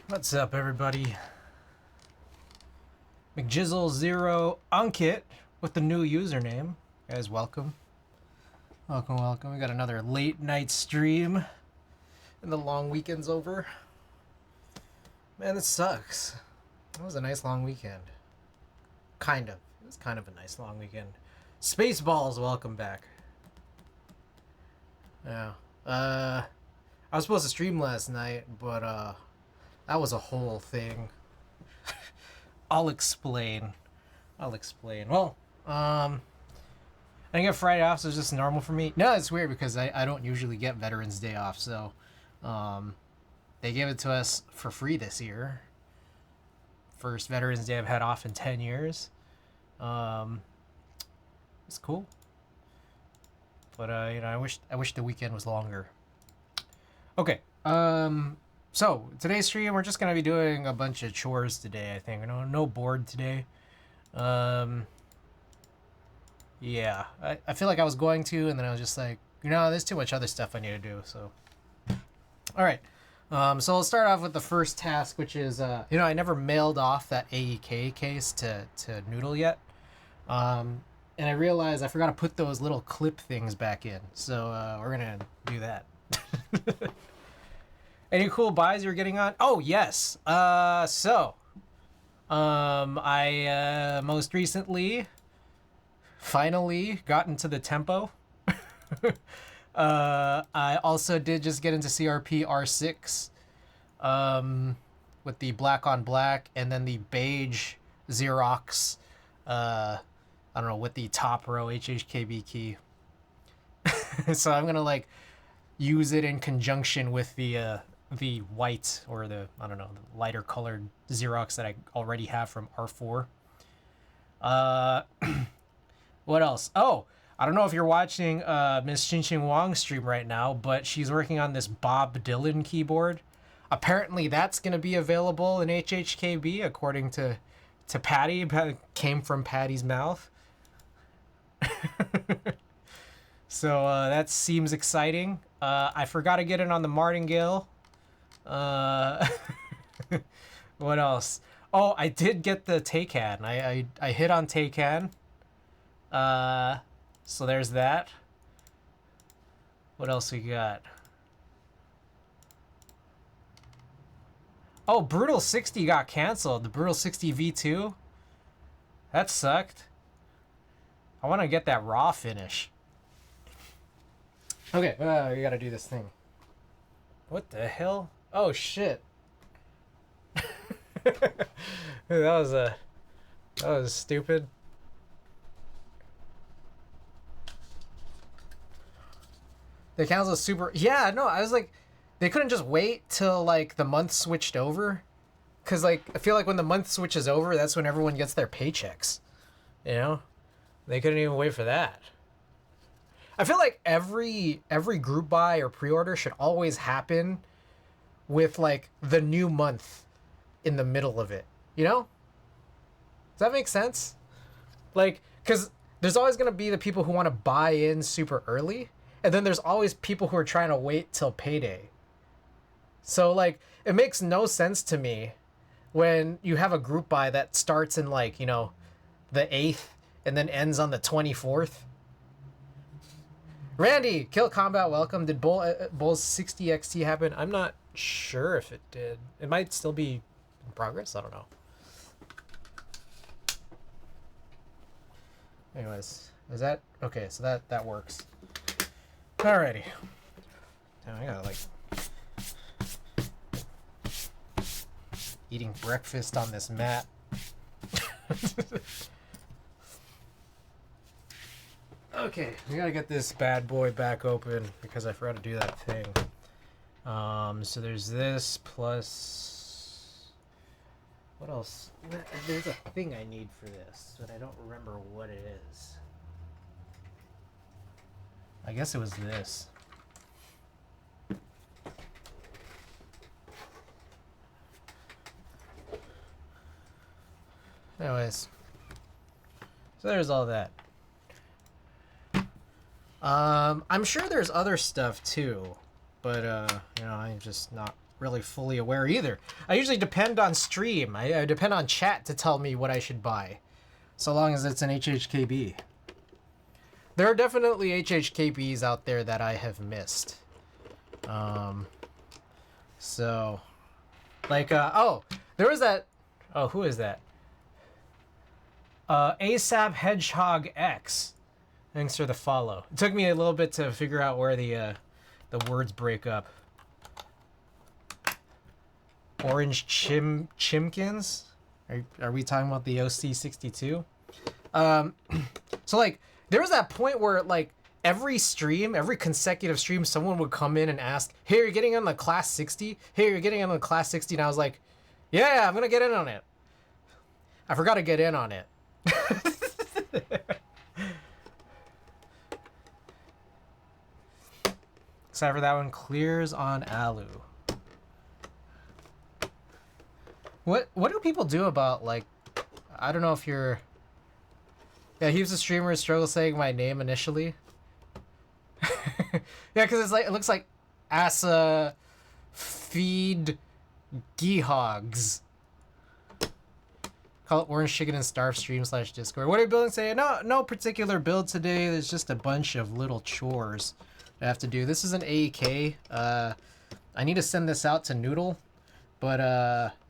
What's up, everybody? McJizzle0 Unkit with the new username. Guys, welcome. Welcome, welcome. We got another late night stream, and the long weekend's over. Man, this sucks. It was a nice long weekend. Kind of. It was kind of a nice long weekend. Spaceballs, welcome back. Yeah. I was supposed to stream last night, but that was a whole thing. I'll explain. Well, I didn't get Friday off, so it's just normal for me. No, it's weird because I don't usually get Veterans Day off, so they gave it to us for free this year. First Veterans Day I've had off in 10 years. It's cool. But you know, I wish the weekend was longer. Okay. So today's stream, we're just gonna be doing a bunch of chores today. I think no board today. Yeah, I feel like I was going to, and then I was just like, you know, there's too much other stuff I need to do. So, all right. So I'll start off with the first task, which is you know, I never mailed off that AEK case to Noodle yet. And I realized I forgot to put those little clip things back in. So we're gonna do that. Any cool buys you're getting on? Oh, yes. I most recently finally got into the tempo. I also did just get into CRP R6 with the black on black and then the beige Xerox, I don't know, with the top row HHKB key. So I'm going to like use it in conjunction with the white or the, I don't know, the lighter colored Xerox that I already have from R4. What else? Oh, I don't know if you're watching Miss Chin Wong's stream right now, but she's working on this Bob Dylan keyboard. Apparently that's going to be available in HHKB according to Patty. Came from Patty's mouth. So that seems exciting. I forgot to get in on the Martingale. What else? Oh, I did get the Taycan. I hit on Taycan. So there's that. What else we got? Oh, Brutal 60 got canceled. The Brutal 60 V2. That sucked. I want to get that raw finish. Okay, we gotta do this thing. What the hell? Oh shit. that was stupid. The canceled super. Yeah, no, I was like, they couldn't just wait till like the month switched over, cause like I feel like when the month switches over, that's when everyone gets their paychecks. You know, they couldn't even wait for that. I feel like every group buy or pre-order should always happen with like the new month in the middle of it. You know? Does that make sense? Like, cause there's always gonna be the people who want to buy in super early, and then there's always people who are trying to wait till payday. So like, it makes no sense to me when you have a group buy that starts in like, you know, the 8th and then ends on the 24th. Randy, Kill Combat, welcome. Did Bull's 60 XT happen? I'm not sure if it did. It might still be in progress. I don't know. Anyways, is that okay? So that works. Alrighty. Now I gotta like eating breakfast on this mat. Okay, we gotta get this bad boy back open because I forgot to do that thing. So there's this plus what else? There's a thing I need for this, but I don't remember what it is. I guess it was this. Anyways, so there's all that. I'm sure there's other stuff too, but you know, I'm just not really fully aware either. I usually depend on stream. I depend on chat to tell me what I should buy, so long as it's an HHKB. There are definitely HHKBs out there that I have missed. So, like, oh, there was that. Oh, who is that? ASAP Hedgehog X. Thanks for the follow. It took me a little bit to figure out where the words break up. Orange Chimkins? Are we talking about the OC62? So like there was that point where like every consecutive stream, someone would come in and ask, "Hey, you're getting on the Class 60? Hey, you're getting on the Class 60?" And I was like, "Yeah, I'm gonna get in on it." I forgot to get in on it. Except for that one, clears on Alu. What do people do about, like, I don't know if you're... Yeah, he was a streamer who struggled saying my name initially. Yeah, because it's like, it looks like Asa Feed Geehogs. Call it Orange Chicken and Starve stream / Discord. What are you building today? No particular build today. There's just a bunch of little chores I have to do. This is an AEK. I need to send this out to Noodle, but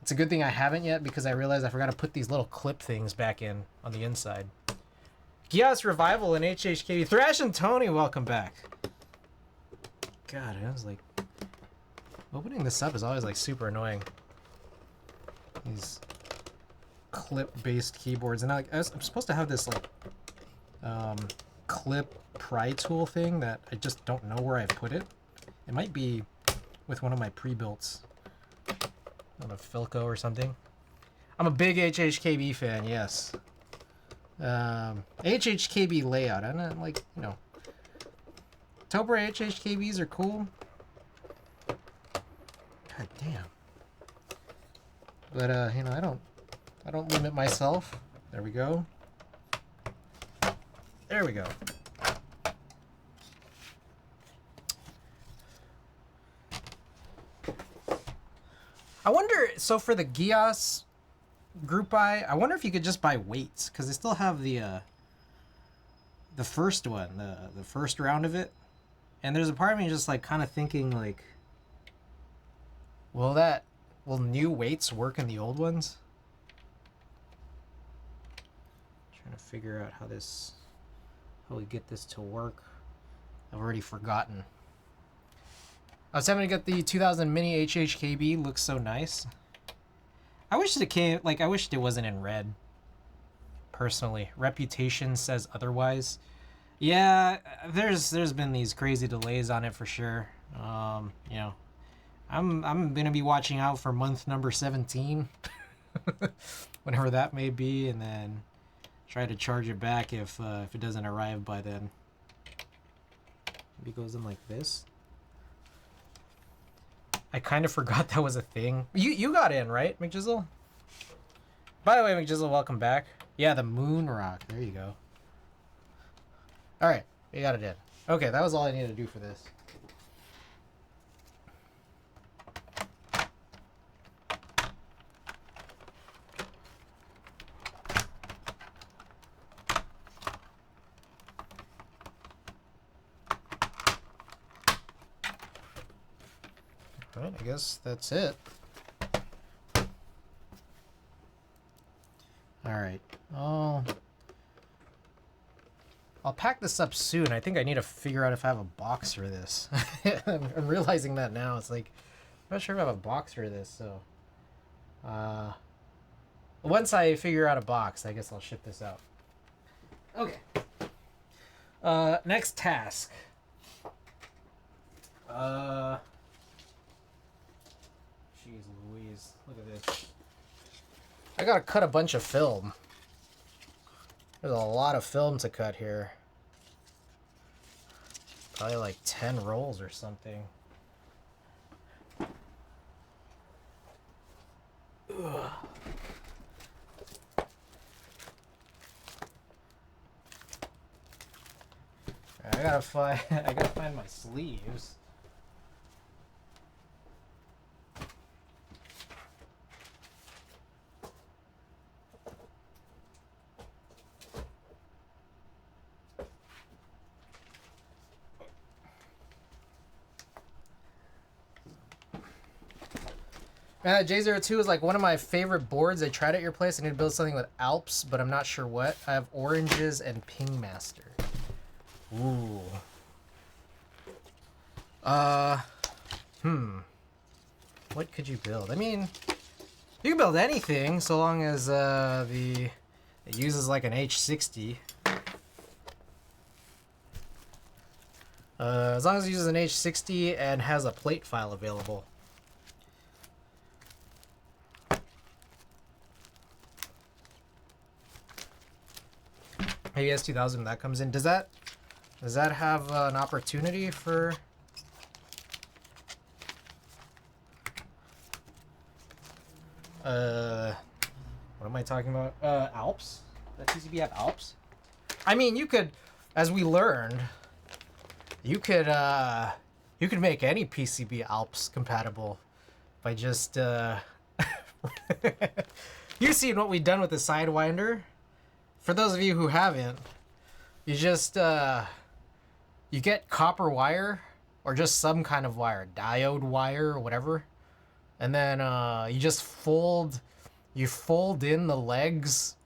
it's a good thing I haven't yet because I realized I forgot to put these little clip things back in on the inside. Gios Revival and HHKB. Thrash and Tony, welcome back. God, I was like... Opening this up is always like super annoying. These clip-based keyboards. And I'm supposed to have this like clip pry tool thing that I just don't know where I put it. It might be with one of my pre-builts. On a Filco or something. I'm a big HHKB fan, yes. HHKB layout. I'm not like, you know. Topra HHKBs are cool. God damn. But you know, I don't limit myself. There we go. There we go. I wonder, so for the Gios group buy, I wonder if you could just buy weights, because they still have the first one, the first round of it. And there's a part of me just like kind of thinking like, will new weights work in the old ones? Trying to figure out how we get this to work. I've already forgotten. I was having to get the 2000 Mini HHKB. Looks so nice. I wish it wasn't in red. Personally, Reputation says otherwise. Yeah, there's been these crazy delays on it for sure. You know, I'm gonna be watching out for month number 17, whenever that may be, and then try to charge it back if it doesn't arrive by then. Maybe it goes in like this. I kind of forgot that was a thing. You got in, right, McJizzle? By the way, McJizzle, welcome back. Yeah, the moon rock. There you go. All right, you got it in. Okay, that was all I needed to do for this. All right, I guess that's it. All right. I'll pack this up soon. I think I need to figure out if I have a box for this. I'm realizing that now. It's like, I'm not sure if I have a box for this, so... once I figure out a box, I guess I'll ship this out. Okay. Next task. Jeez Louise. Look at this. I gotta cut a bunch of film. There's a lot of film to cut here. Probably like 10 rolls or something. Ugh. I gotta find my sleeves. J02 is like one of my favorite boards. I tried at your place. I need to build something with Alps, but I'm not sure what. I have oranges and Pingmaster. Ooh. What could you build? I mean, you can build anything so long as it uses like an H60. As long as it uses an H60 and has a plate file available. AES 2000, that comes in. Does that have an opportunity for? What am I talking about? Alps? Does TCB have Alps? I mean, you could, as we learned, you could make any PCB Alps compatible by just you've seen what we've done with the Sidewinder. For those of you who haven't, you just you get copper wire or just some kind of wire, diode wire or whatever, and then you just fold in the legs,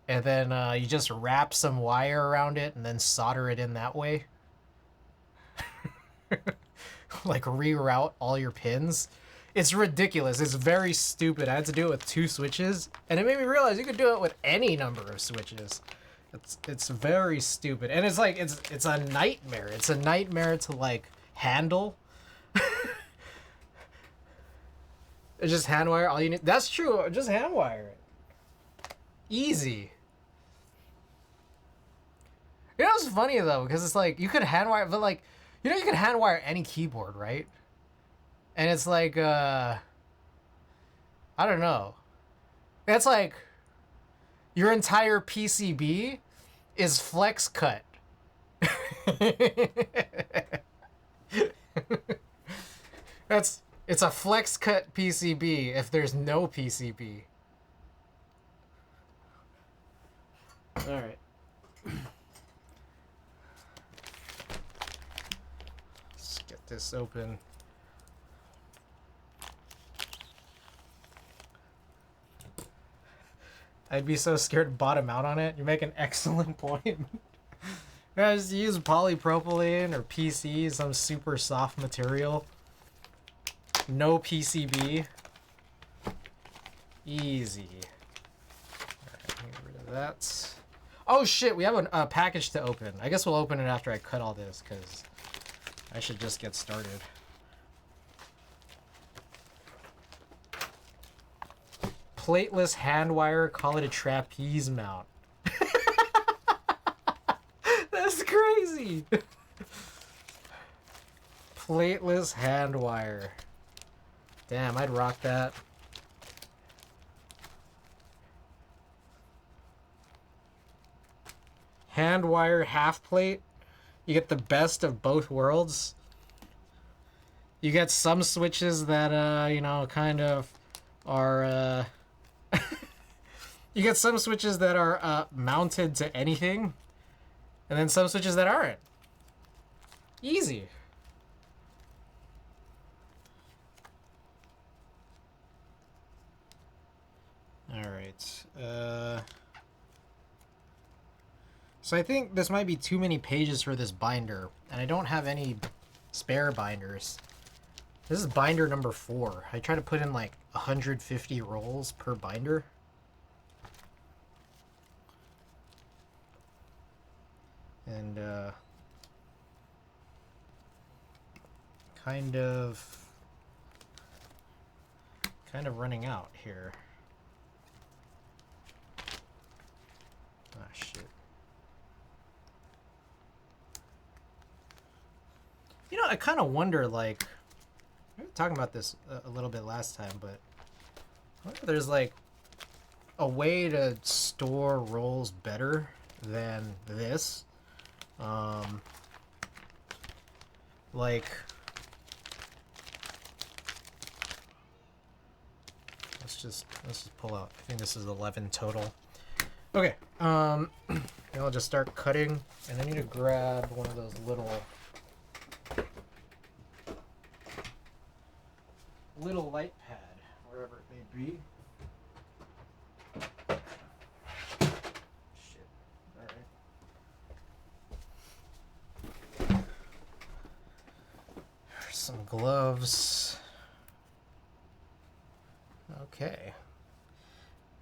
and then you just wrap some wire around it and then solder it in that way. Like reroute all your pins. It's ridiculous. It's very stupid. I had to do it with 2 switches, and it made me realize you could do it with any number of switches. It's very stupid, and it's like it's a nightmare. It's a nightmare to like handle. It's just hand wire. All you need. That's true. Just hand wire it. Easy. You know what's funny though, because it's like you could hand wire, but like you can hand wire any keyboard, right? And it's like, I don't know. It's like your entire PCB is flex cut. It's a flex cut PCB if there's no PCB. All right. Let's get this open. I'd be so scared to bottom out on it. You make an excellent point. Just use polypropylene or PC, some super soft material. No PCB. Easy. Alright, get rid of that. Oh shit, we have a package to open. I guess we'll open it after I cut all this, because I should just get started. Plateless hand wire, call it a trapeze mount. That's crazy. Plateless hand wire. Damn, I'd rock that. Hand wire half plate. You get the best of both worlds. You get some switches that, you know, kind of are, you get some switches that are mounted to anything, and then some switches that aren't. Easy. All right. So I think this might be too many pages for this binder, and I don't have any spare binders. This is binder number 4. I try to put in like 150 rolls per binder. And kind of running out here. Ah, shit. You know, I kind of wonder, like, we were talking about this a little bit last time, but I wonder if there's like a way to store rolls better than this. Like, let's just pull out. I think this is 11 total. Okay. Now I'll just start cutting, and I need to grab one of those little light pad. wherever it may be. Shit. Alright. There's some gloves. Okay.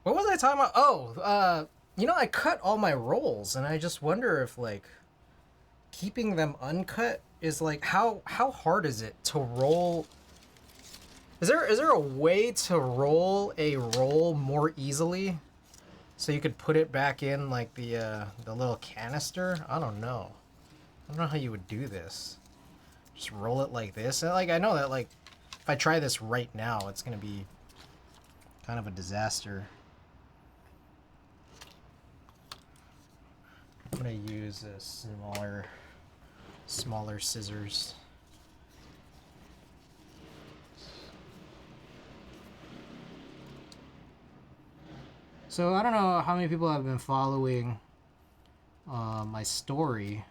What was I talking about? Oh, you know, I cut all my rolls, and I just wonder if, like, keeping them uncut is, like, how hard is it to roll? Is there a way to roll a roll more easily, so you could put it back in, like, the little canister? I don't know. I don't know how you would do this. Just roll it like this. And, like, I know that, like, if I try this right now, it's gonna be kind of a disaster. I'm gonna use a smaller scissors. So I don't know how many people have been following my story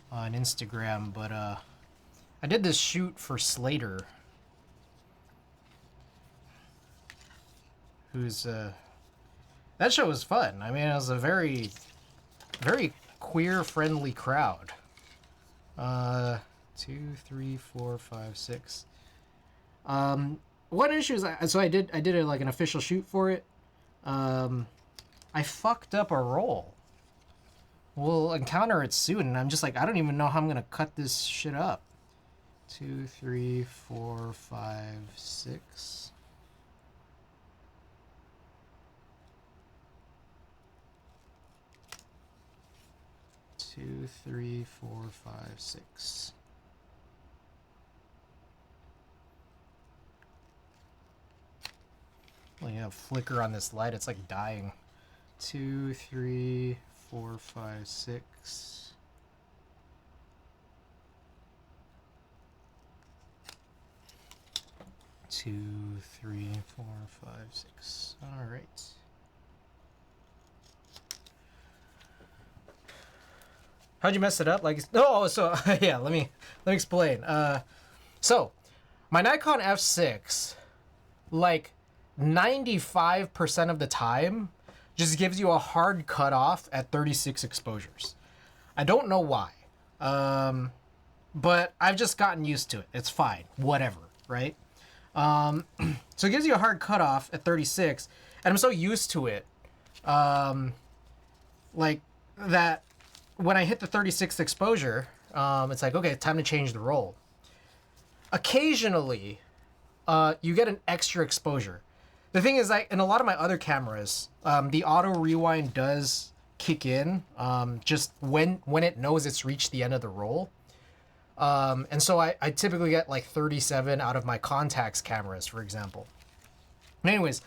on Instagram, but I did this shoot for Slater, who's that show was fun. I mean, it was a very queer-friendly crowd. 2, 3, 4, 5, 6. One issue is so I did like an official shoot for it. I fucked up a roll. We'll encounter it soon, and I'm just like, I don't even know how I'm gonna cut this shit up. 2, 3, 4, 5, 6. 2, 3, 4, 5, 6. Well, you have flicker on this light, it's like dying. 2, 3, 4, 5, 6. Two, 3, 4, 5, 6. All right. How'd you mess it up? Like, no, so yeah, let me explain. So my Nikon F6, like 95% of the time, just gives you a hard cutoff at 36 exposures. I don't know why, but I've just gotten used to it. It's fine, whatever, right? So it gives you a hard cutoff at 36, and I'm so used to it, like that. When I hit the 36th exposure, it's like, okay, time to change the roll. Occasionally, you get an extra exposure. The thing is, like, in a lot of my other cameras, the auto rewind does kick in just when it knows it's reached the end of the roll. And so I typically get like 37 out of my Contax cameras, for example. And anyways,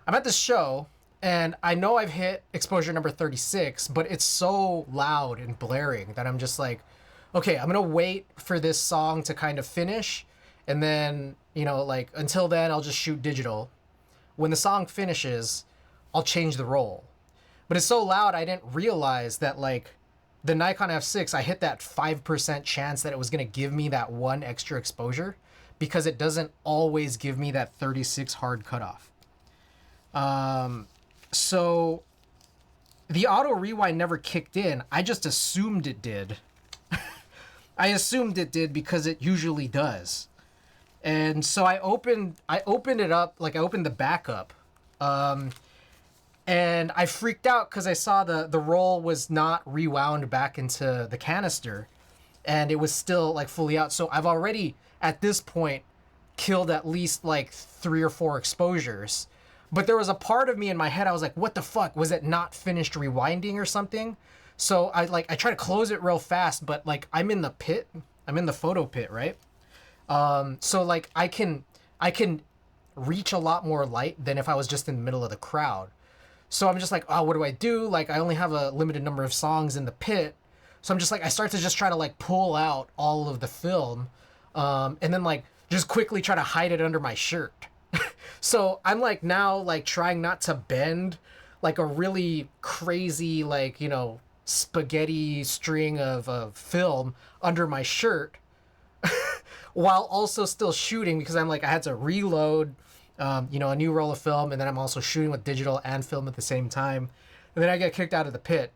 I'm at this show, and I know I've hit exposure number 36, but it's so loud and blaring that I'm just like, okay, I'm gonna wait for this song to kind of finish, and then, you know, like, until then, I'll just shoot digital. When the song finishes, I'll change the roll. But it's so loud, I didn't realize that, like, the Nikon F6, I hit that 5% chance that it was gonna give me that one extra exposure, because it doesn't always give me that 36 hard cutoff. So the auto rewind never kicked in. I just assumed it did. I assumed it did because it usually does. And so I opened it up, like I opened the backup. And I freaked out because I saw the roll was not rewound back into the canister, and it was still like fully out. So I've already at this point killed at least like 3 or 4 exposures. But there was a part of me in my head, I was like, what the fuck? Was it not finished rewinding or something? So I try to close it real fast, but like I'm in the pit. I'm in the photo pit, right? So like I can reach a lot more light than if I was just in the middle of the crowd. So I'm just like, oh, what do I do? Like, I only have a limited number of songs in the pit. So I'm just like, I start to just try to like pull out all of the film, and then like just quickly try to hide it under my shirt. So I'm like now like trying not to bend like a really crazy, like, you know, spaghetti string of film under my shirt while also still shooting, because I'm like, I had to reload you know, a new roll of film, and then I'm also shooting with digital and film at the same time. And then I get kicked out of the pit.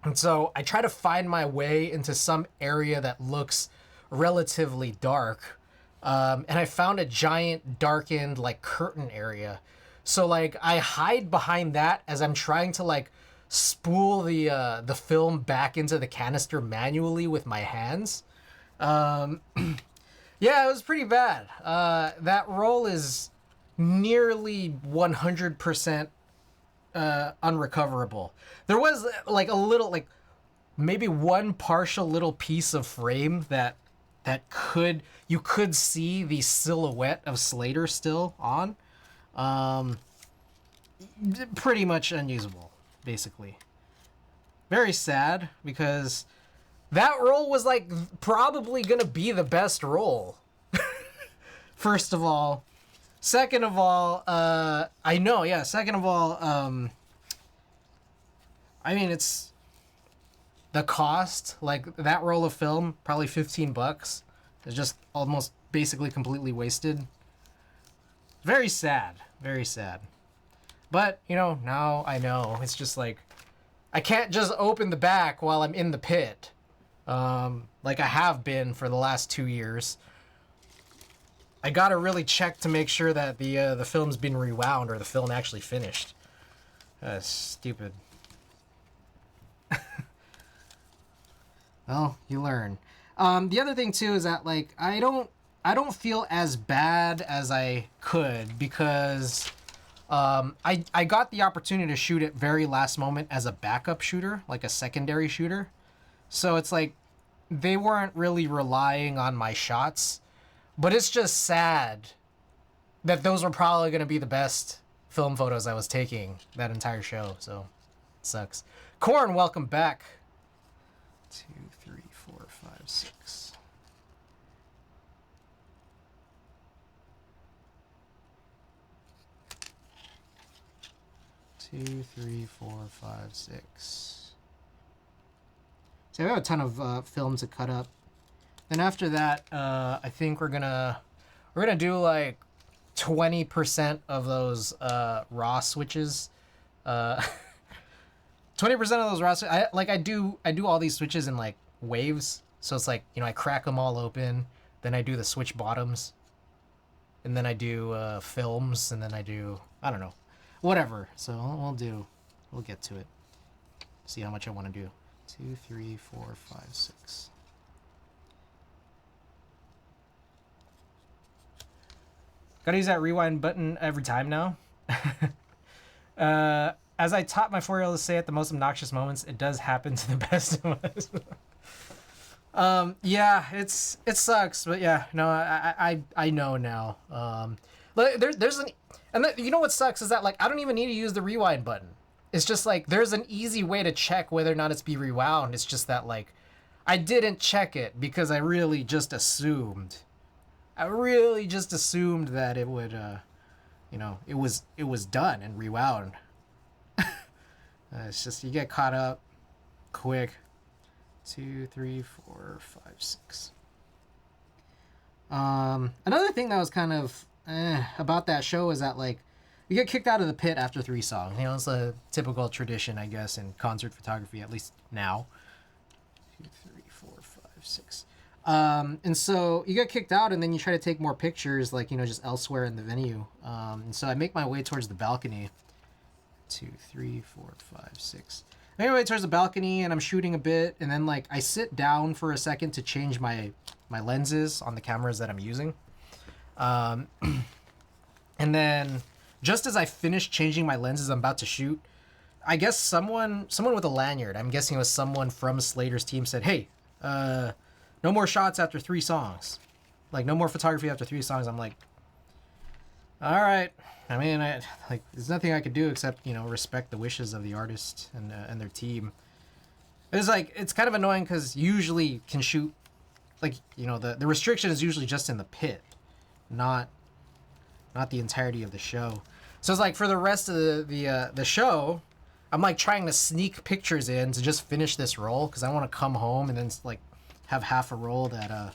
And so I try to find my way into some area that looks relatively dark. And I found a giant darkened like curtain area. So like I hide behind that as I'm trying to like spool the film back into the canister manually with my hands. Yeah, it was pretty bad. That roll is nearly 100% unrecoverable. There was like a little, like maybe one partial little piece of frame that you could see the silhouette of Slater still on. Pretty much unusable, basically. Very sad because that roll was like probably gonna be the best roll. First of all. Second of all, I know, yeah. Second of all, I mean, it's the cost. Like that roll of film, probably $15. It's just almost basically completely wasted. Very sad, very sad. But you know, now I know it's just like I can't just open the back while I'm in the pit, like I have been for the last 2 years. I gotta really check to make sure that the film's been rewound or the film actually finished. That's stupid. Well, you learn. The other thing too is that like I don't feel as bad as I could because I got the opportunity to shoot it very last moment as a backup shooter, like a secondary shooter. So it's like they weren't really relying on my shots. But it's just sad that those were probably going to be the best film photos I was taking that entire show. So it sucks. Corn, welcome back. 2, 3, 4, 5, 6. Two, three, 4, 5, 6. So I have a ton of film to cut up. Then after that, I think we're gonna do like 20% of those raw switches. 20% of those raw. I do all these switches in like waves. So it's like, you know, I crack them all open. Then I do the switch bottoms, and then I do films, and then I do, I don't know, whatever. So we'll get to it. See how much I want to do. 2, 3, 4, 5, 6. Gotta use that rewind button every time now. As I taught my 4-year-old to say at the most obnoxious moments, it does happen to the best of us. Yeah, it sucks, but yeah, no, I know now. There's you know what sucks is that like I don't even need to use the rewind button. It's just like there's an easy way to check whether or not it's be rewound. It's just that like I didn't check it because I really just assumed. That it would, you know, it was done and rewound. It's just you get caught up quick. 2, 3, 4, 5, 6. Another thing that was kind of about that show is that like you get kicked out of the pit after 3 songs. You know, it's a typical tradition, I guess, in concert photography, at least now. 2, 3, 4, 5, 6. And so you get kicked out and then you try to take more pictures, like, you know, just elsewhere in the venue. And so I make my way towards the balcony. 2, 3, 4, 5, 6. I make my way towards the balcony and I'm shooting a bit. And then like I sit down for a second to change my lenses on the cameras that I'm using. And then just as I finish changing my lenses, I'm about to shoot. I guess someone with a lanyard, I'm guessing it was someone from Slater's team, said, "Hey, no more shots after 3 songs. Like, no more photography after 3 songs." I'm like, all right. I mean, there's nothing I could do except, you know, respect the wishes of the artist and their team. It's like, it's kind of annoying because usually can shoot, like, you know, the restriction is usually just in the pit, not the entirety of the show. So it's like for the rest of the show, I'm like trying to sneak pictures in to just finish this roll because I want to come home and then like have half a roll that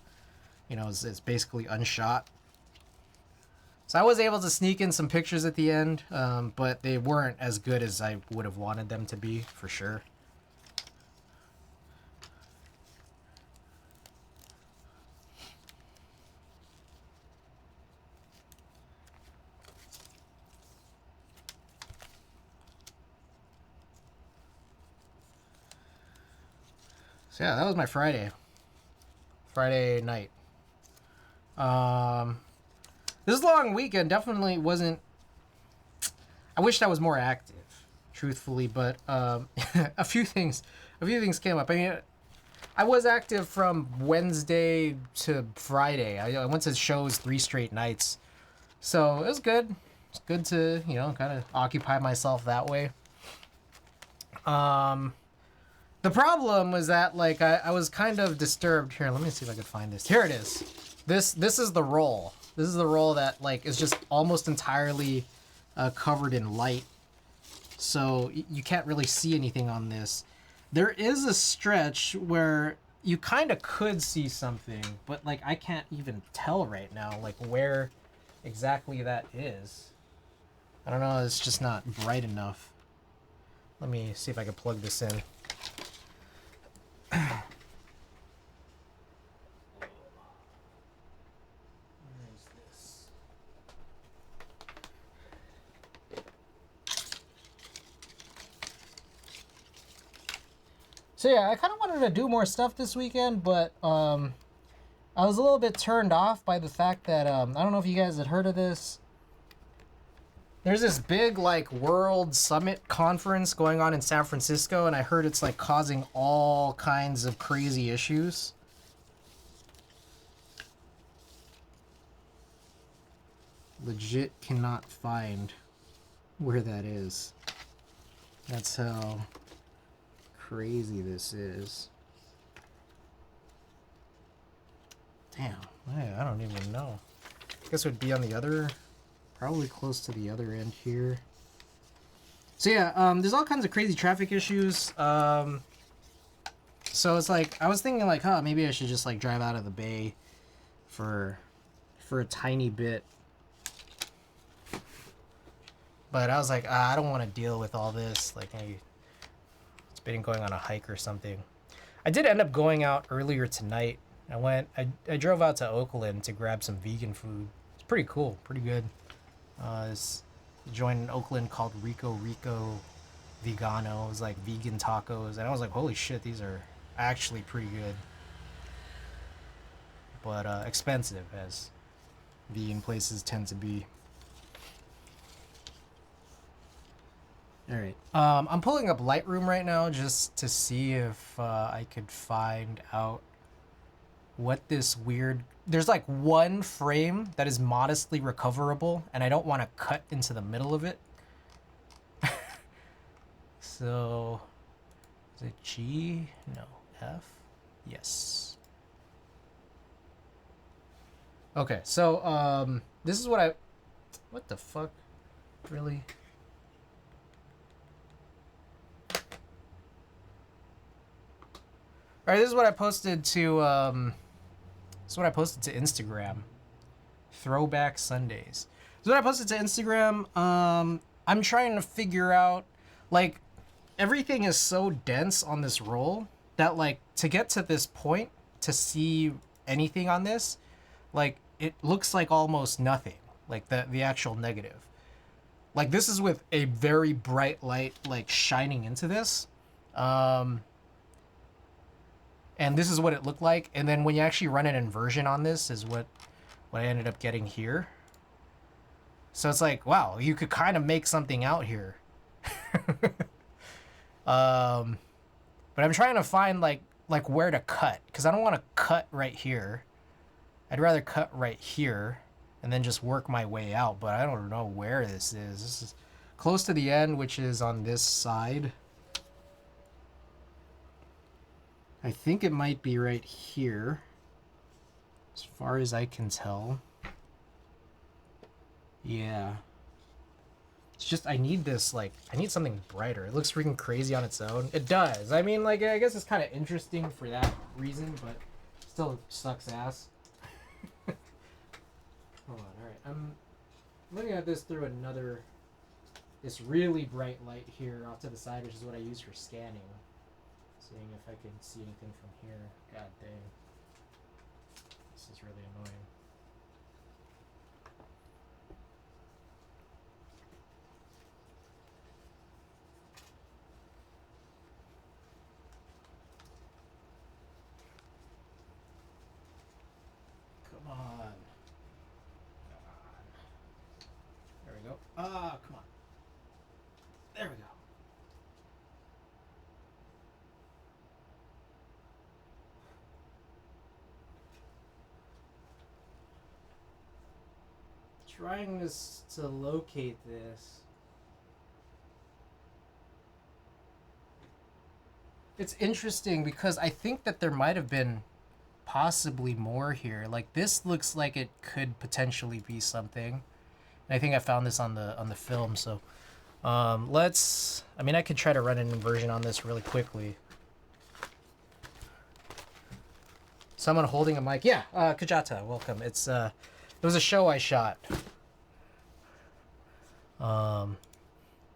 you know is basically unshot. So I was able to sneak in some pictures at the end, but they weren't as good as I would have wanted them to be, for sure. So yeah, that was my Friday night. This long weekend definitely wasn't. I wished I was more active, truthfully, but a few things came up. I mean, I was active from Wednesday to Friday. I went to shows 3 straight nights, so it was good. It's good to kind of occupy myself that way. The problem was that like I was kind of disturbed. Here, let me see if I can find this. Here it is. This is the roll. This is the roll that like is just almost entirely covered in light, so you can't really see anything on this. There is a stretch where you kind of could see something, but like I can't even tell right now like where exactly that is. I don't know. It's just not bright enough. Let me see if I can plug this in. So yeah, I kind of wanted to do more stuff this weekend, but I was a little bit turned off by the fact that I don't know if you guys had heard of this. There's this big like world summit conference going on in San Francisco, and I heard it's like causing all kinds of crazy issues. Legit cannot find where that is. That's how crazy this is. Damn, I don't even know. I guess it would be on the other, probably close to the other end here. So yeah, there's all kinds of crazy traffic issues. So it's like I was thinking like, maybe I should just like drive out of the bay for a tiny bit. But I was like, I don't want to deal with all this. Like, maybe it's been going on a hike or something. I did end up going out earlier tonight. I drove out to Oakland to grab some vegan food. It's pretty cool, pretty good. Joined in Oakland called Rico Vegano. It was like vegan tacos, and I was like, holy shit, these are actually pretty good. But expensive, as vegan places tend to be. Alright, I'm pulling up Lightroom right now just to see if I could find out what this weird... There's like one frame that is modestly recoverable, and I don't want to cut into the middle of it. So, is it G? No. F? Yes. Okay, so, this is what I... What the fuck? Really? Alright, this is what I posted to, Instagram. Throwback Sundays. This is what I posted to Instagram. I'm trying to figure out, like, everything is so dense on this roll that, like, to get to this point, to see anything on this, like, it looks like almost nothing. Like, the actual negative. Like, this is with a very bright light, like, shining into this. And this is what it looked like. And then when you actually run an inversion on this is what I ended up getting here. So it's like, wow, you could kind of make something out here. But I'm trying to find like where to cut, because I don't want to cut right here. I'd rather cut right here and then just work my way out. But I don't know where this is. This is close to the end, which is on this side. I think it might be right here, as far as I can tell. Yeah. It's just, I need this, like, I need something brighter. It looks freaking crazy on its own. It does. I mean, like, I guess it's kind of interesting for that reason, but still sucks ass. Hold on, alright. looking at this through this really bright light here off to the side, which is what I use for scanning. Seeing if I can see anything from here. God dang. This is really annoying. Come on. There we go. Ah, come on. There we go. Trying to locate this. It's interesting because I think that there might have been possibly more here. Like this looks like it could potentially be something. And I think I found this on the film, so let's I mean I could try to run an inversion on this really quickly. Someone holding a mic. Yeah, Kajata, welcome. It was a show I shot.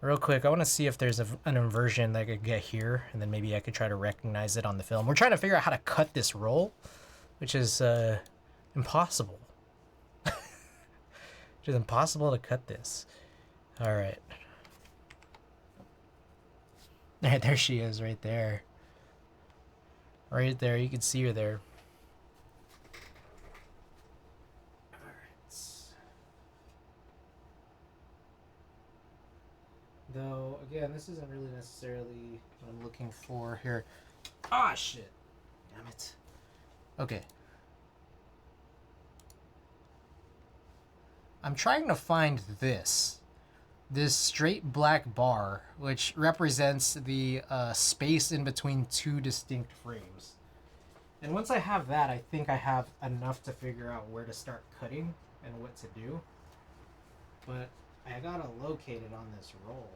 Real quick, I want to see if there's an inversion that I could get here, and then maybe I could try to recognize it on the film. We're trying to figure out how to cut this roll, which is impossible. Which is impossible to cut this. All right. There she is, right there. Right there, you can see her there. Though, again, this isn't really necessarily what I'm looking for here. Ah, shit. Damn it. Okay. I'm trying to find this straight black bar, which represents the space in between two distinct frames. And once I have that, I think I have enough to figure out where to start cutting and what to do. But I gotta locate it on this roll.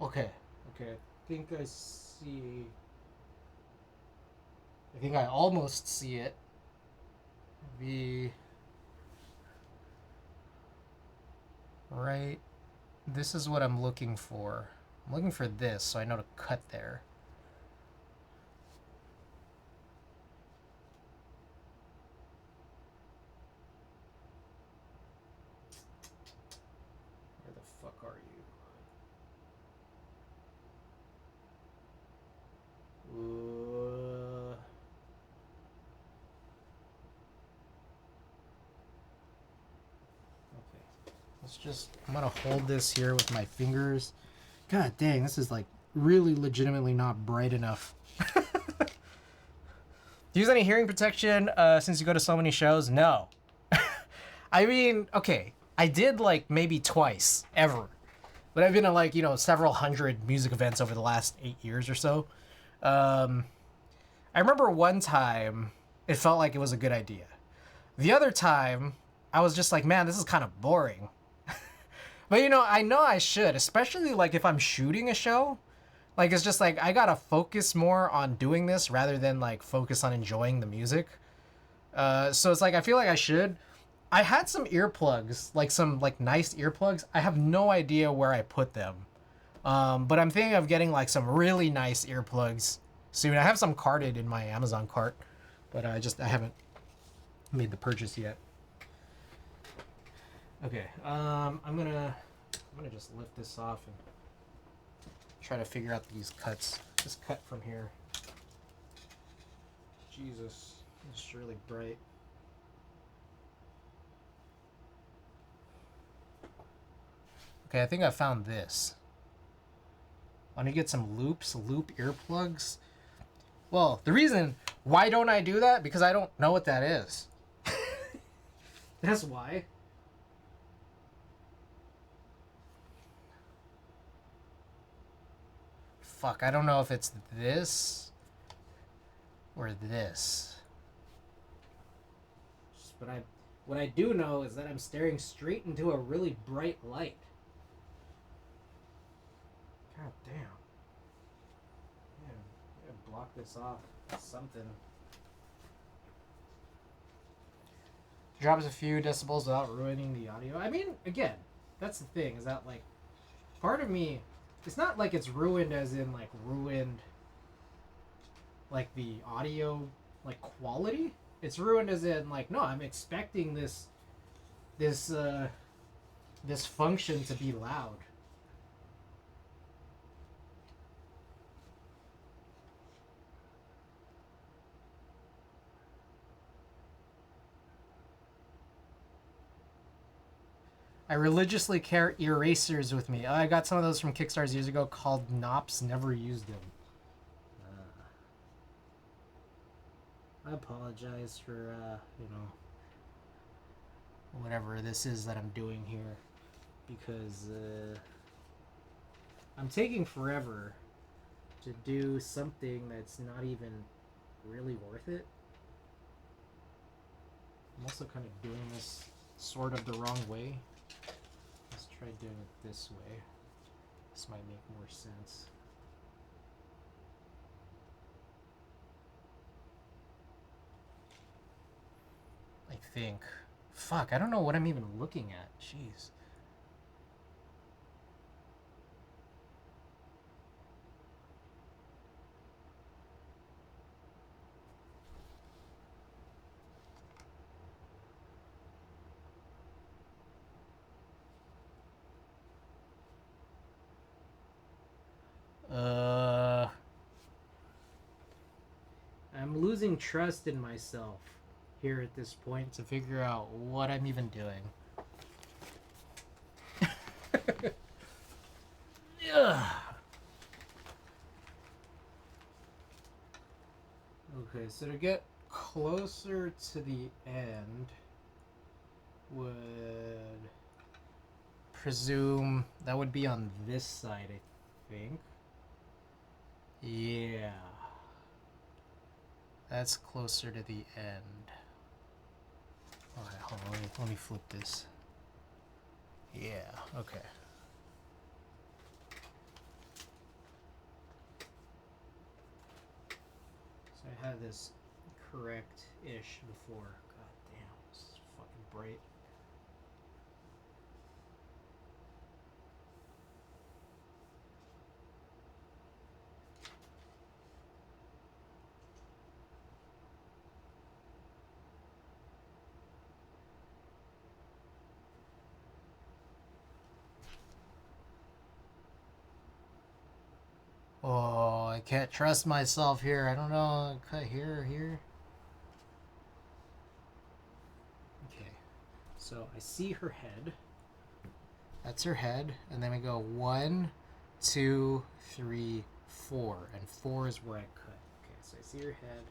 Okay, I think I see. I think I almost see it. Right. This is what I'm looking for. I'm looking for this, so I know to cut there. Where the fuck are you? I'm gonna hold this here with my fingers. God dang, this is like really legitimately not bright enough. Do you use any hearing protection since you go to so many shows? No. I mean, okay, I did like maybe twice ever, but I've been to like, several hundred music events over the last 8 years or so. I remember one time it felt like it was a good idea. The other time I was just like, man, this is kind of boring. But I know I should, especially like if I'm shooting a show. Like it's just like I gotta focus more on doing this rather than like focus on enjoying the music. So it's like I feel like I should. I had some earplugs, like some like nice earplugs. I have no idea where I put them. But I'm thinking of getting like some really nice earplugs soon. I have some carded in my Amazon cart, but I haven't made the purchase yet. Okay, I'm gonna just lift this off and try to figure out these cuts. This cut from here. Jesus, it's really bright. Okay, I think I found this. I need to get some loop earplugs. Well, the reason why don't I do that? Because I don't know what that is. That's why. Fuck, I don't know if it's this. or this. But what I do know is that I'm staring straight into a really bright light. God damn. Yeah, block this off with something. Drops a few decibels without ruining the audio. I mean, again, that's the thing, is that, like, part of me, it's not like it's ruined as in, like, ruined, like, the audio, like, quality. It's ruined as in, like, no, I'm expecting this function to be loud. I religiously carry erasers with me. I got some of those from Kickstarters years ago called Knops. Never used them. I apologize for, whatever this is that I'm doing here. Because I'm taking forever to do something that's not even really worth it. I'm also kind of doing this sort of the wrong way. Let's try doing it this way. This might make more sense. I think. Fuck, I don't know what I'm even looking at. Jeez. I'm losing trust in myself here at this point to figure out what I'm even doing. Okay, so to get closer to the end would presume that would be on this side, I think. Yeah. That's closer to the end. Alright, hold on, let me flip this. Yeah, okay. So I had this correct-ish before. God damn, this is fucking bright. Oh, I can't trust myself here. I don't know. Cut here or here. Okay. So I see her head. That's her head. And then we go 1, 2, 3, 4. And 4 is where I cut. Okay, so I see her head.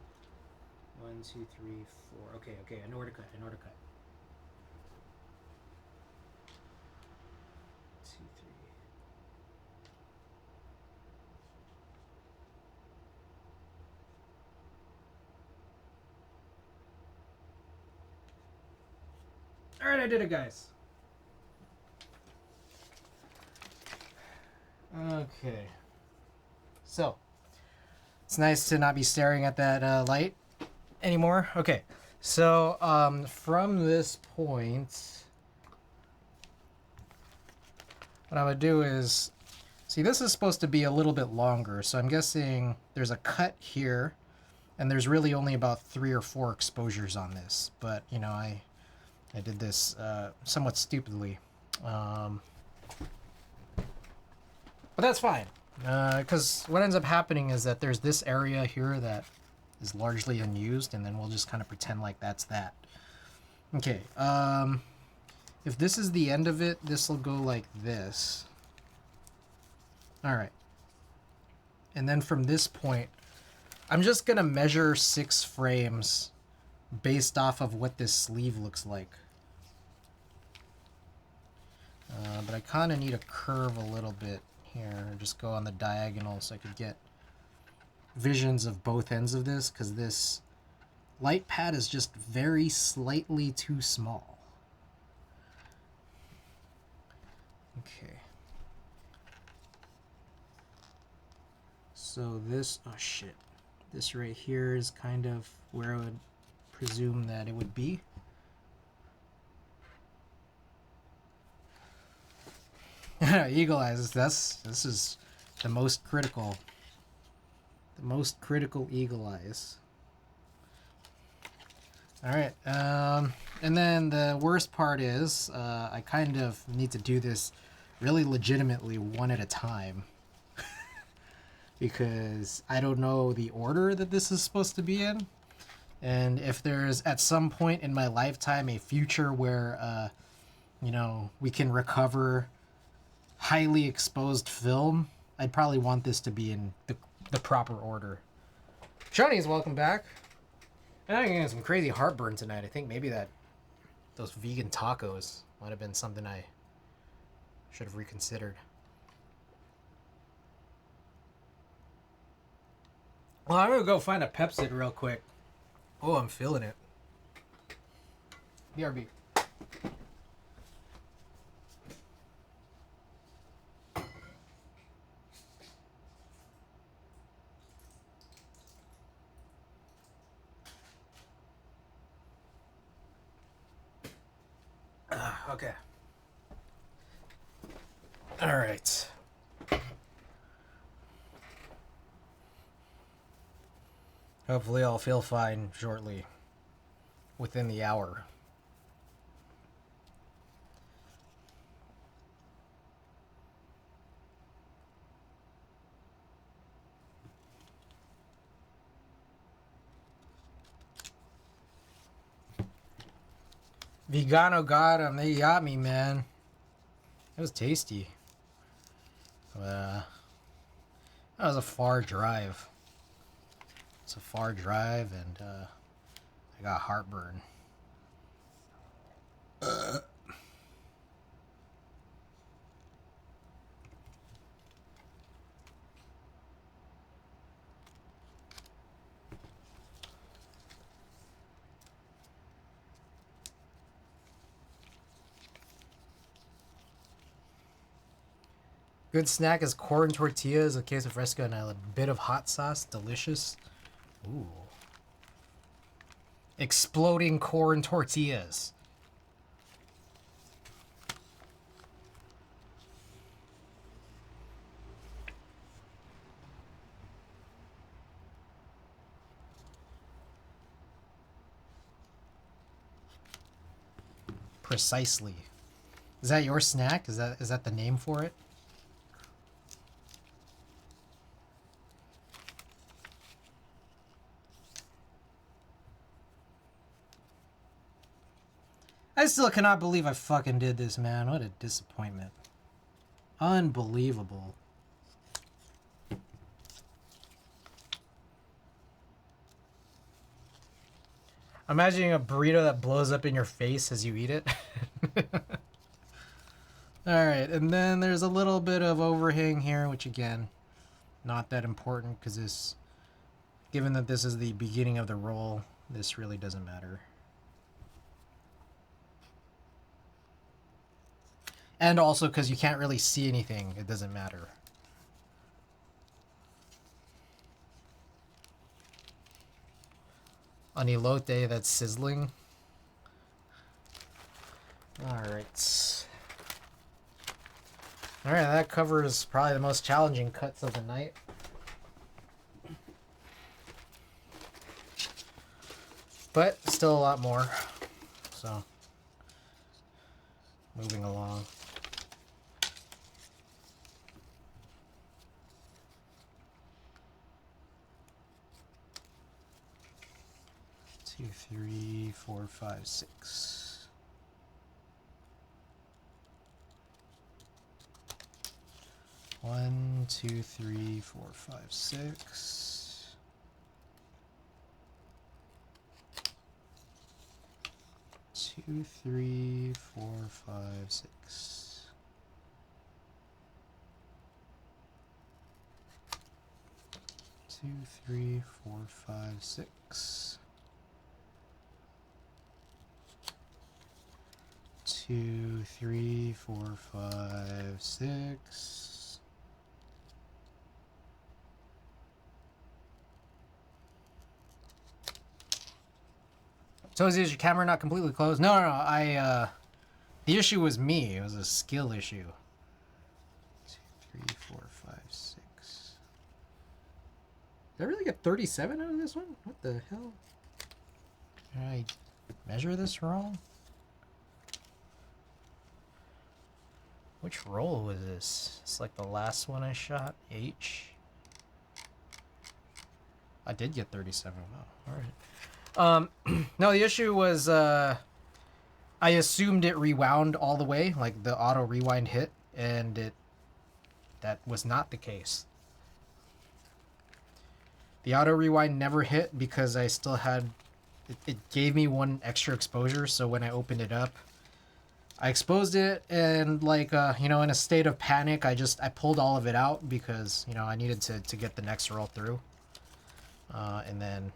1, 2, 3, 4. Okay, I know where to cut. 2, 3. Alright, I did it, guys. Okay. So, it's nice to not be staring at that light anymore. Okay. So, from this point, what I'm going to do is, see, this is supposed to be a little bit longer. So I'm guessing there's a cut here, and there's really only about 3 or 4 exposures on this. But, you know, I did this somewhat stupidly. But that's fine. Because what ends up happening is that there's this area here that is largely unused, and then we'll just kind of pretend like that's that. Okay, if this is the end of it, this will go like this. Alright. And then from this point, I'm just going to measure 6 frames based off of what this sleeve looks like. But I kind of need a curve a little bit here. Just go on the diagonal so I could get visions of both ends of this because this light pad is just very slightly too small. Okay. So this, oh shit. This right here is kind of where I would presume that it would be. Eagle eyes, this is the most critical. The most critical eagle eyes. Alright, and then the worst part is, I kind of need to do this really legitimately one at a time. Because I don't know the order that this is supposed to be in. And if there's at some point in my lifetime a future where, you know, we can recover highly exposed film, I'd probably want this to be in the proper order. Shawnee's welcome back. I'm getting some crazy heartburn tonight. I think maybe those vegan tacos might have been something I should have reconsidered. Well, I'm gonna go find a Pepsid real quick. Oh, I'm feeling it. BRB. Okay. All right. Hopefully I'll feel fine shortly. Within the hour. Vegano got 'em. They got me, man. It was tasty. That was a far drive. It's a far drive, and I got heartburn. Good snack is corn tortillas, a case of fresco, and a bit of hot sauce. Delicious. Ooh. Exploding corn tortillas. Precisely. Is that your snack? Is that the name for it? I still cannot believe I fucking did this, man. What a disappointment. Unbelievable. Imagining a burrito that blows up in your face as you eat it. Alright, and then there's a little bit of overhang here, which again, not that important because this, given that this is the beginning of the roll, this really doesn't matter. And also because you can't really see anything, it doesn't matter. An elote that's sizzling. Alright. Alright, that covers probably the most challenging cuts of the night. But still a lot more. So, moving along. Two, three, four, five, six. One, two, three, four, five, six. Two, three, four, five, six. 2, 3, 4, 5, 6. 2, 3, 4, 5, 6. So is your camera not completely closed? No, the issue was me. It was a skill issue. 2, 3, 4, 5, 6. Did I really get 37 out of this one? What the hell? Did I measure this wrong? Which roll was this? It's like the last one I shot. H. I did get 37. Wow. All right. No, the issue was I assumed it rewound all the way, like the auto rewind hit, and that was not the case. The auto rewind never hit because I still had it gave me one extra exposure, so when I opened it up, I exposed it, and like in a state of panic, I pulled all of it out because I needed to get the next roll through, and then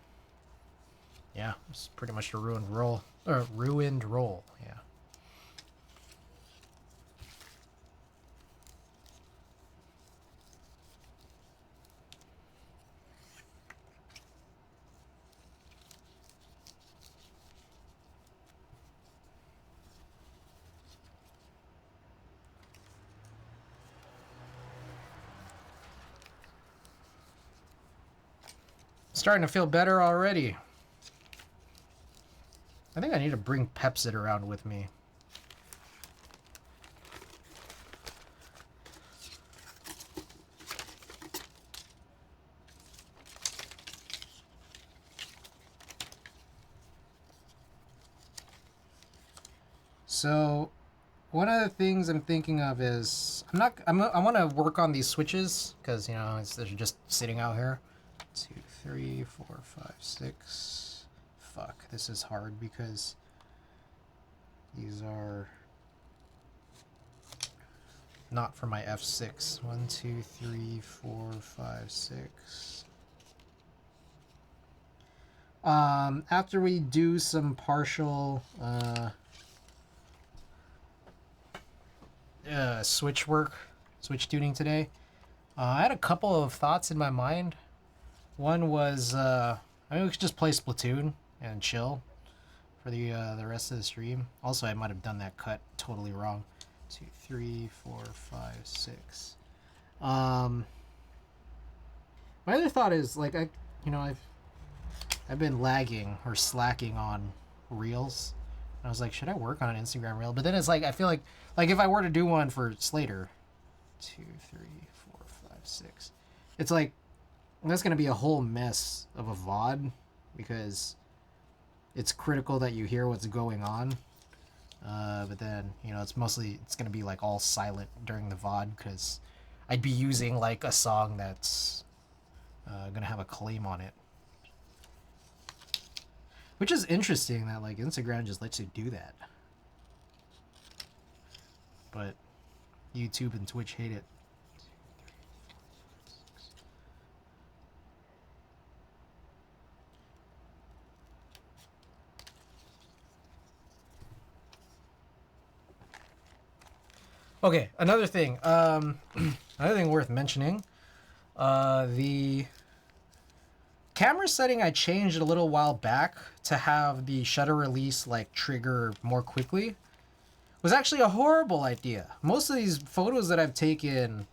yeah, it's pretty much a ruined roll. Yeah. Starting to feel better already. I think I need to bring Pepsid around with me. So, one of the things I'm thinking of is I want to work on these switches because they're just sitting out here. 2, 3, 4, 5, 6. Fuck, this is hard because these are not for my F6. 1, 2, 3, 4, 5, 6. After we do some partial switch tuning today, I had a couple of thoughts in my mind. One was we could just play Splatoon and chill for the rest of the stream. Also, I might have done that cut totally wrong. 2, 3, 4, 5, 6. My other thought is like I've been lagging or slacking on reels. And I was like, should I work on an Instagram reel? But then it's like I feel like if I were to do one for Slater, 2, 3, 4, 5, 6. It's like that's gonna be a whole mess of a VOD because it's critical that you hear what's going on. But then it's gonna be like all silent during the VOD because I'd be using like a song that's gonna have a claim on it. Which is interesting that like Instagram just lets you do that. But YouTube and Twitch hate it. Okay, another thing worth mentioning, the camera setting I changed a little while back to have the shutter release like trigger more quickly was actually a horrible idea. Most of these photos that I've taken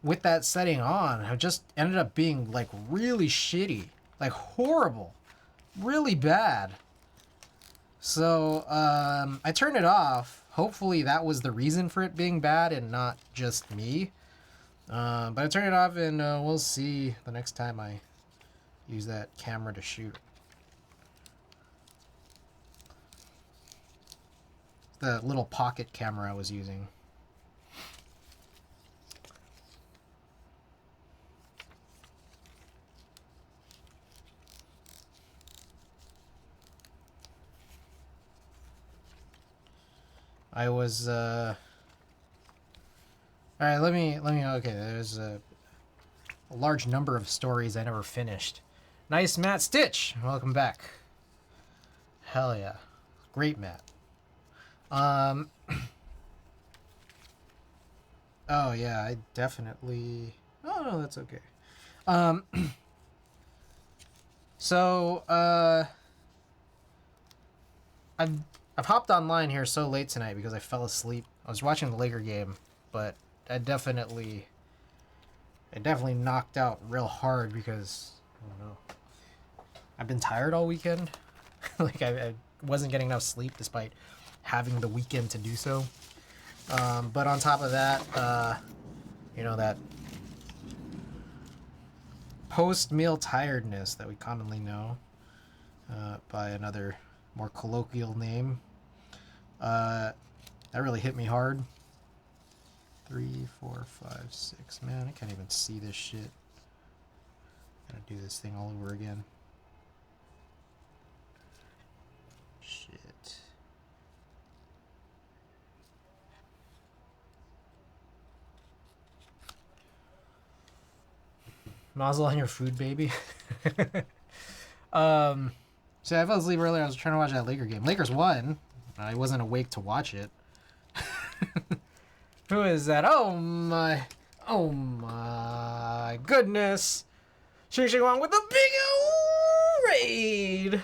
with that setting on have just ended up being like really shitty, like horrible, really bad. So I turned it off. Hopefully that was the reason for it being bad and not just me. But I turned it off, and we'll see the next time I use that camera to shoot. The little pocket camera I was using. I was all right, let me okay, there's a a large number of stories I never finished. Nice, Matt Stitch. Welcome back. Hell yeah. Great, Matt. Oh, yeah, I definitely... Oh, no, that's okay. So, I've hopped online here so late tonight because I fell asleep. I was watching the Laker game, but I definitely knocked out real hard because, I don't know, I've been tired all weekend. Like, I wasn't getting enough sleep despite having the weekend to do so. But on top of that, you know, that post-meal tiredness that we commonly know by another more colloquial name, that really hit me hard. 3, 4, 5, 6. Man, I can't even see this shit. Gotta do this thing all over again. Shit. Nozzle on your food, baby. So I fell asleep earlier. I was trying to watch that Laker game. Lakers won. I wasn't awake to watch it. Who is that? Oh my goodness. Xing Xing Wang with the big raid.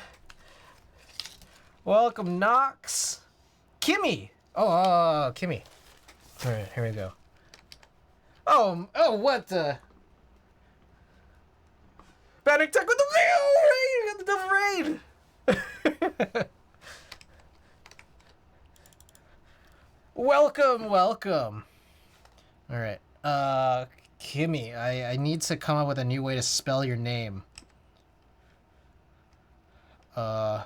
Welcome, Knox. Kimmy. Oh, Kimmy. All right, here we go. Oh, what the? Panic Tech with the big raid. You got the double raid. Welcome. All right. Kimmy, I need to come up with a new way to spell your name. There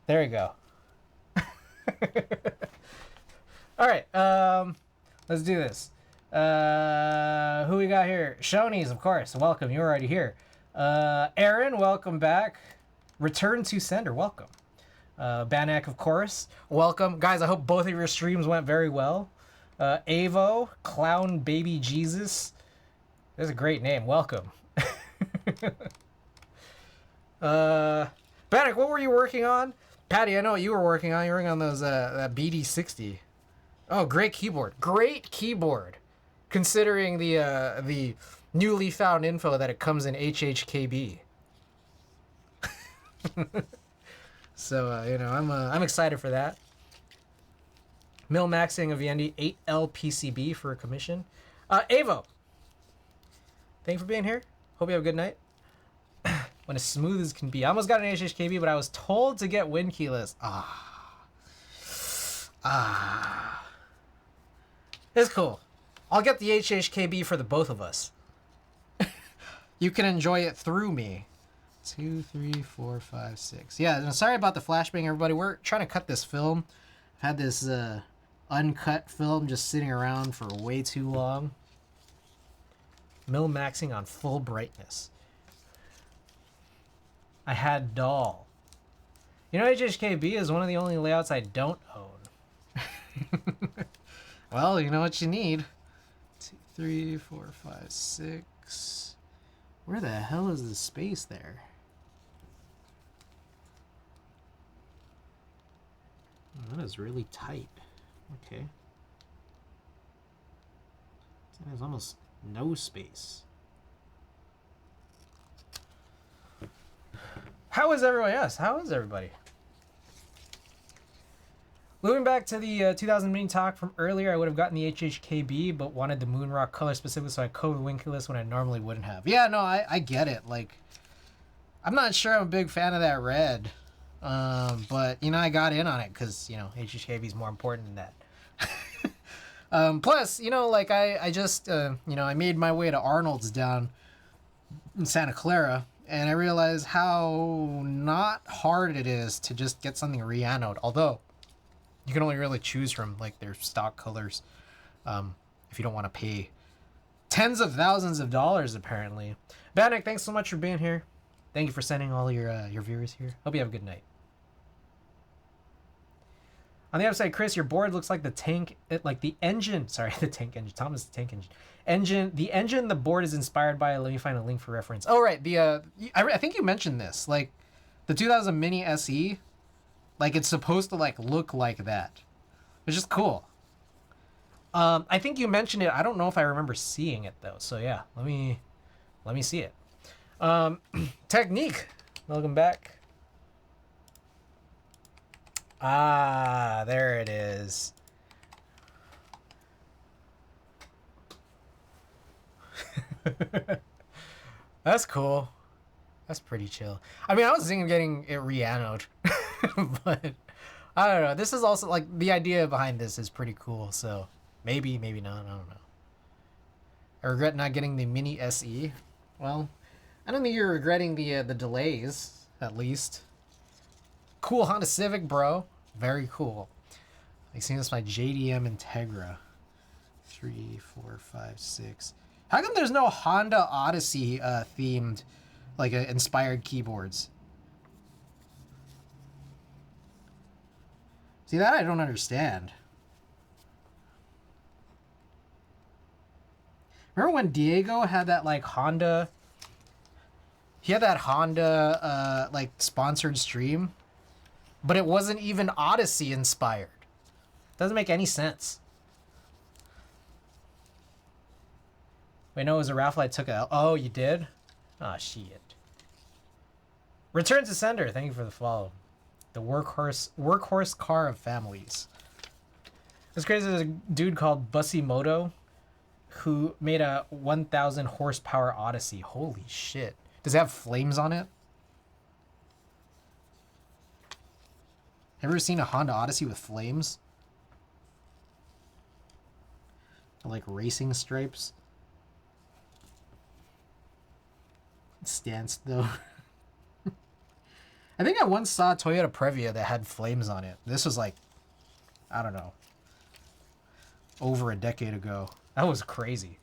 you go. All right. Let's do this. Who we got here? Shoney's, of course. Welcome. You're already here. Aaron, welcome back. Return to sender. Welcome. Banak, of course. Welcome. Guys, I hope both of your streams went very well. Avo, Clown Baby Jesus. That's a great name. Welcome. Banak, what were you working on? Patty, I know what you were working on. You were working on those that BD60. Oh, great keyboard. Great keyboard. Considering the newly found info that it comes in HHKB. So you know, I'm excited for that. Mill maxing of Yendi 8L PCB for a commission. Avo, thank you for being here. Hope you have a good night. When as smooth as can be. I almost got an HHKB, but I was told to get win keyless. It's cool. I'll get the HHKB for the both of us. You can enjoy it through me. 2, 3, 4, 5, 6. Yeah, sorry about the flashbang, everybody. We're trying to cut this film. I've had this uncut film just sitting around for way too long. Mill maxing on full brightness. I had doll. You know, HHKB is one of the only layouts I don't own. Well, you know what you need. 2, 3, 4, 5, 6. Where the hell is the space there? That is really tight. Okay. There's almost no space. How is everyone? Yes, how is everybody? Moving back to the 2000 mini talk from earlier, I would have gotten the HHKB, but wanted the Moonrock color specifically, so I coded Winkless when I normally wouldn't have. Yeah, no, I get it. Like, I'm not sure I'm a big fan of that red, but, you know, I got in on it because, you know, HHKB is more important than that. Plus, you know, like, I just, you know, I made my way to Arnold's down in Santa Clara, and I realized how not hard it is to just get something re-anode, although you can only really choose from like their stock colors if you don't want to pay tens of thousands of dollars apparently. Banik, thanks so much for being here. Thank you for sending all your viewers here. Hope you have a good night. On the upside, Chris, your board looks like the tank, like the engine. Sorry, the tank engine. Thomas, the tank engine. The engine the board is inspired by. Let me find a link for reference. Oh, right. I think you mentioned this. Like, the 2000 Mini SE, like, it's supposed to, like, look like that. Which is cool. I think you mentioned it. I don't know if I remember seeing it, though. So, yeah. Let me see it. Technique. Welcome back. Ah, there it is. That's cool. That's pretty chill. I mean, I was thinking of getting it re-anoed, but I don't know. This is also like the idea behind this is pretty cool. So maybe not. I don't know. I regret not getting the Mini SE. Well, I don't think you're regretting the delays, at least. Cool Honda Civic, bro. Very cool. I see this my JDM Integra. 3, 4, 5, 6. How come there's no Honda Odyssey themed, like inspired keyboards? See, that I don't understand. Remember when Diego had that like Honda? He had that Honda like sponsored stream, but it wasn't even Odyssey inspired. Doesn't make any sense. Wait, no, it was a raffle I took out. Oh, you did? Ah, shit. Return to sender. Thank you for the follow. The workhorse car of families. It's crazy. There's a dude called Busimoto who made a 1,000 horsepower Odyssey. Holy shit. Does it have flames on it? Have you ever seen a Honda Odyssey with flames? Like racing stripes? Stance though. I think I once saw a Toyota Previa that had flames on it. This was like, I don't know, over a decade ago. That was crazy.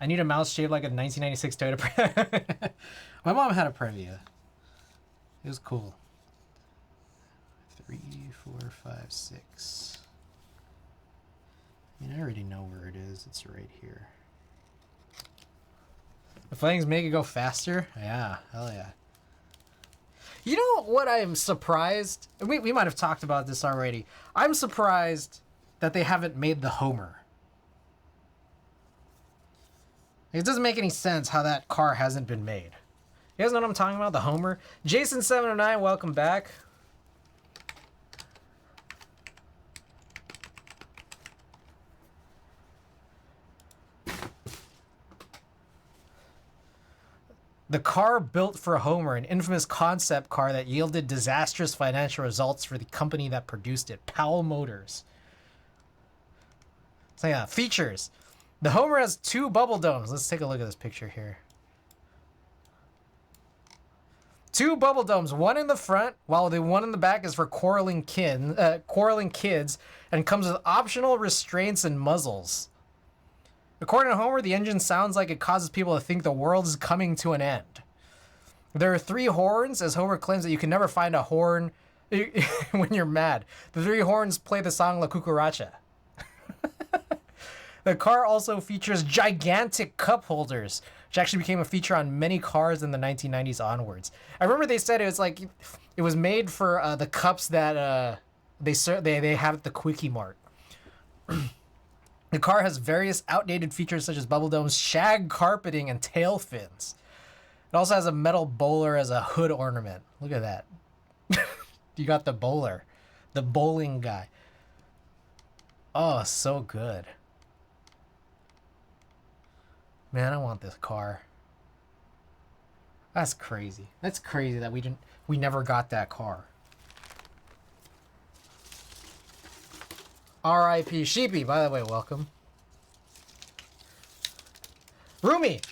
I need a mouse shaped like a 1996 Toyota Previa. My mom had a Previa. It was cool. 3, 4, 5, 6. I mean, I already know where it is. It's right here. The flames make it go faster? Yeah, hell yeah. You know what I'm surprised? We might have talked about this already. I'm surprised that they haven't made the Homer. It doesn't make any sense how that car hasn't been made. You guys know what I'm talking about? The Homer? Jason709, welcome back. The car built for Homer, an infamous concept car that yielded disastrous financial results for the company that produced it, Powell Motors. So yeah, features. The Homer has 2 bubble domes. Let's take a look at this picture here. 2 bubble domes, one in the front, while the one in the back is for quarreling kids, and comes with optional restraints and muzzles. According to Homer, the engine sounds like it causes people to think the world is coming to an end. There are 3 horns, as Homer claims that you can never find a horn when you're mad. The 3 horns play the song La Cucaracha. The car also features gigantic cup holders, which actually became a feature on many cars in the 1990s onwards. I remember they said it was like, it was made for the cups that they have at the Quickie Mart. The car has various outdated features such as bubble domes, shag carpeting, and tail fins. It also has a metal bowler as a hood ornament. Look at that. You got the bowler. The bowling guy. Oh, so good. Man, I want this car. That's crazy. That's crazy that we never got that car. R.I.P. Sheepy, by the way, welcome. Rumi,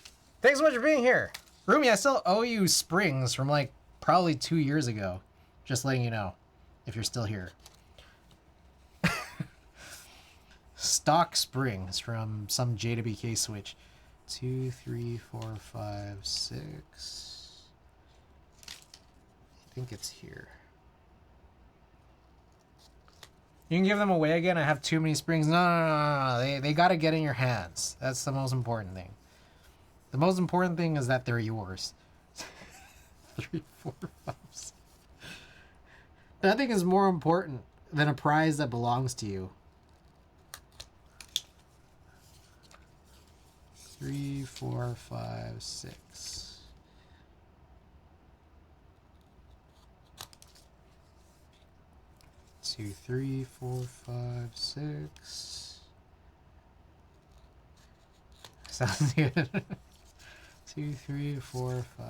thanks so much for being here. Rumi, I still owe you springs from like probably 2 years ago. Just letting you know, if you're still here. Stock springs from some JWK switch. 2, 3, 4, 5, 6. I think it's here. You can give them away again. I have too many springs. No. They got to get in your hands. That's the most important thing. The most important thing is that they're yours. 3, 4, 5, 6. Nothing is more important than a prize that belongs to you. 3, 4, 5, 6. Two, 3, 4, 5, 6. Sounds good. 2, 3, 4, 5,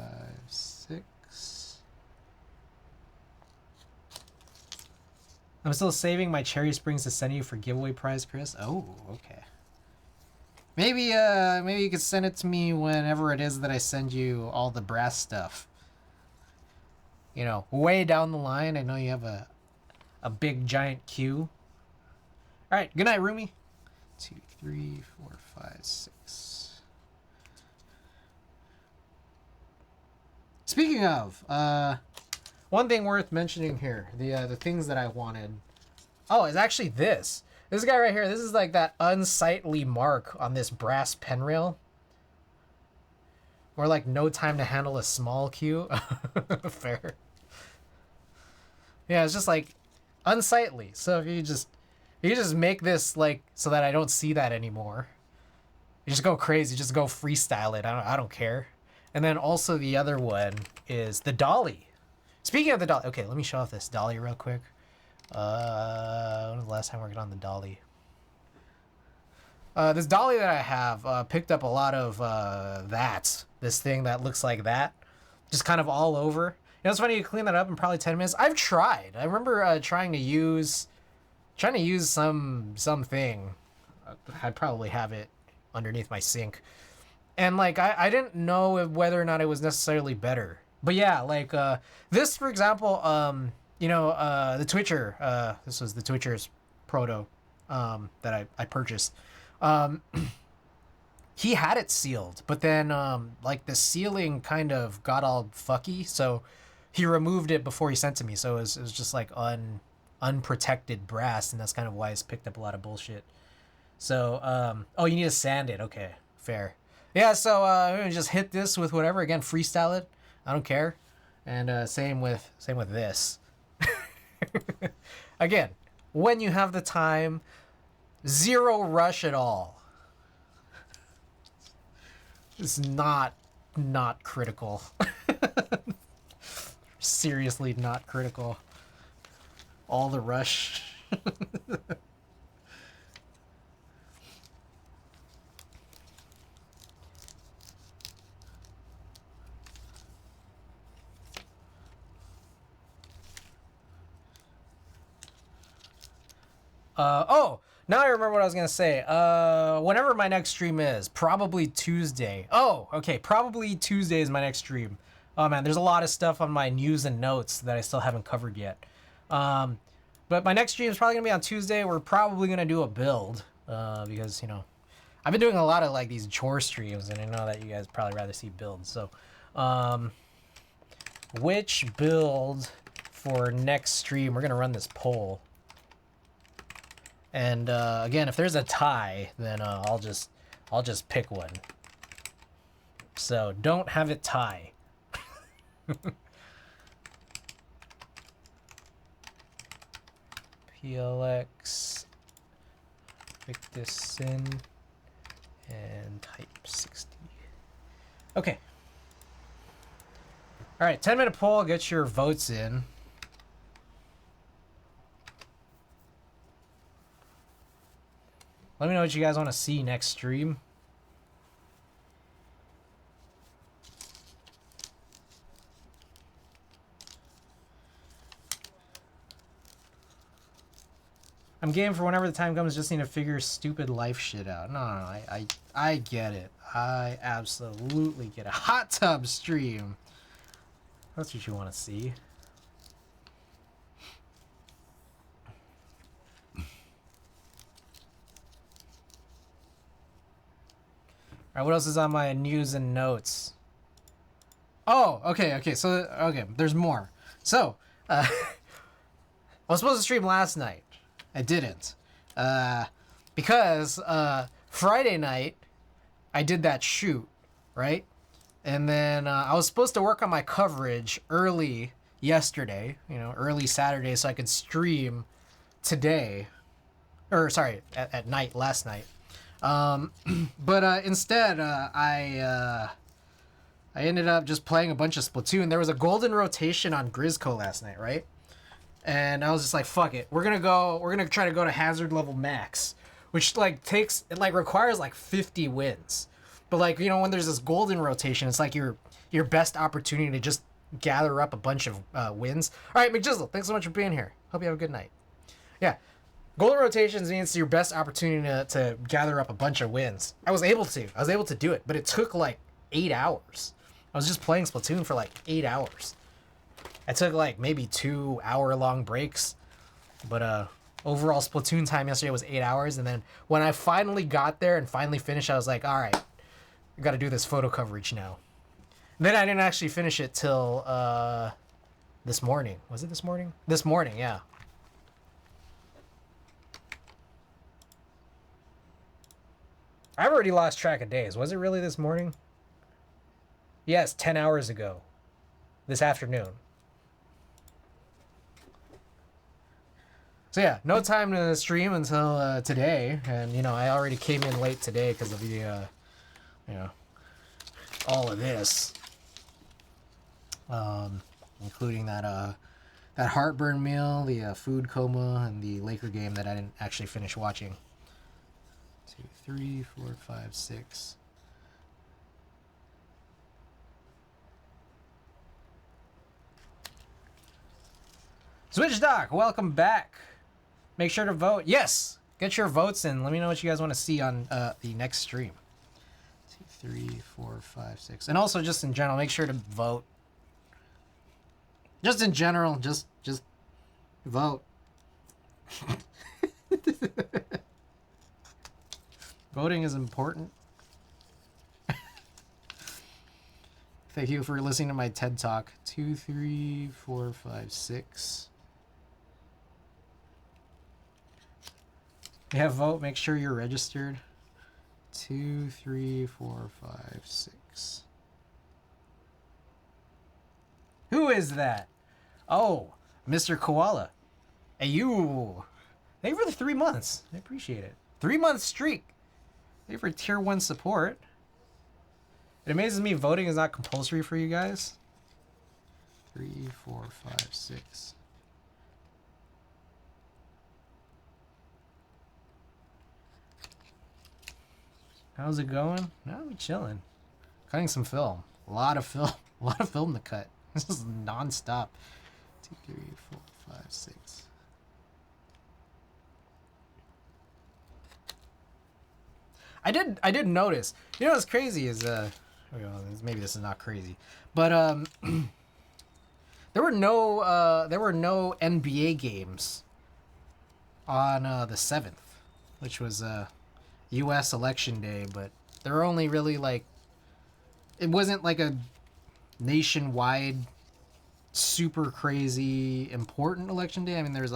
6. I'm still saving my cherry springs to send you for giveaway prize, Chris. Oh, okay. Maybe you could send it to me whenever it is that I send you all the brass stuff. You know, way down the line. I know you have a big giant queue. All right, good night, Rumi. 2, 3, 4, 5, 6. Speaking of, one thing worth mentioning here, the things that I wanted. Oh, it's actually this. This guy right here. This is like that unsightly mark on this brass pen rail. Or like no time to handle a small cue. Fair. Yeah, it's just like unsightly. So if you just make this like so that I don't see that anymore. You just go crazy, just go freestyle it. I don't care. And then also the other one is the dolly. Speaking of the dolly, okay, let me show off this dolly real quick. When was the last time I worked on the dolly? This dolly that I have picked up a lot of this thing that looks like that, just kind of all over. You know, it's funny, you clean that up in probably 10 minutes. I've tried. I remember trying to use something. I'd probably have it underneath my sink. And like I didn't know whether or not it was necessarily better. But yeah, like this for example, the Twitcher, this was the Twitcher's proto that I purchased. He had it sealed, but then like the sealing kind of got all fucky, so he removed it before he sent it to me. So it was just like unprotected brass, and that's kind of why it's picked up a lot of bullshit. So oh, you need to sand it. Okay, fair. Yeah, so I'm gonna just hit this with whatever. Again, freestyle it. I don't care. And same with this. Again, when you have the time, zero rush at all. It's not critical. Seriously not critical. All the rush. Now I remember what I was gonna say. Whenever my next stream is, probably Tuesday. Oh, okay, probably Tuesday is my next stream. Oh man, there's a lot of stuff on my news and notes that I still haven't covered yet. But my next stream is probably gonna be on Tuesday. We're probably gonna do a build, because I've been doing a lot of like these chore streams, and I know that you guys probably rather see builds. So, which build for next stream? We're gonna run this poll. And again, if there's a tie, then I'll just pick one. So don't have it tie. PLX, pick this in, and type 60. Okay. All right, 10-minute poll. Get your votes in. Let me know what you guys want to see next stream. I'm game for whenever the time comes. Just need to figure stupid life shit out. No, I get it. I absolutely get it. Hot tub stream. That's what you want to see. All right, what else is on my news and notes? Oh, okay. So, okay, there's more. So, I was supposed to stream last night. I didn't. Because Friday night, I did that shoot, right? And then I was supposed to work on my coverage early yesterday, early Saturday, so I could stream today. Or, sorry, at night, last night. But instead, I ended up just playing a bunch of Splatoon. There was a golden rotation on Grizzco last night, right? And I was just like, fuck it. We're gonna try to go to hazard level max, which requires 50 wins. But when there's this golden rotation, it's like your best opportunity to just gather up a bunch of wins. All right, McJizzle, thanks so much for being here. Hope you have a good night. Yeah. Golden rotations means your best opportunity to gather up a bunch of wins. I was able to do it, but it took 8 hours. I was just playing Splatoon for 8 hours. I took maybe 2-hour-long breaks, but overall Splatoon time yesterday was 8 hours. And then when I finally got there and finally finished, I was like, all right, I got to do this photo coverage now. And then I didn't actually finish it till this morning. Was it this morning? This morning, yeah. I've already lost track of days. Was it really this morning? Yes, 10 hours ago. This afternoon. So yeah, no time to stream until today. And, I already came in late today because of the, all of this. Including that heartburn meal, the food coma, and the Laker game that I didn't actually finish watching. 2, 3, 4, 5, 6. Switch Doc, welcome back. Make sure to vote. Yes, get your votes in. Let me know what you guys want to see on the next stream. 2, 3, 4, 5, 6. And also, just in general, make sure to vote. Just in general, just vote. Voting is important. Thank you for listening to my TED Talk. 2, 3, 4, 5, 6. Yeah, vote. Make sure you're registered. 2, 3, 4, 5, 6. Who is that? Oh, Mr. Koala. Hey, you. Thank you for the 3 months. I appreciate it. 3-month streak. Thank you for tier 1 support. It amazes me voting is not compulsory for you guys. 3, 4, 5, 6. How's it going? No, I'm chilling. Cutting some film. A lot of film. A lot of film to cut. This is non-stop. 2, 3, 4, 5, 6. I did notice. You know what's crazy is maybe this is not crazy, but there were no NBA games on the 7th, which was U.S. election day, but there were only really it wasn't a nationwide super crazy important election day. I mean, there's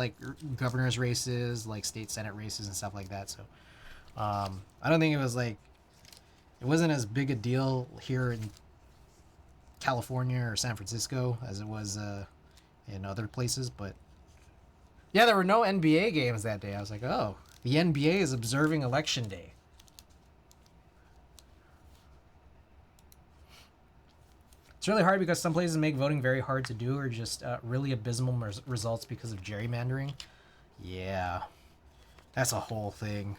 governor's races, state senate races and stuff like that. So I don't think it was it wasn't as big a deal here in California or San Francisco as it was in other places. But yeah, there were no NBA games that day. I was like, oh, the NBA is observing election day. It's really hard because some places make voting very hard to do or just really abysmal results because of gerrymandering. Yeah, that's a whole thing.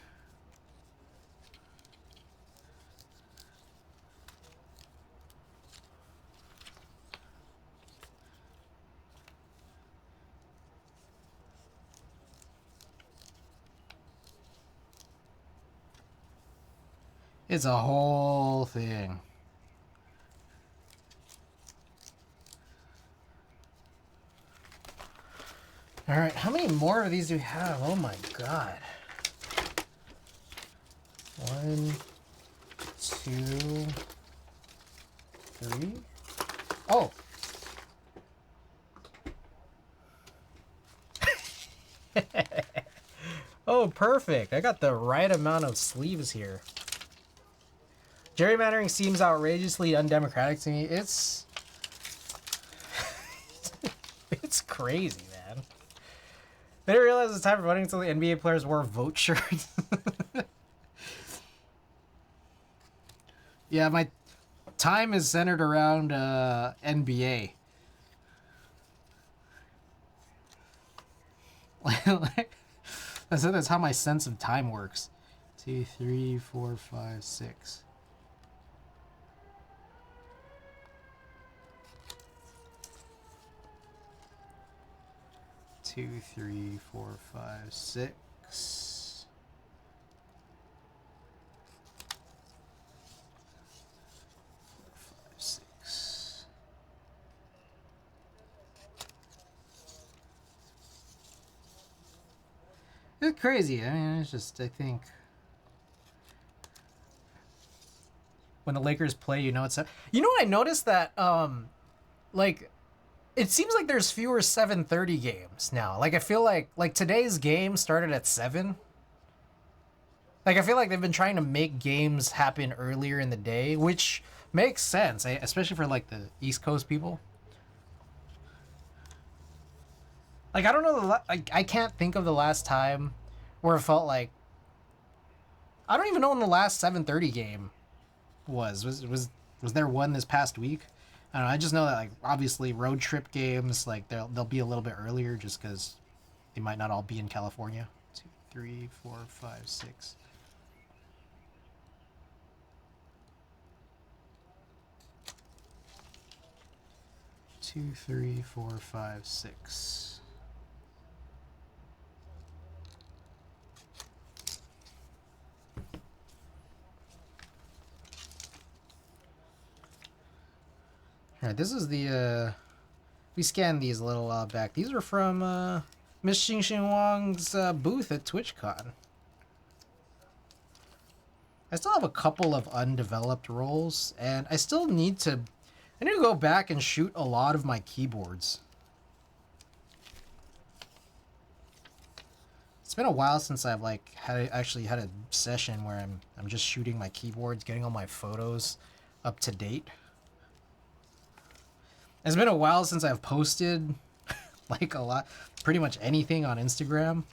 It's a whole thing. All right, how many more of these do we have? Oh my god. 1, 2, 3. Oh. Oh, perfect. I got the right amount of sleeves here. Gerrymandering seems outrageously undemocratic to me. It's crazy, man. They didn't realize it's time for voting until the NBA players wore vote shirts. Yeah, my time is centered around NBA. That's how my sense of time works. 2, 3, 4, 5, 6. Two, 3, 4, 5, 6. 5, 6. It's crazy. I mean, it's just, I think when the Lakers play, you know, it's you know what I noticed that like it seems like there's fewer 7:30 games now. Like I feel like today's game started at 7. Like I feel like they've been trying to make games happen earlier in the day, which makes sense, especially for like the East Coast people. Like I don't know I can't think of the last time where it felt like I don't even know when the last 7:30 game was there one this past week? I don't know. I just know that like obviously road trip games like they'll be a little bit earlier just because they might not all be in California. 2, 3, 4, 5, 6. Two, 3, 4, 5, 6. All right, this is the we scanned these a little while back. These are from Miss Xingxin Wang's booth at TwitchCon. I still have a couple of undeveloped roles, and I need to go back and shoot a lot of my keyboards. It's been a while since I've like actually had a session where I'm just shooting my keyboards, getting all my photos up to date. It's been a while since I've posted like a lot, pretty much anything on Instagram,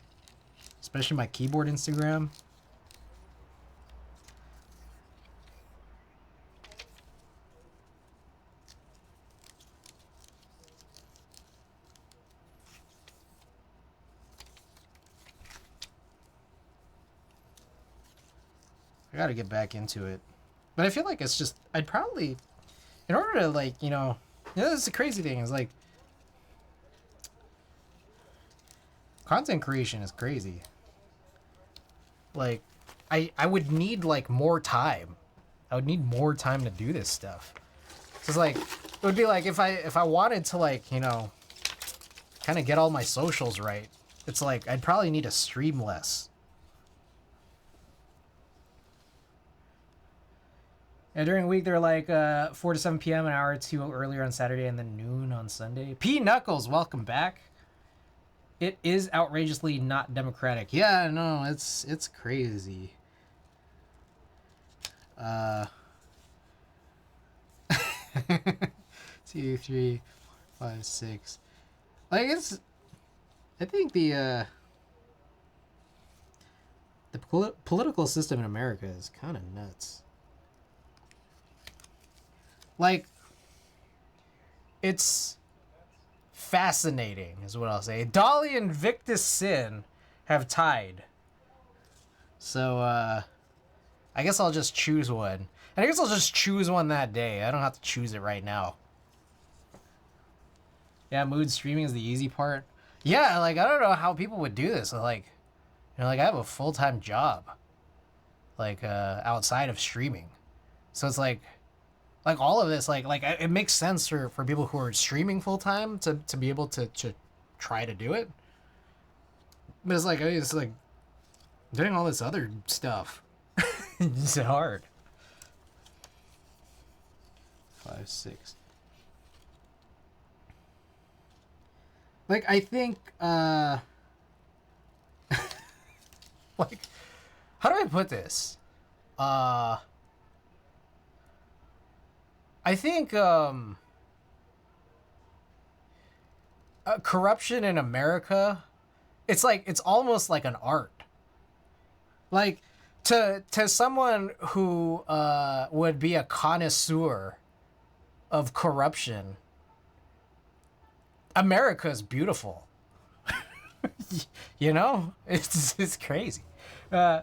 especially my keyboard Instagram. I gotta get back into it. But I feel like it's just, I'd probably, in order to like, that's the crazy thing is like, content creation is crazy. Like, I would need like more time. I would need more time to do this stuff. So it's like, it would be like if I wanted to like, kind of get all my socials right, it's like, I'd probably need to stream less. And during the week, they're like 4 to 7 p.m., an hour or two earlier on Saturday, and then noon on Sunday. P. Knuckles, welcome back. It is outrageously not democratic. Yeah, no, it's crazy. 2, 3, 5, 6. Like I think the political system in America is kind of nuts. Like, it's fascinating, is what I'll say. Dolly and Victus Sin have tied. So, I guess I'll just choose one. And I guess I'll just choose one that day. I don't have to choose it right now. Yeah, mood streaming is the easy part. Yeah, like, I don't know how people would do this. Like, like, I have a full-time job. Like, outside of streaming. So it's like all of this, like it makes sense for people who are streaming full time to be able to try to do it. But it's like doing all this other stuff. It's hard. 5, 6. Like I think Like, how do I put this? I think corruption in America, it's almost like an art. Like to someone who would be a connoisseur of corruption, America is beautiful. You know, it's crazy. I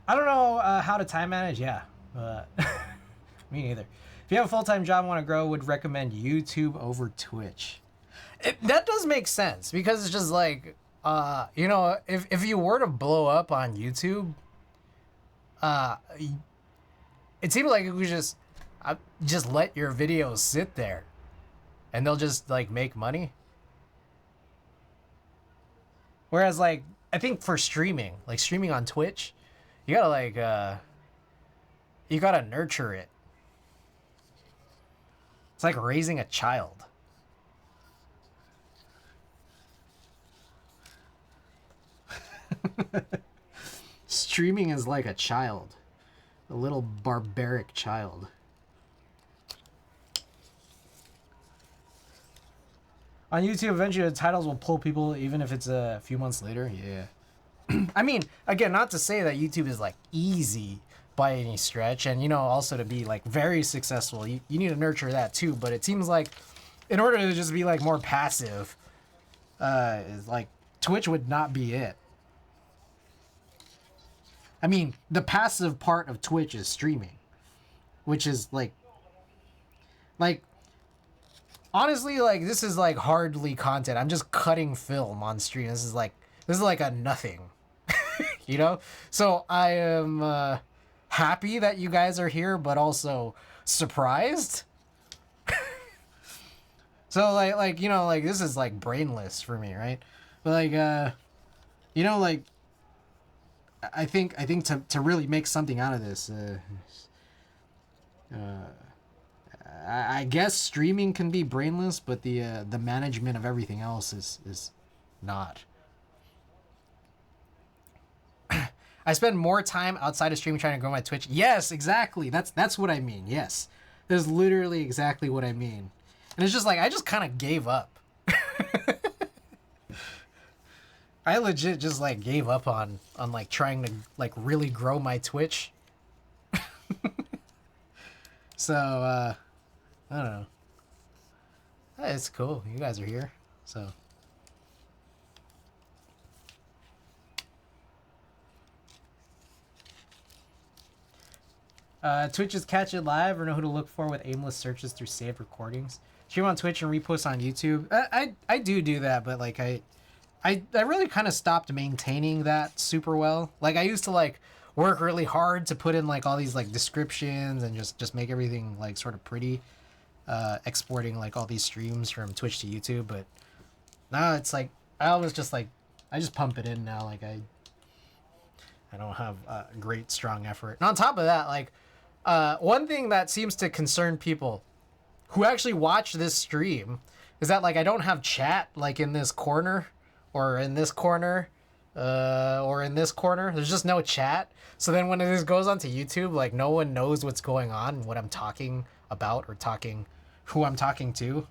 don't know how to time manage. Yeah, me neither. If you have a full-time job and want to grow, would recommend YouTube over Twitch. That does make sense because it's just like, you know, if you were to blow up on YouTube, it seems like it would just let your videos sit there, and they'll just like make money. Whereas like I think for streaming, like streaming on Twitch, you gotta like you gotta nurture it. It's like raising a child. Streaming is like a child, a little barbaric child. On YouTube, eventually the titles will pull people even if it's a few months later. Yeah. I mean, again, not to say that YouTube is like easy by any stretch, and you know, also to be like very successful, you need to nurture that too. But it seems like in order to just be like more passive, is like Twitch would not be it. I mean, the passive part of Twitch is streaming, which is like honestly, like this is like hardly content. I'm just cutting film on stream. This is like a nothing, you know. So I am happy that you guys are here, but also surprised. So like you know, like this is like brainless for me, right? But like you know, like I think to really make something out of this, I guess streaming can be brainless, but the management of everything else is not. I spend more time outside of streaming trying to grow my Twitch. Yes, exactly. That's what I mean. Yes, that's literally exactly what I mean. And it's just like I just kind of gave up. I legit just like gave up on like trying to like really grow my Twitch. So I don't know. Hey, it's cool. You guys are here. So Twitch is catch it live or know who to look for with aimless searches through saved recordings. Stream on Twitch and repost on YouTube. I do that, but like I really kind of stopped maintaining that super well. Like I used to like work really hard to put in like all these like descriptions and just make everything like sort of pretty, exporting like all these streams from Twitch to YouTube. But now it's like I always just like I just pump it in now. Like I don't have a great strong effort. And on top of that, like one thing that seems to concern people who actually watch this stream is that like I don't have chat like in this corner. Or in this corner, or in this corner. There's just no chat. So then when this goes onto YouTube, like no one knows what's going on, what I'm talking about, or who I'm talking to.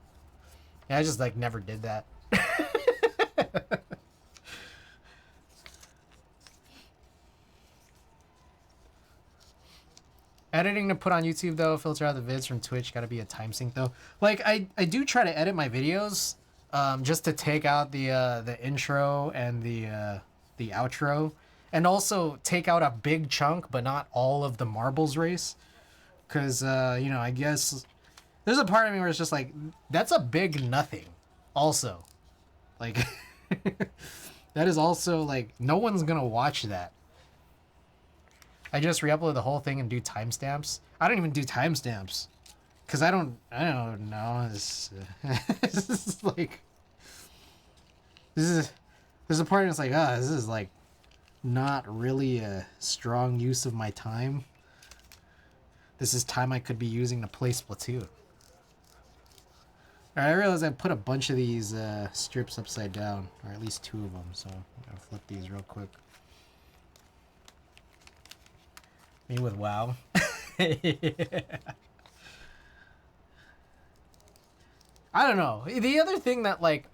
Yeah, I just like never did that. Editing to put on YouTube though, filter out the vids from Twitch. Got to be a time sync though. Like I do try to edit my videos. Just to take out the intro and the outro, and also take out a big chunk, but not all of the marbles race, because you know, I guess there's a part of me where it's just like that's a big nothing. Also, like that is also like no one's gonna watch that. I just re-upload the whole thing and do timestamps. I don't even do timestamps. Cause I don't know. This is like, there's a part that's like, this is like, not really a strong use of my time. This is time I could be using to play Splatoon. Alright, I realized I put a bunch of these strips upside down, or at least 2 of them, so I'll flip these real quick. Me with WoW. Yeah. I don't know. The other thing that, like,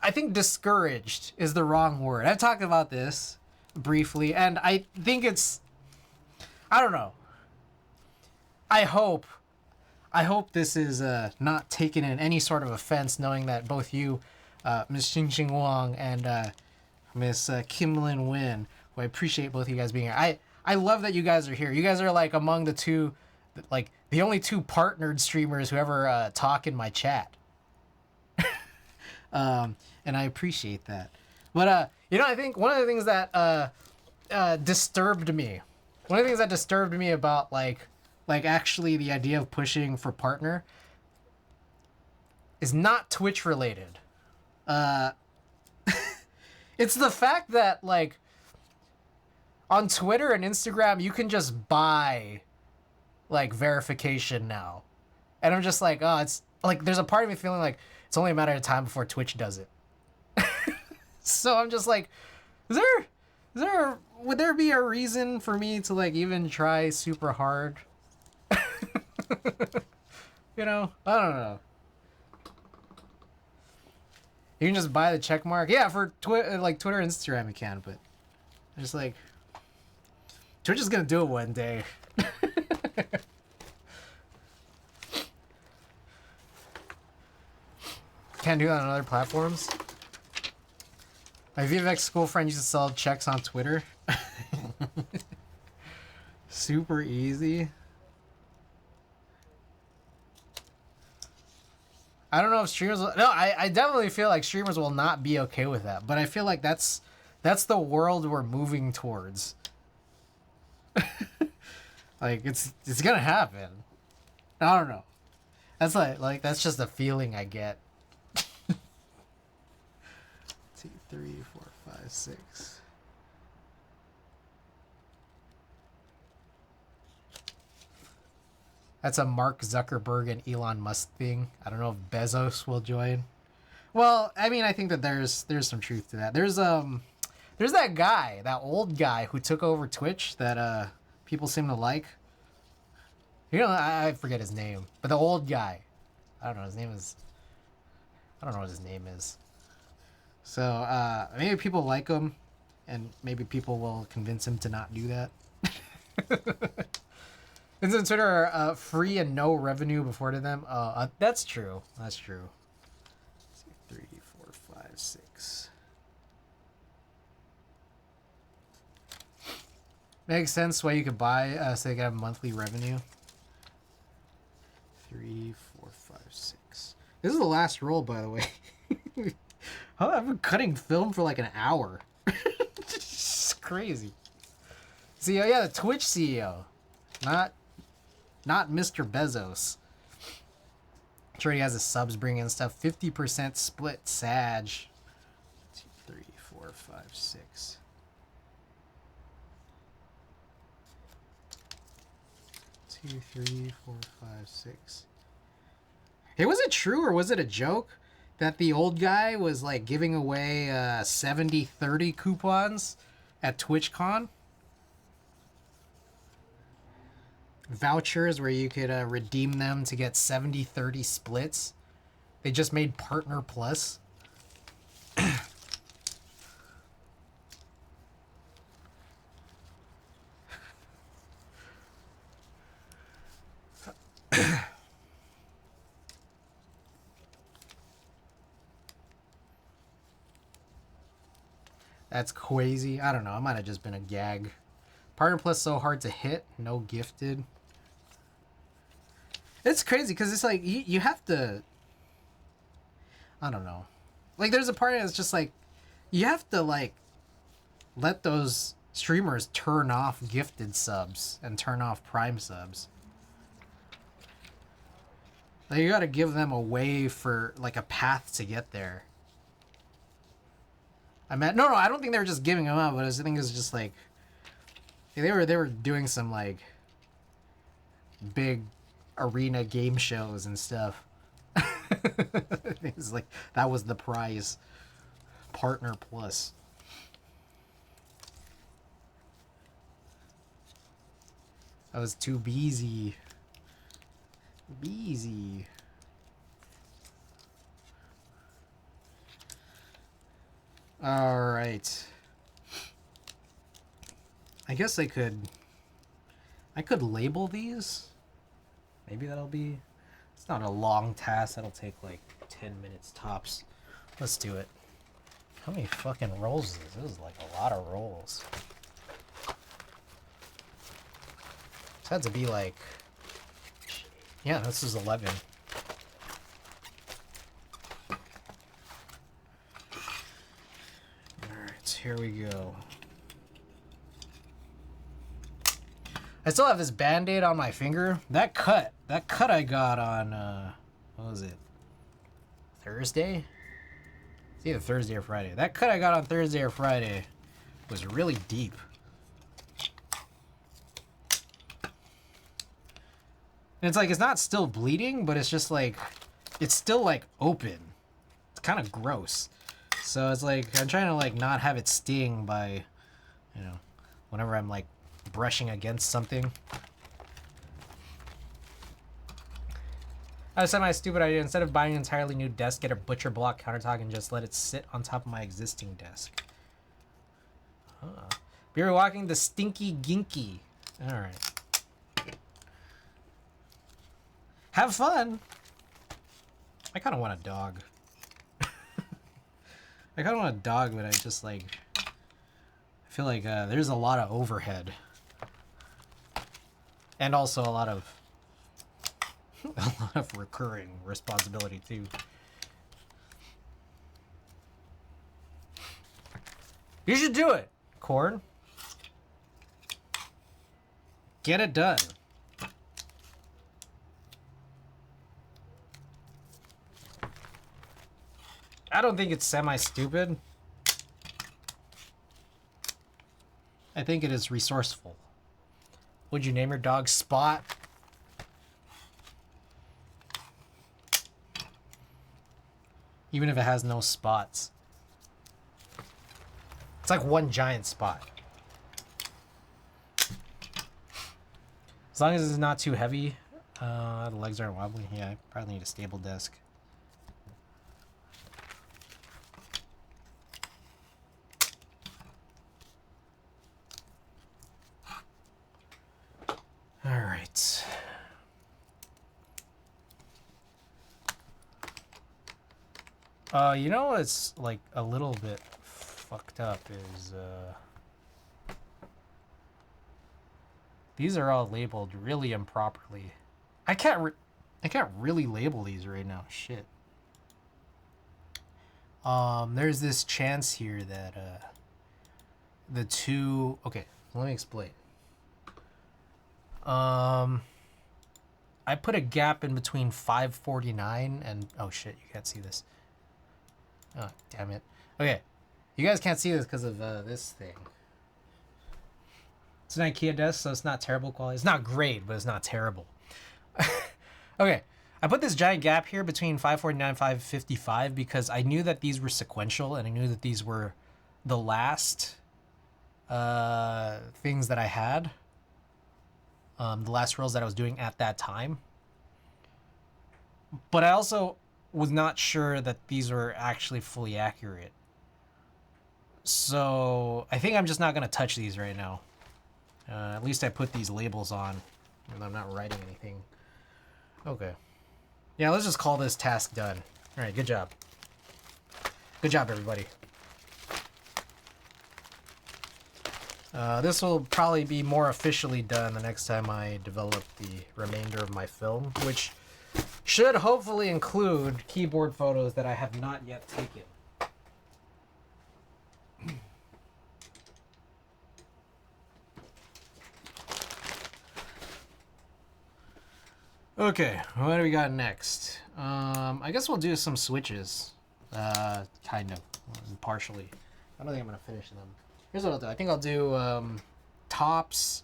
I think discouraged is the wrong word. I've talked about this briefly, and I think it's, I don't know. I hope this is not taken in any sort of offense, knowing that both you, Miss Xing Wang, and Miss Kim Lin Win, who I appreciate both of you guys being here. I love that you guys are here. You guys are like among the two, like the only 2 partnered streamers who ever talk in my chat. And I appreciate that. But you know, I think one of the things that disturbed me, about like actually the idea of pushing for partner is not Twitch related. It's the fact that, like, on Twitter and Instagram you can just buy like verification now, and I'm just like, oh, it's like there's a part of me feeling like it's only a matter of time before Twitch does it. So I'm just like, would there be a reason for me to like even try super hard? You know, I don't know. You can just buy the check mark. Yeah, for Twitter and Instagram you can, but I'm just like, Twitch is gonna do it one day. Can't do that on other platforms. My VFX school friend used to sell checks on Twitter. Super easy. I don't know if streamers will, no, I definitely feel like streamers will not be okay with that, but I feel like that's the world we're moving towards. Like it's gonna happen. I don't know. That's like that's just a feeling I get. 2, 3, 4, 5, 6. That's a Mark Zuckerberg and Elon Musk thing. I don't know if Bezos will join. Well, I mean, I think that there's some truth to that. There's that guy, that old guy who took over Twitch that people seem to like. You know, I forget his name, but the old guy. I don't know his name is. I don't know what his name is. So maybe people like him, and maybe people will convince him to not do that. Isn't Twitter free and no revenue before to them? That's true. That's true. 3, 4, 5, 6. Makes sense why you could buy so they can have monthly revenue. 3, 4, 5, 6. This is the last roll, by the way. I've been cutting film for like an hour. It's crazy. See, oh yeah, the Twitch CEO, not Mr. Bezos. I'm sure he has his subs bringing in stuff. 50% split. Sag. 2, 3, 4, 5, 6. Two, 3, 4, 5, 6. Hey, was it true or was it a joke that the old guy was like giving away 70-30 coupons at TwitchCon? Vouchers where you could redeem them to get 70-30 splits. They just made Partner Plus. That's crazy. I don't know. It might have just been a gag. Partner Plus so hard to hit. No gifted. It's crazy because it's like you have to. I don't know. Like there's a part that's just like you have to like let those streamers turn off gifted subs and turn off Prime subs. Like you got to give them a way for like a path to get there. I mean, no, I don't think they were just giving them out, but I think it was just like they were doing some like big arena game shows and stuff. It's like that was the prize. Partner plus. I was too busy. Busy. All right. I guess I could label these. Maybe that'll be, it's not a long task. That'll take like 10 minutes tops. Let's do it. How many fucking rolls is this? This is like a lot of rolls. This had to be like, yeah, this is 11. Alright, here we go. I still have this band-aid on my finger. That cut I got on, what was it? Thursday? It's either Thursday or Friday. That cut I got on Thursday or Friday was really deep. And it's like, it's not still bleeding, but it's just like, it's still like open. It's kind of gross. So it's like, I'm trying to like not have it sting by, you know, whenever I'm like brushing against something. I decided my stupid idea. Instead of buying an entirely new desk, get a butcher block countertop and just let it sit on top of my existing desk. Be rewalking the Stinky Ginky. Alright. Have fun! I kind of want a dog. I kind of want a dog, but I just like... I feel like there's a lot of overhead. And also a lot of recurring responsibility too. You should do it, Corn. Get it done. I don't think it's semi-stupid. I think it is resourceful. Would you name your dog Spot? Even if it has no spots. It's like one giant spot. As long as it's not too heavy. The legs aren't wobbly. Yeah, I probably need a stable desk. Alright. You know what's like a little bit fucked up is these are all labeled really improperly. I can't really label these right now. Shit. There's this chance here that the two. Okay, let me explain. I put a gap in between 549 and oh shit, you can't see this. Oh, damn it. Okay. You guys can't see this because of this thing. It's an IKEA desk, so it's not terrible quality. It's not great, but it's not terrible. Okay. I put this giant gap here between 549 and 555 because I knew that these were sequential and I knew that these were the last things that I had. The last rolls that I was doing at that time. But I also was not sure that these were actually fully accurate. So I think I'm just not going to touch these right now. At least I put these labels on and I'm not writing anything. Okay. Yeah, let's just call this task done. All right, good job. Good job, everybody. This will probably be more officially done the next time I develop the remainder of my film, which should hopefully include keyboard photos that I have not yet taken. Okay, what do we got next? I guess we'll do some switches. Kind of. Partially. I don't think I'm going to finish them. Here's what I'll do. I think I'll do tops,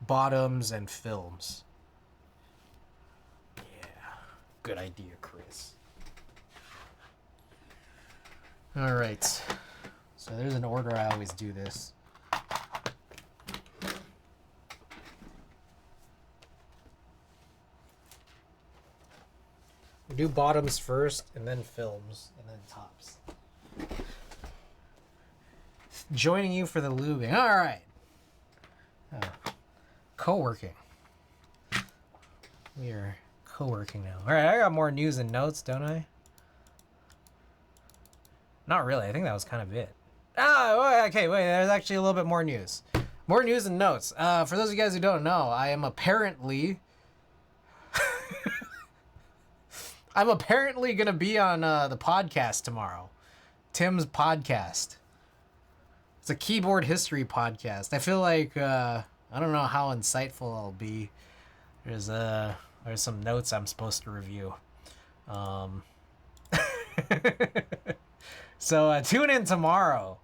bottoms, and films. Yeah. Good idea, Chris. All right. So there's an order I always do this. We do bottoms first, and then films, and then tops. Joining you for the lubing. All right. Co-working. We are co-working now. All right, I got more news and notes, don't I? Not really. I think that was kind of it. Okay, wait. There's actually a little bit more news. More news and notes. For those of you guys who don't know, I am apparently... I'm apparently going to be on the podcast tomorrow. Tim's podcast. It's a keyboard history podcast. I feel like... I don't know how insightful I'll be. There's some notes I'm supposed to review. So tune in tomorrow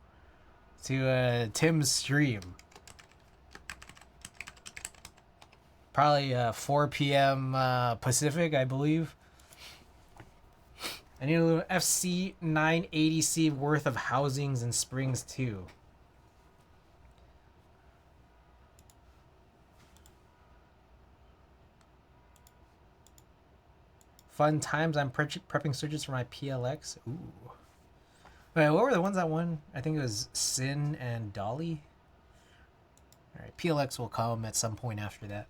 to Tim's stream. Probably 4 p.m. Pacific, I believe. I need a little FC 980C worth of housings and springs too. Fun times. I'm prepping searches for my PLX. Ooh. Wait, what were the ones that won? I think it was Sin and Dolly. All right, PLX will come at some point after that.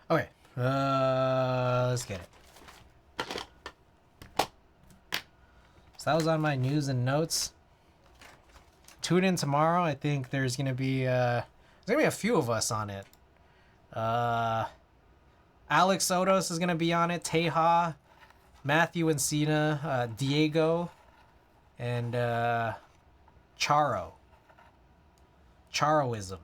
Okay, let's get it. So that was on my news and notes. Tune in tomorrow. I think there's gonna be a few of us on it. Alex Sotos is gonna be on it. Teja, Matthew Encina, Diego, and Charo. Charoism.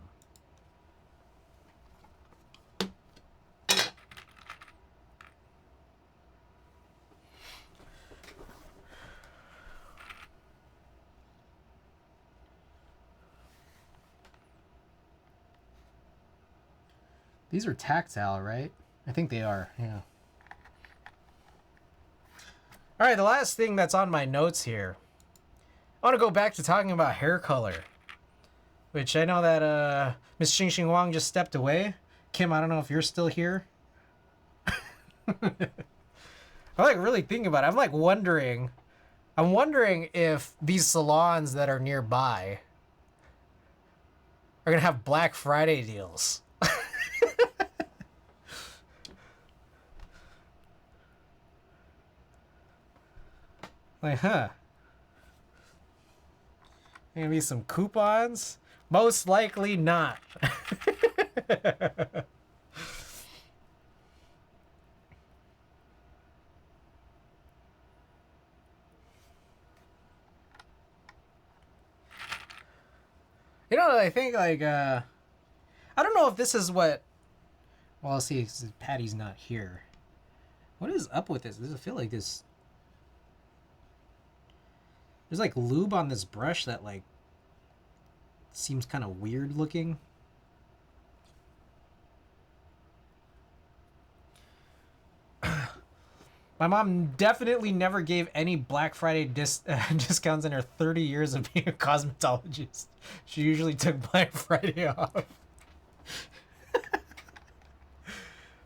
These are tactile, right? I think they are, yeah. All right, the last thing that's on my notes here. I want to go back to talking about hair color, which I know that Miss Xing Xing Wang just stepped away. Kim, I don't know if you're still here. I'm like really thinking about it. I'm like wondering if these salons that are nearby are gonna have Black Friday deals. Like, huh? Gonna be some coupons? Most likely not. You know, I think like I don't know if this is what. Well, see, Patty's not here. What is up with this? I feel like this. There's like lube on this brush that like seems kind of weird looking. My mom definitely never gave any Black Friday discounts in her 30 years of being a cosmetologist. She usually took Black Friday off.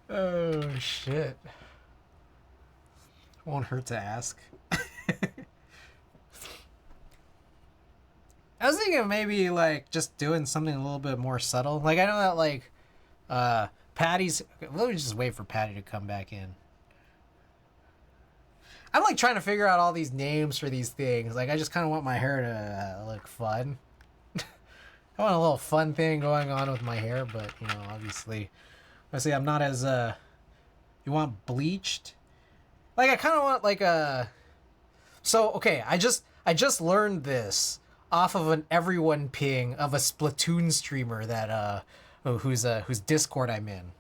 Oh, shit. Won't hurt to ask. I was thinking of maybe like just doing something a little bit more subtle. Like I know that like Patty's. Let me just wait for Patty to come back in. I'm like trying to figure out all these names for these things. Like I just kind of want my hair to look fun. I want a little fun thing going on with my hair, but you know, obviously I'm not as you want bleached. Like I kind of want like a. So okay, I just learned this off of an everyone ping of a Splatoon streamer that whose Discord I'm in.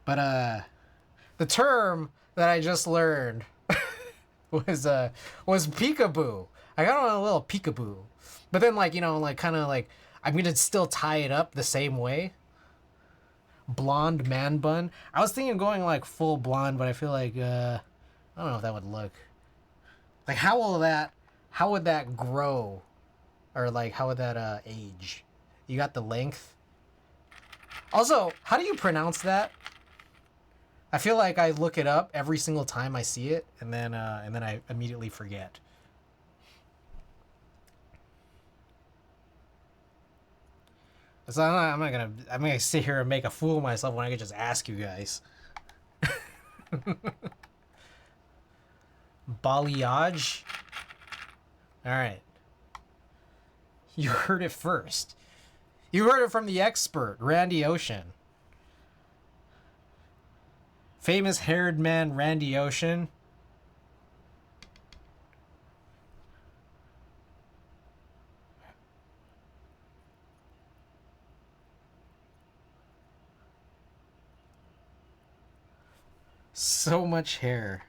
But the term that I just learned was peekaboo. I got on a little peekaboo. But then like, you know, like kind of like I'm going to still tie it up the same way. Blonde man bun. I was thinking of going like full blonde, but I feel like I don't know if that would look. Like how will that how would that grow, or like how would that age? You got the length. Also, how do you pronounce that? I feel like I look it up every single time I see it, and then I immediately forget. So I'm gonna sit here and make a fool of myself when I could just ask you guys. Balayage. All right. You heard it first. You heard it from the expert, Randy Ocean. Famous haired man, Randy Ocean. So much hair.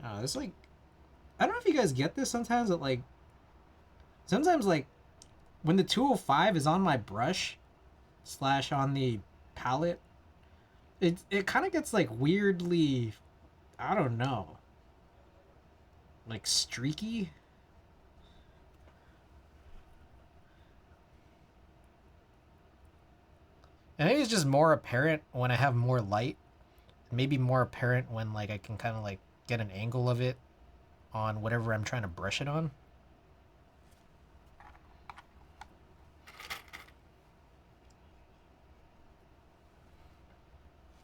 Oh, it's like, I don't know if you guys get this sometimes, but like, sometimes like, when the 205 is on my brush, / on the palette, it kind of gets like weirdly, I don't know, like streaky. I think it's just more apparent when I have more light. Maybe more apparent when like I can kind of like get an angle of it on whatever I'm trying to brush it on.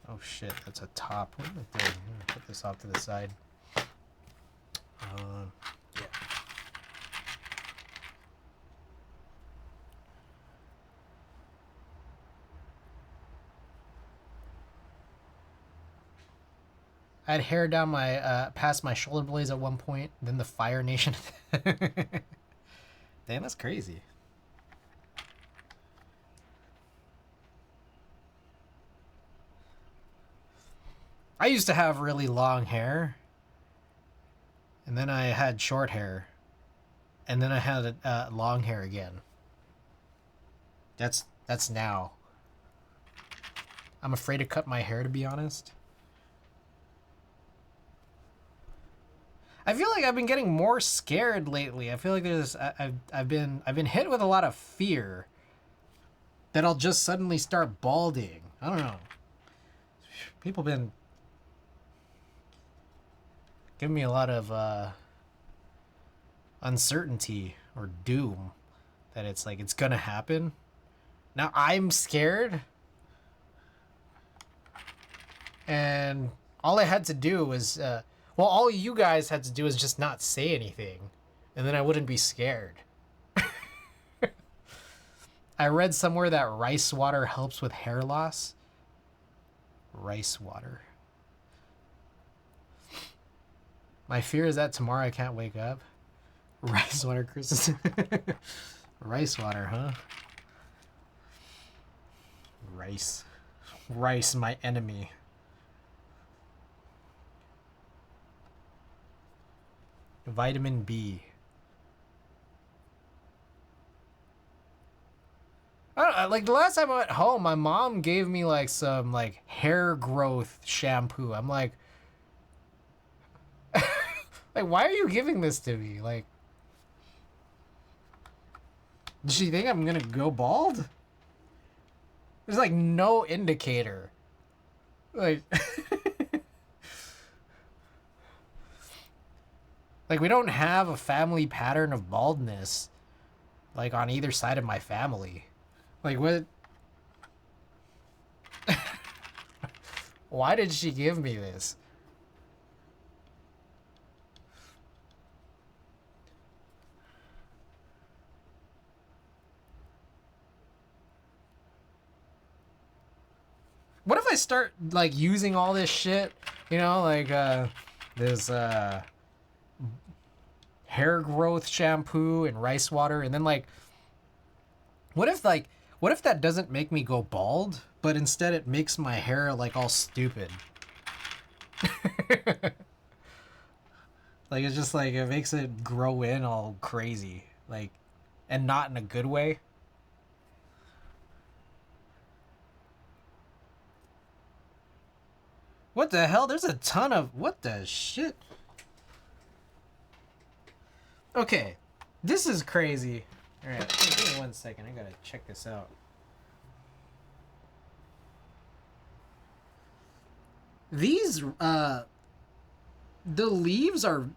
Oh shit, that's a top. What am I doing? I'm gonna put this off to the side. Yeah. I had hair down my past my shoulder blades at one point. Then the Fire Nation. Damn, that's crazy. I used to have really long hair, and then I had short hair, and then I had long hair again. That's now. I'm afraid to cut my hair, to be honest. I feel like I've been getting more scared lately. I feel like I've been hit with a lot of fear that I'll just suddenly start balding. I don't know. People been giving me a lot of uncertainty or doom that it's like it's gonna happen. Now I'm scared, and all I had to do was well, all you guys had to do is just not say anything, and then I wouldn't be scared. I read somewhere that rice water helps with hair loss. Rice water. My fear is that tomorrow I can't wake up. Rice water, Chris. Rice water, huh? Rice. Rice, my enemy. Vitamin B. I don't know, like the last time I went home, my mom gave me like some like hair growth shampoo. I'm like, like, why are you giving this to me? Like, does she think I'm gonna go bald? There's like no indicator. Like, like we don't have a family pattern of baldness, like on either side of my family. Like what? Why did she give me this? What if I start like using all this shit? You know, like this hair growth shampoo and rice water, and then like, what if that doesn't make me go bald, but instead it makes my hair like all stupid? Like it's just like it makes it grow in all crazy, like, and not in a good way. What the hell? There's a ton of... What the shit? Okay. This is crazy. Alright, give me 1 second. I gotta check this out. These, the leaves are...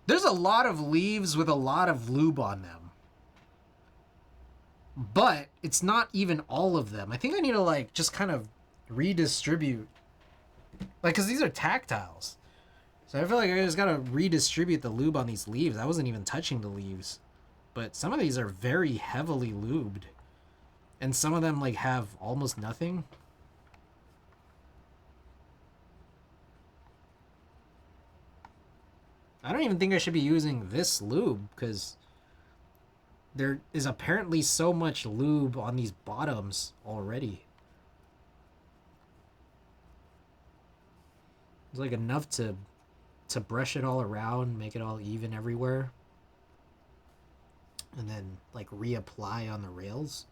There's a lot of leaves with a lot of lube on them. But it's not even all of them. I think I need to, like, just kind of redistribute. Like, because these are tactiles. So I feel like I just gotta redistribute the lube on these leaves. I wasn't even touching the leaves. But some of these are very heavily lubed. And some of them, like, have almost nothing. I don't even think I should be using this lube, because there is apparently so much lube on these bottoms already. It's like enough to brush it all around, make it all even everywhere. And then, like, reapply on the rails.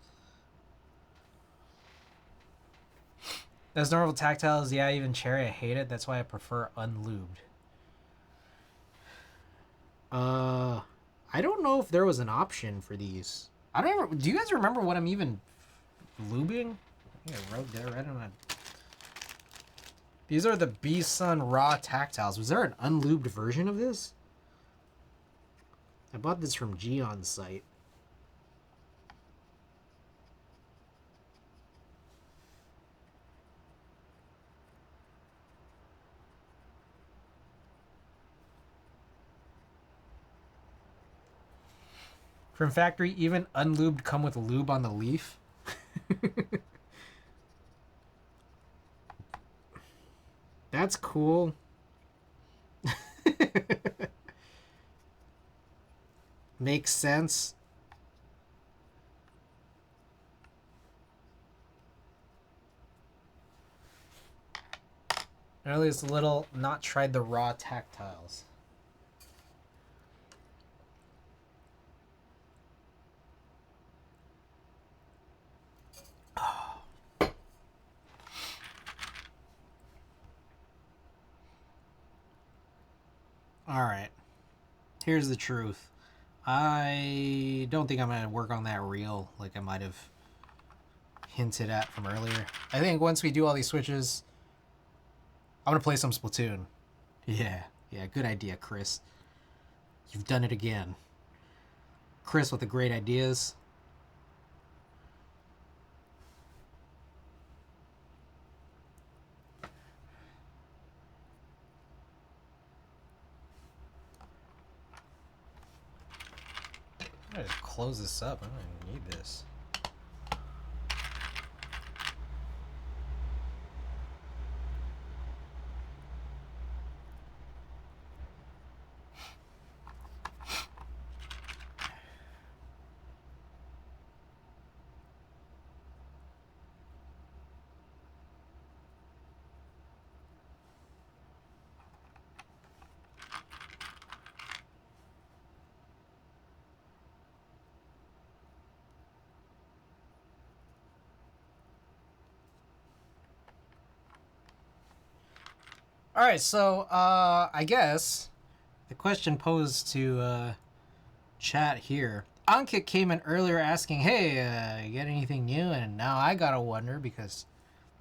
Those normal tactiles, yeah, even cherry, I hate it. That's why I prefer unlubed. I don't know if there was an option for these. I don't ever... Do you guys remember what I'm even lubing? I think I wrote there right on that. These are the B-Sun Raw Tactiles. Was there an unlubed version of this? I bought this from Gion's site. From factory, even unlubed come with lube on the leaf. That's cool. Makes sense. At least a little not tried the raw tactiles. Alright. Here's the truth. I don't think I'm going to work on that reel like I might have hinted at from earlier. I think once we do all these switches, I'm going to play some Splatoon. Yeah, good idea, Chris. You've done it again. Chris with the great ideas. I'm gonna close this up. I don't even need this. All right, so I guess the question posed to chat here. Ankit came in earlier asking, "Hey, you get anything new?" And now I gotta wonder because,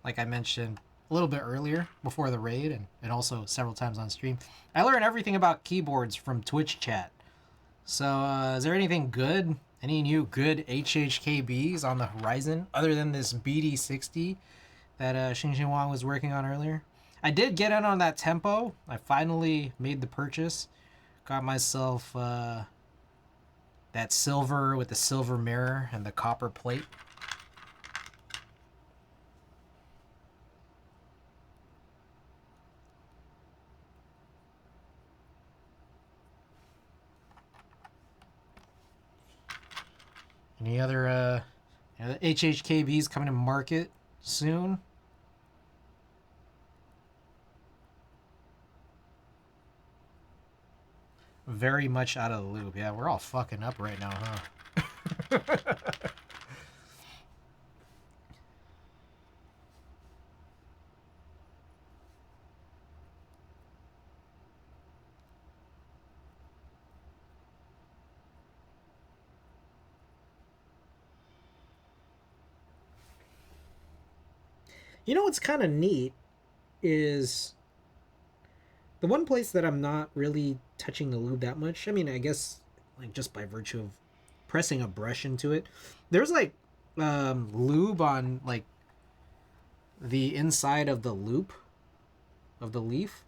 like I mentioned a little bit earlier before the raid, and also several times on stream, I learned everything about keyboards from Twitch chat. So is there anything good? Any new good HHKBs on the horizon other than this BD60 that Xingxin Wang was working on earlier? I did get in on that tempo. I finally made the purchase. Got myself that silver with the silver mirror and the copper plate. Any other HHKBs coming to market soon? Very much out of the loop. Yeah, we're all fucking up right now, huh? You know what's kind of neat is the one place that I'm not really touching the lube that much. I mean, I guess like just by virtue of pressing a brush into it. There's like lube on like the inside of the loop of the leaf.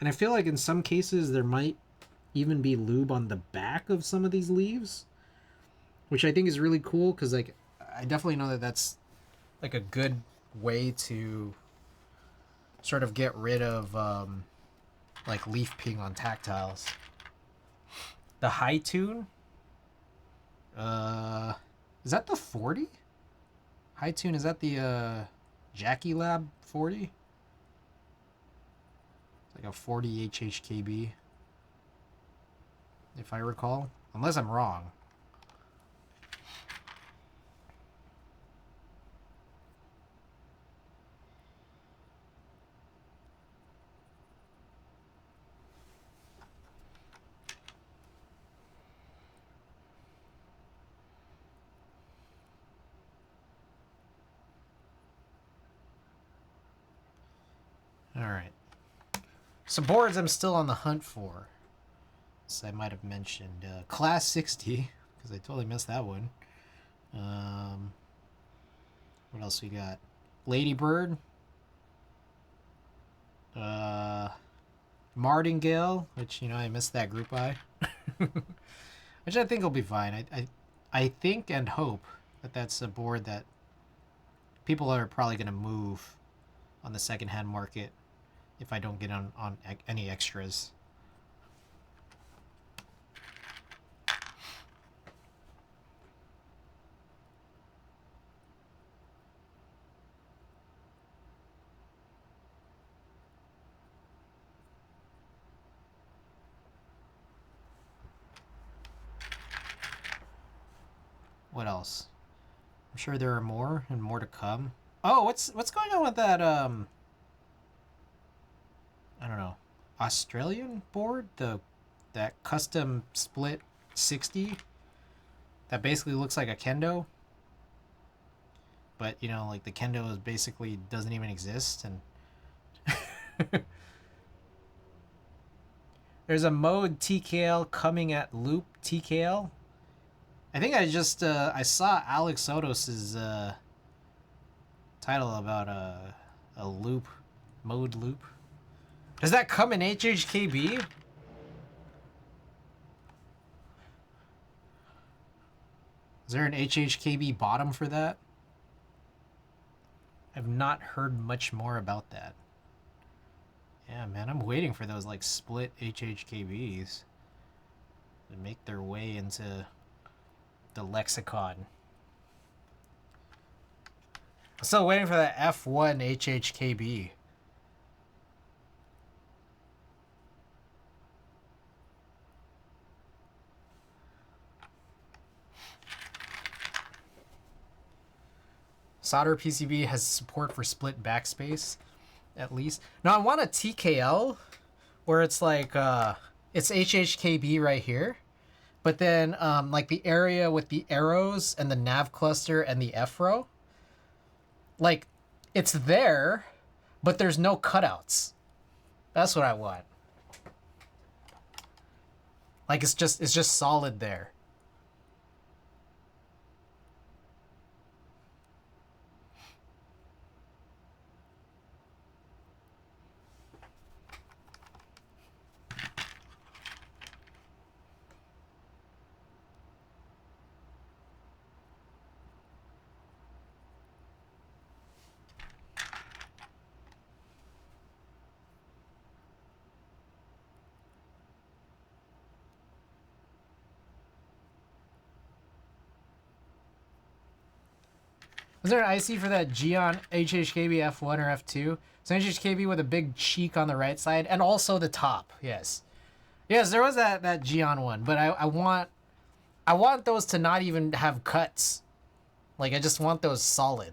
And I feel like in some cases there might even be lube on the back of some of these leaves, which I think is really cool because like I definitely know that that's like a good way to sort of get rid of like leaf ping on tactiles. The high tune, is that the 40? High tune, is that the Jackie Lab 40? It's like a 40 HHKB, if I recall, unless I'm wrong. All right. Some boards I'm still on the hunt for. So I might have mentioned Class 60, because I totally missed that one. What else we got? Ladybird. Martingale, which, you know, I missed that group by. Which I think will be fine. I think and hope that that's a board that people are probably going to move on the secondhand market if I don't get on any extras. What else? I'm sure there are more and more to come. Oh, what's going on with that I don't know, Australian board? That custom split 60 that basically looks like a kendo. But, you know, like the kendo is basically doesn't even exist, and there's a mode TKL coming at loop TKL. I think I just I saw Alex Otos's title about a loop mode loop. Does that come in HHKB? Is there an HHKB bottom for that? I've not heard much more about that. Yeah, man, I'm waiting for those like split HHKBs to make their way into the lexicon. I'm still waiting for that F1 HHKB. Solder PCB has support for split backspace, at least. Now I want a TKL where it's like it's HHKB right here, but then like the area with the arrows and the nav cluster and the F row, like it's there, but there's no cutouts. That's what I want. Like it's just solid there. Is there an IC for that Geon HHKB F1 or F2? It's an HHKB with a big cheek on the right side and also the top. Yes. Yes, there was that Geon one, but I want those to not even have cuts. Like I just want those solid.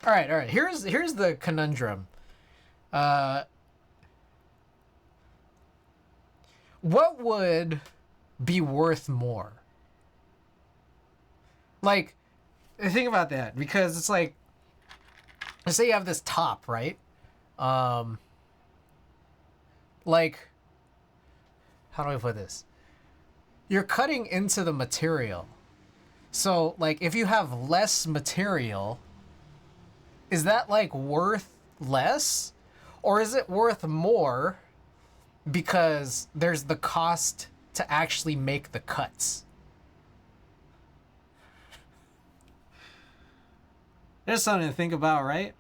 All right. Here's the conundrum. what would be worth more? Like, think about that, because it's like, let's say you have this top, right? Like, how do I put this? You're cutting into the material. So, like, if you have less material, is that, like, worth less? Or is it worth more because there's the cost to actually make the cuts? There's something to think about, right?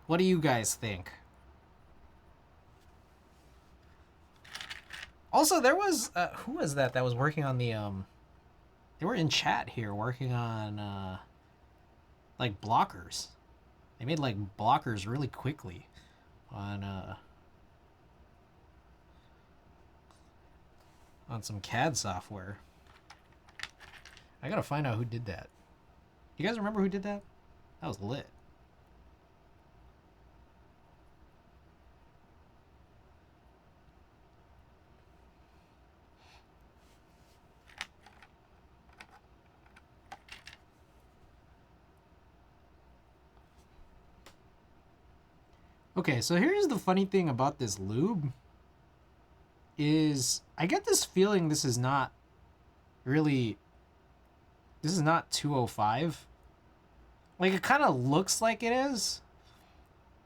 What do you guys think? Also, there was who was that was working on the they were in chat here working on like blockers. They made like blockers really quickly on some CAD software. I gotta find out who did that. You guys remember who did that? That was lit. Okay, so here's the funny thing about this lube is I get this feeling this is not really, this is not 205. Like, it kind of looks like it is,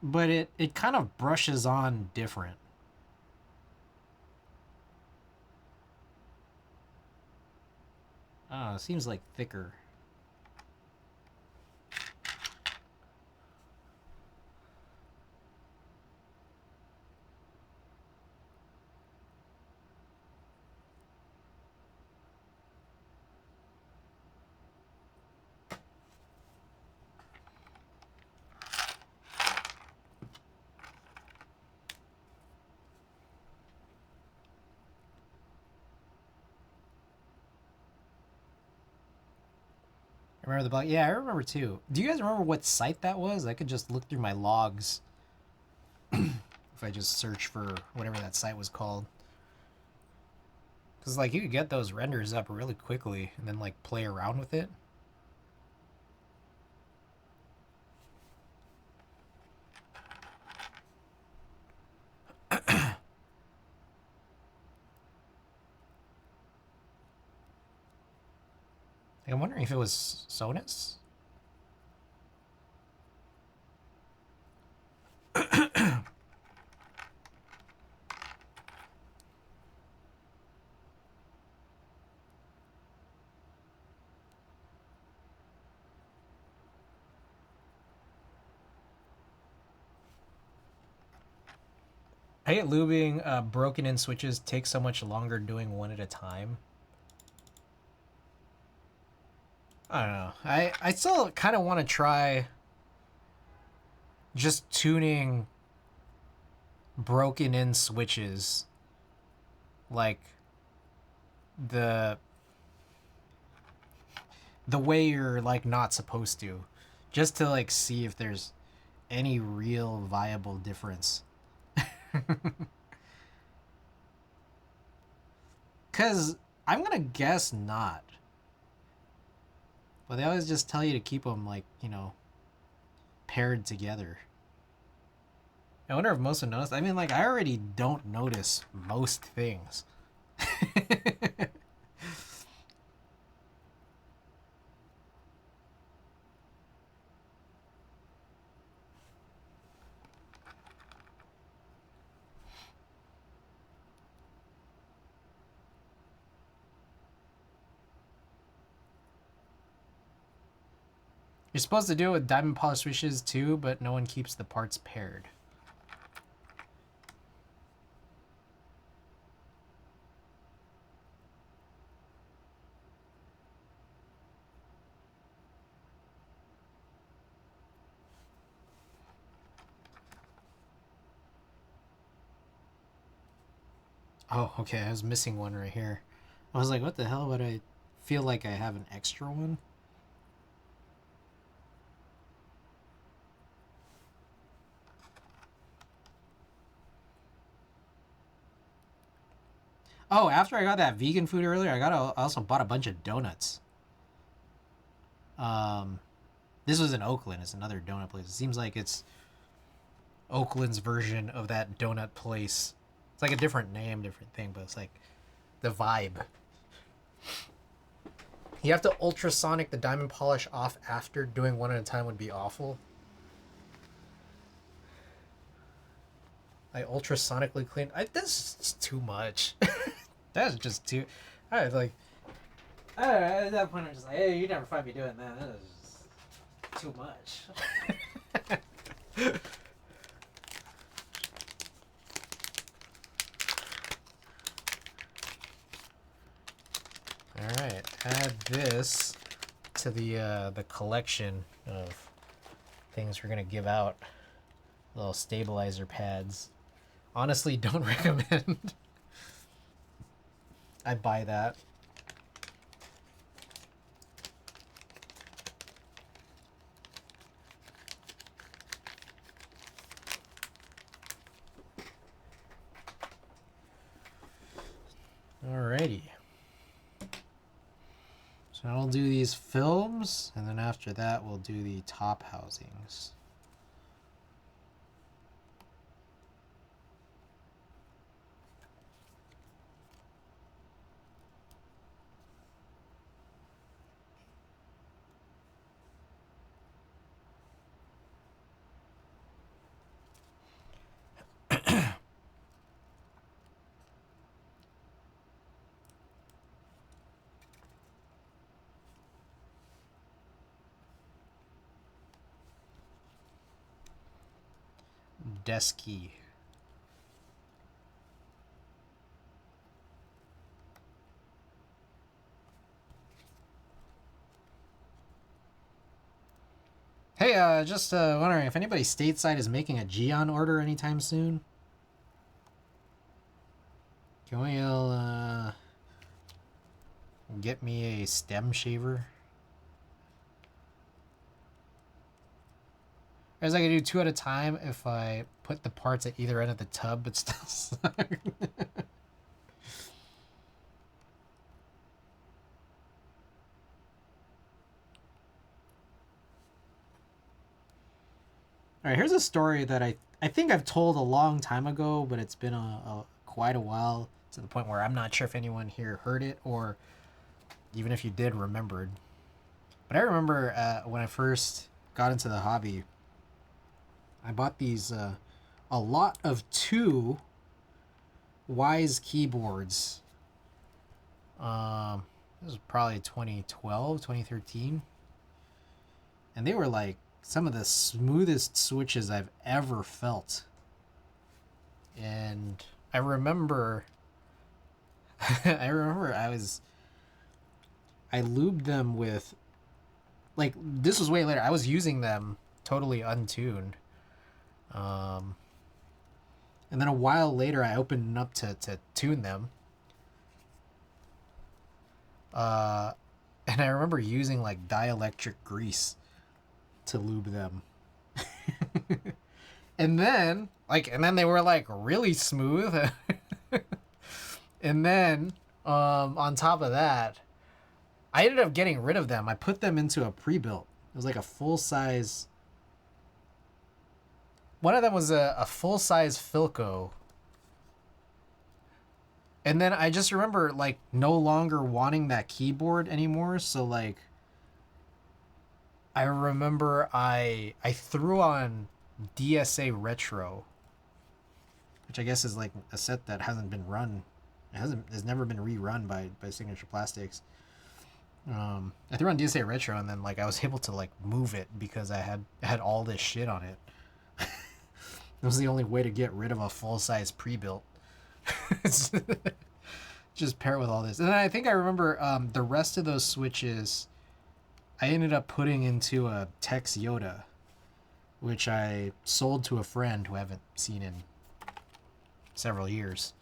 but it kind of brushes on different. Oh, it seems like thicker. Remember the bug? Yeah, I remember too. Do you guys remember what site that was? I could just look through my logs if I just search for whatever that site was called. Because, like, you could get those renders up really quickly and then, like, play around with it. I'm wondering if it was Sonus. I hate lubing. Broken in switches take so much longer doing one at a time. I don't know. I still kind of want to try just tuning broken in switches, like the way you're like not supposed to, just to like see if there's any real viable difference. Cause I'm gonna guess not. But they always just tell you to keep them, like, you know, paired together. I wonder if most have noticed. I mean, like, I already don't notice most things. You're supposed to do it with diamond polish switches too, but no one keeps the parts paired. Oh, okay, I was missing one right here. I was like, what the hell would I feel like I have an extra one? Oh, after I got that vegan food earlier, I also bought a bunch of donuts. Um, this was in Oakland. It's another donut place. It seems like it's Oakland's version of that donut place. It's like a different name, different thing, but it's like the vibe. You have to ultrasonic the diamond polish off after. Doing one at a time would be awful. I ultrasonically clean. That's just too much. That's just too. I like. At that point, I'm just like, hey, you never find me doing that. That is just too much. All right, add this to the collection of things we're gonna give out. Little stabilizer pads. Honestly, don't recommend. I buy that. Alrighty. So I'll do these films, and then after that we'll do the top housings. Desky. Hey, just wondering if anybody stateside is making a Geon order anytime soon. Can we get me a stem shaver? As I can do 2 at a time if I put the parts at either end of the tub, but still stuck. All right, here's a story that I think I've told a long time ago, but it's been quite a while, to the point where I'm not sure if anyone here heard it, or even if you did, remembered. But I remember when I first got into the hobby, I bought these a lot of 2 Wise keyboards. This was probably 2012, 2013, and they were like some of the smoothest switches I've ever felt. And I remember I lubed them with, like, this was way later. I was using them totally untuned. And then a while later I opened up to tune them. And I remember using like dielectric grease to lube them. and then they were like really smooth. And then on top of that, I ended up getting rid of them. I put them into a pre-built. It was like a full-size. One of them was a full-size Philco. And then I just remember like no longer wanting that keyboard anymore. So like, I remember I threw on DSA Retro, which I guess is like a set that hasn't been run. Has never been rerun by Signature Plastics. I threw on DSA Retro, and then like I was able to like move it because I had all this shit on it. It was the only way to get rid of a full-size pre-built. Just pair it with all this. And then I think I remember the rest of those switches I ended up putting into a Tex Yoda, which I sold to a friend who I haven't seen in several years.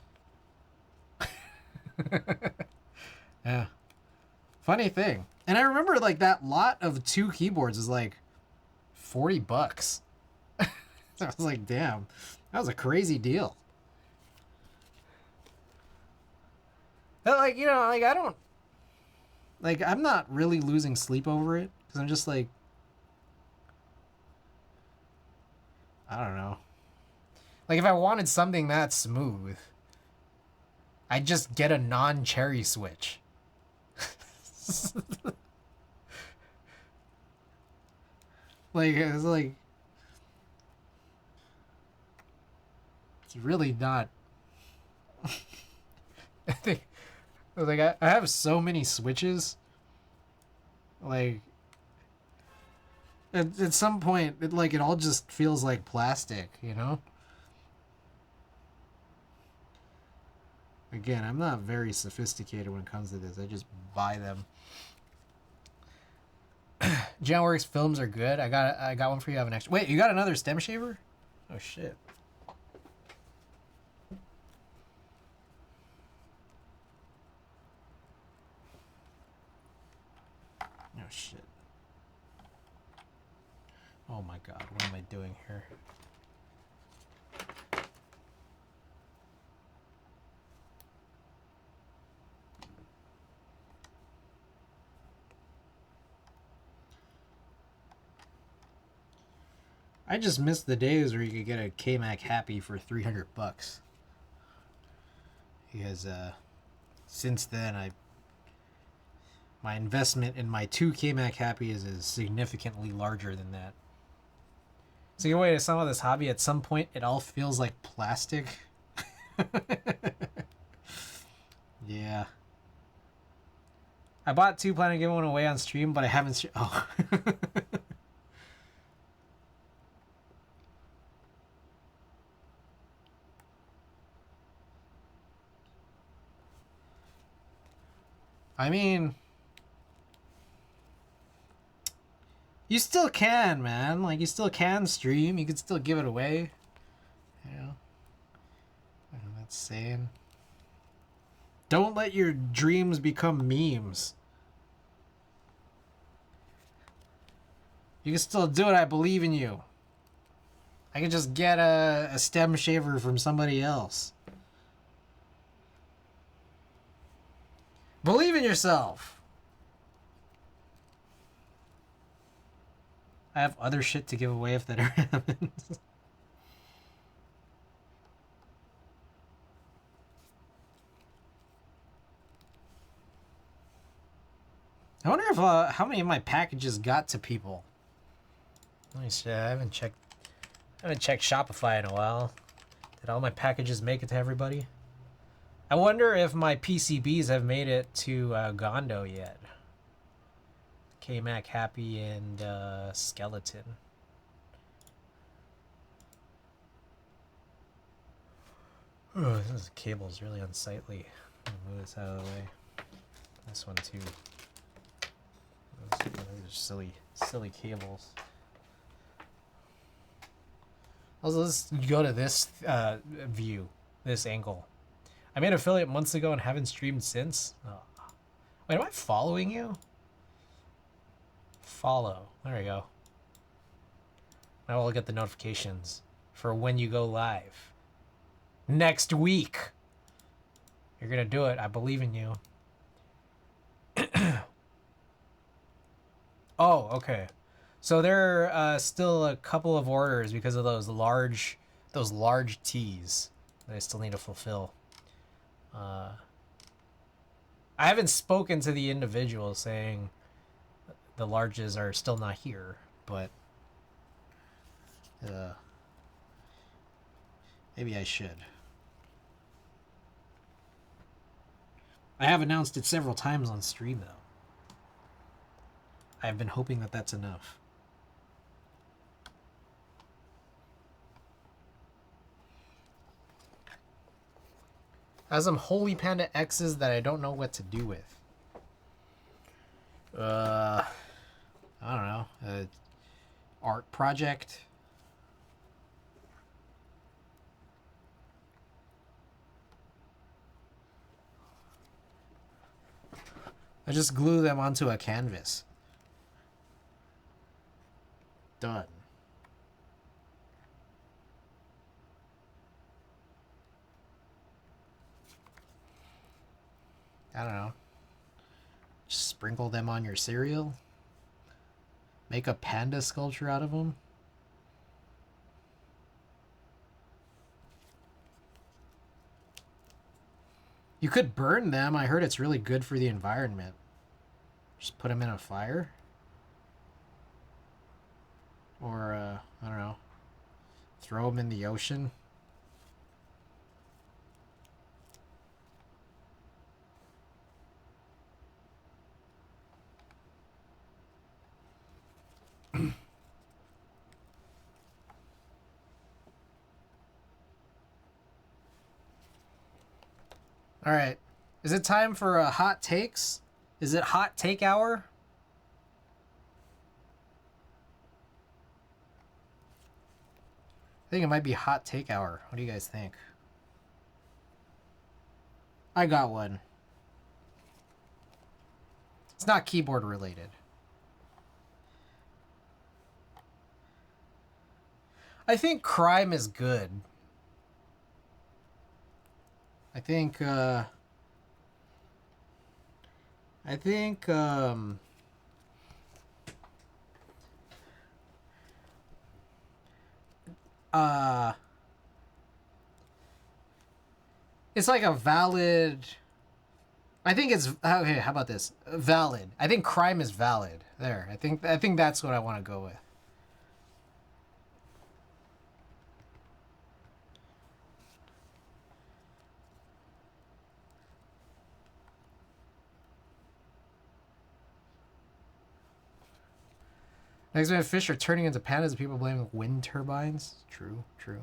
Yeah. Funny thing. And I remember like that lot of 2 keyboards is like $40. I was like, damn, that was a crazy deal. Like, you know, like I don't like I'm not really losing sleep over it because I'm just like I don't know. Like if I wanted something that smooth, I'd just get a non-cherry switch. Like it's like it's really not. I think like I have so many switches. Like at some point, it all just feels like plastic, you know. Again, I'm not very sophisticated when it comes to this. I just buy them. Genworks films are good. I got one for you. I have an extra. Wait, you got another stem shaver? Oh shit. Oh shit. Oh my god, what am I doing here? I just missed the days where you could get a K-Mac Happy for $300. Because since then my investment in my 2 K-Mac Happies is significantly larger than that. So your way to sum up this hobby, at some point it all feels like plastic. Yeah. I bought 2, planning to give one away on stream, but I haven't. Oh. I mean, you still can, man. Like, you still can stream. You can still give it away. You know? That's saying. Don't let your dreams become memes. You can still do it. I believe in you. I can just get a stem shaver from somebody else. Believe in yourself. I have other shit to give away if that ever happens. I wonder if how many of my packages got to people. Let me see. I haven't checked Shopify in a while. Did all my packages make it to everybody? I wonder if my PCBs have made it to Gondo yet. K-Mac Happy and Skeleton. Oh, this cable is really unsightly. I'm gonna move this out of the way. This one too. Those are silly cables. Also, let's go to this view, this angle. I made an affiliate months ago and haven't streamed since. Oh. Wait, am I following you? Follow. There we go. Now I'll get the notifications for when you go live. Next week. You're gonna do it. I believe in you. Oh, okay. So there are still a couple of orders because of those large teas that I still need to fulfill. I haven't spoken to the individual saying the larges are still not here, but maybe I should. I have announced it several times on stream, though. I've been hoping that that's enough. I have some Holy Panda X's that I don't know what to do with. I don't know. Art project. I just glue them onto a canvas. Done. I don't know. Just sprinkle them on your cereal. Make a panda sculpture out of them. You could burn them. I heard it's really good for the environment. Just put them in a fire. Or, I don't know. Throw them in the ocean. All right. Is it time for hot takes? Is it hot take hour? I think it might be hot take hour. What do you guys think? I got one. It's not keyboard related. I think crime is good. I think uh I think uh it's like a valid. I think it's okay, how about this? Valid. I think crime is valid. There. I think that's what I want to go with. Next minute, fish are turning into pandas and people blaming wind turbines. True, true.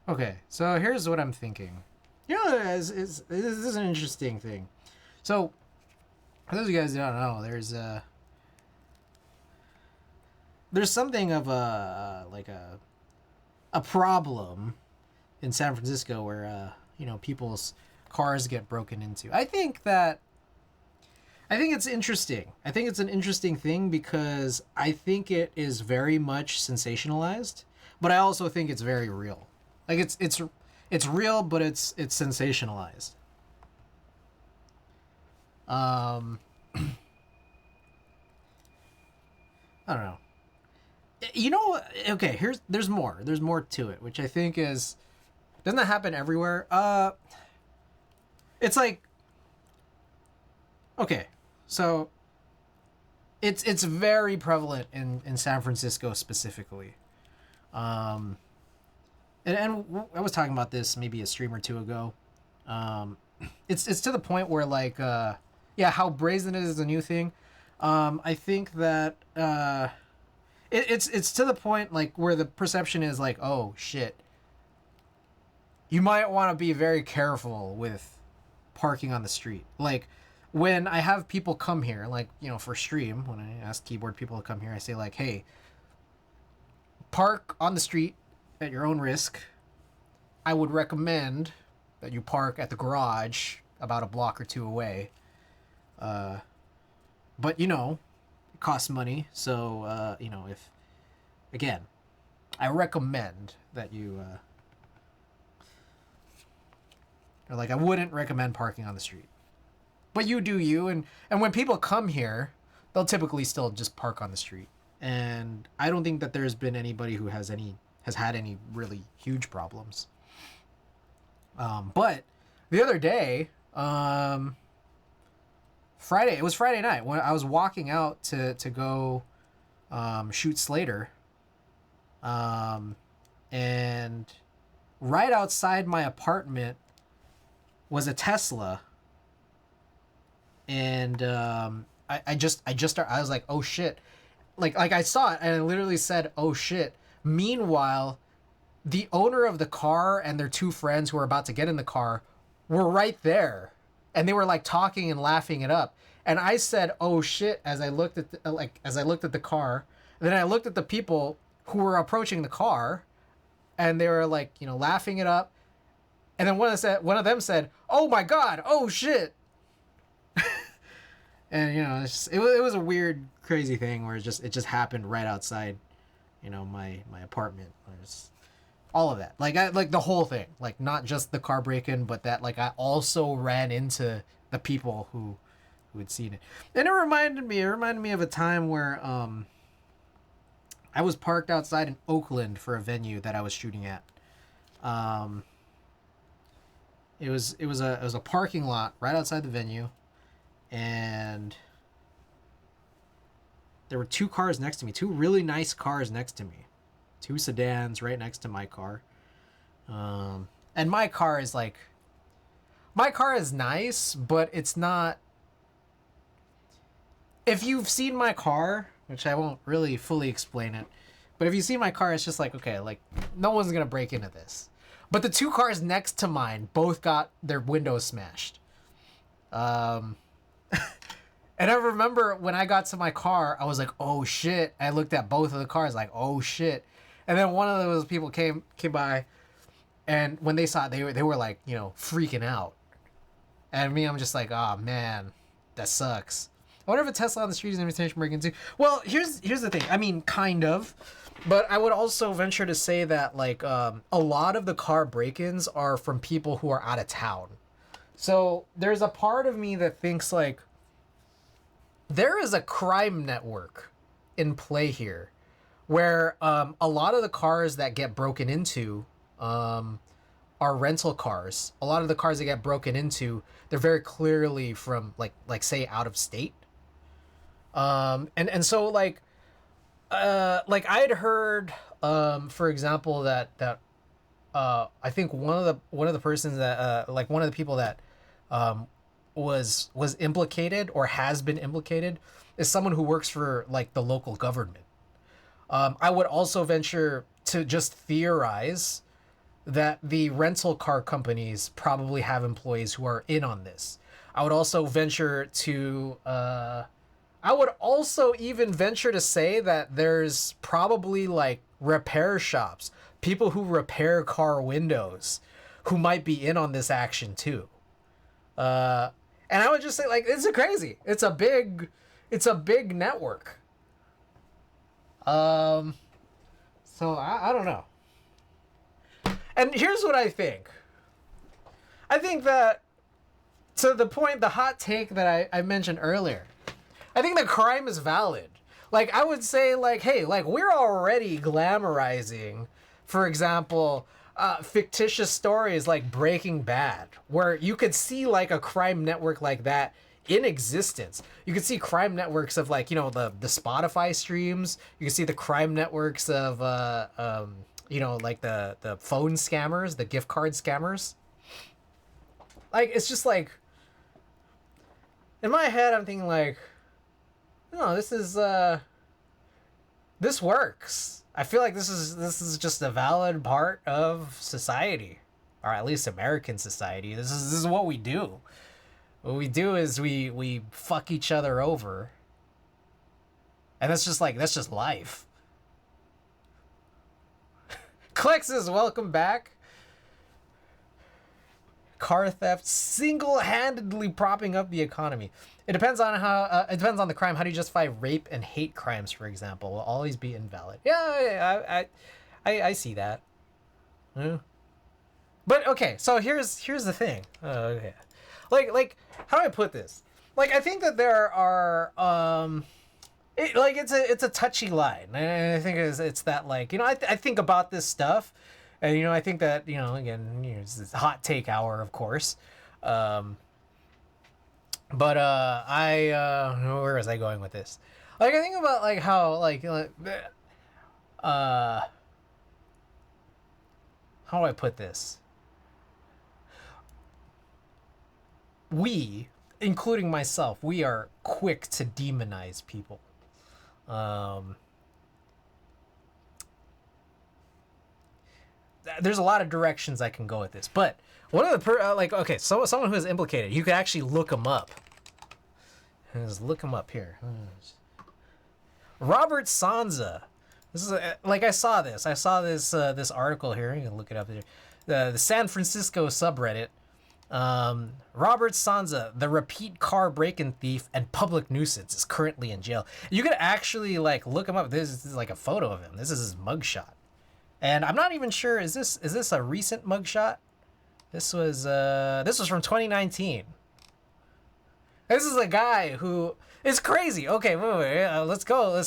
Okay, so here's what I'm thinking. This is an interesting thing. So, for those of you guys who don't know, there's something of a problem in San Francisco where people's cars get broken into. I think it's interesting. I think it's an interesting thing because I think it is very much sensationalized, but I also think it's very real. Like it's real, but it's sensationalized. I don't know. Okay, there's more. There's more to it, which I think is doesn't that happen everywhere? It's like okay, so it's very prevalent in San Francisco specifically. And I was talking about this maybe a stream or two ago. It's to the point where like how brazen it is a new thing. I think that it's to the point like where the perception is like, oh shit, you might want to be very careful with parking on the street. Like when I have people come here, like for stream, when I ask keyboard people to come here, I say like, hey, park on the street at your own risk. I would recommend that you park at the garage about a block or two away. But it costs money, so if again, I recommend that you or like I wouldn't recommend parking on the street. But you do you, and when people come here, they'll typically still just park on the street. And I don't think that there's been anybody who has had any really huge problems. But the other day, it was Friday night when I was walking out to go shoot Slater. And right outside my apartment was a Tesla. And I was like, oh shit. Like I saw it and I literally said, oh shit. Meanwhile, the owner of the car and their two friends who were about to get in the car were right there. And they were like talking and laughing it up. And I said, oh shit, as I looked at the car. And then I looked at the people who were approaching the car and they were like, laughing it up. And then one of them said, oh my God, oh shit. And it was a weird, crazy thing where it just happened right outside, my apartment. All of that, like the whole thing, like not just the car break-in, but that like I also ran into the people who had seen it, and it reminded me of a time where I was parked outside in Oakland for a venue that I was shooting at. Um, it was a parking lot right outside the venue, and there were two cars next to me, two really nice cars next to me, two sedans right next to my car. And my car is nice, but it's not. If you've seen my car, which I won't really fully explain it, but if you see my car, it's just like, okay, like no one's gonna break into this. But the two cars next to mine both got their windows smashed. Um, and I remember when I got to my car, I was like, oh shit. I looked at both of the cars like, oh shit. And then one of those people came by, and when they saw it, they were like, freaking out. And me, I'm just like, oh man, that sucks. I wonder if a Tesla on the street is an invitation break into. Well, here's the thing. I mean, kind of, but I would also venture to say that like a lot of the car break-ins are from people who are out of town. So there's a part of me that thinks like there is a crime network in play here, where a lot of the cars that get broken into are rental cars. A lot of the cars that get broken into, they're very clearly from like say out of state. And so like I'd heard for example that I think one of the persons that like one of the people that was implicated or has been implicated is someone who works for like the local government. I would also venture to just theorize that the rental car companies probably have employees who are in on this. I would also venture to I would also even venture to say that there's probably like repair shops, people who repair car windows, who might be in on this action too. And I would just say like it's crazy. It's a big network. So I don't know. And here's what I think. I think that to the point, the hot take that I mentioned earlier, I think the crime is valid. Like I would say like, hey, like we're already glamorizing, for example, fictitious stories like Breaking Bad, where you could see like a crime network like that in existence. You could see crime networks of like, the Spotify streams. You can see the crime networks of like the phone scammers, the gift card scammers. Like it's just like in my head I'm thinking like, no, this works. I feel like this is just a valid part of society, or at least American society. This is what we do. What we do is we fuck each other over, and that's just life. Clex says, welcome back. Car theft single-handedly propping up the economy. It depends on it depends on the crime. How do you justify rape and hate crimes, for example? Will always be invalid. Yeah, I see that. Yeah. But okay, so here's the thing. Okay, like how do I put this? Like I think that there are it's a touchy line, and I think it's that like I think about this stuff, and I think that again it's this hot take hour, of course, but where was I going with this? Like I think about like how how do I put this? We, including myself, we are quick to demonize people. There's a lot of directions I can go with this, but one of the someone who is implicated, you can actually look them up. Just look them up here. Robert Sanza. This is I saw this article here. You can look it up there. The San Francisco subreddit. Robert Sanza, the repeat car break-in thief and public nuisance, is currently in jail. You could actually like look him up. This is like a photo of him. This is his mugshot. And I'm not even sure, is this a recent mugshot? This was from 2019. This is a guy who is crazy. Okay, wait, let's go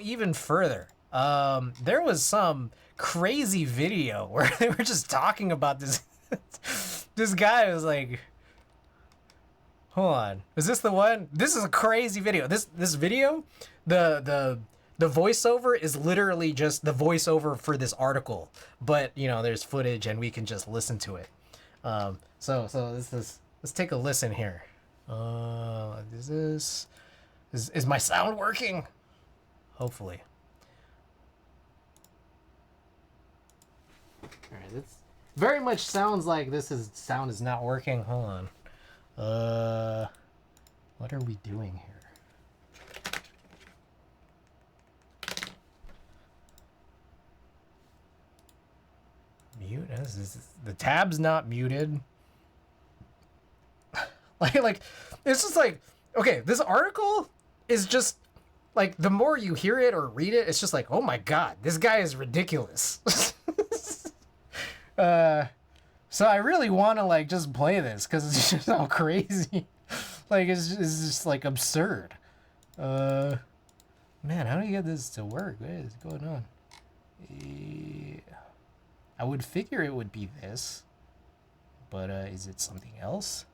even further. There was some crazy video where they were just talking about this. This guy was like, hold on, is this the one? This is a crazy video. This video, the voiceover is literally just the voiceover for this article, but you know there's footage and we can just listen to it. So let's take a listen here. Is my sound working? Hopefully. All right, it's very much sounds like sound is not working. Hold on. What are we doing here? Mute? The tab's not muted. like it's just like, okay, this article is just like, the more you hear it or read it, it's just like, oh my god, this guy is ridiculous. So I really want to like just play this because it's just so crazy. Like it's just like absurd. Man, how do you get this to work? What is going on? I would figure it would be this, but is it something else?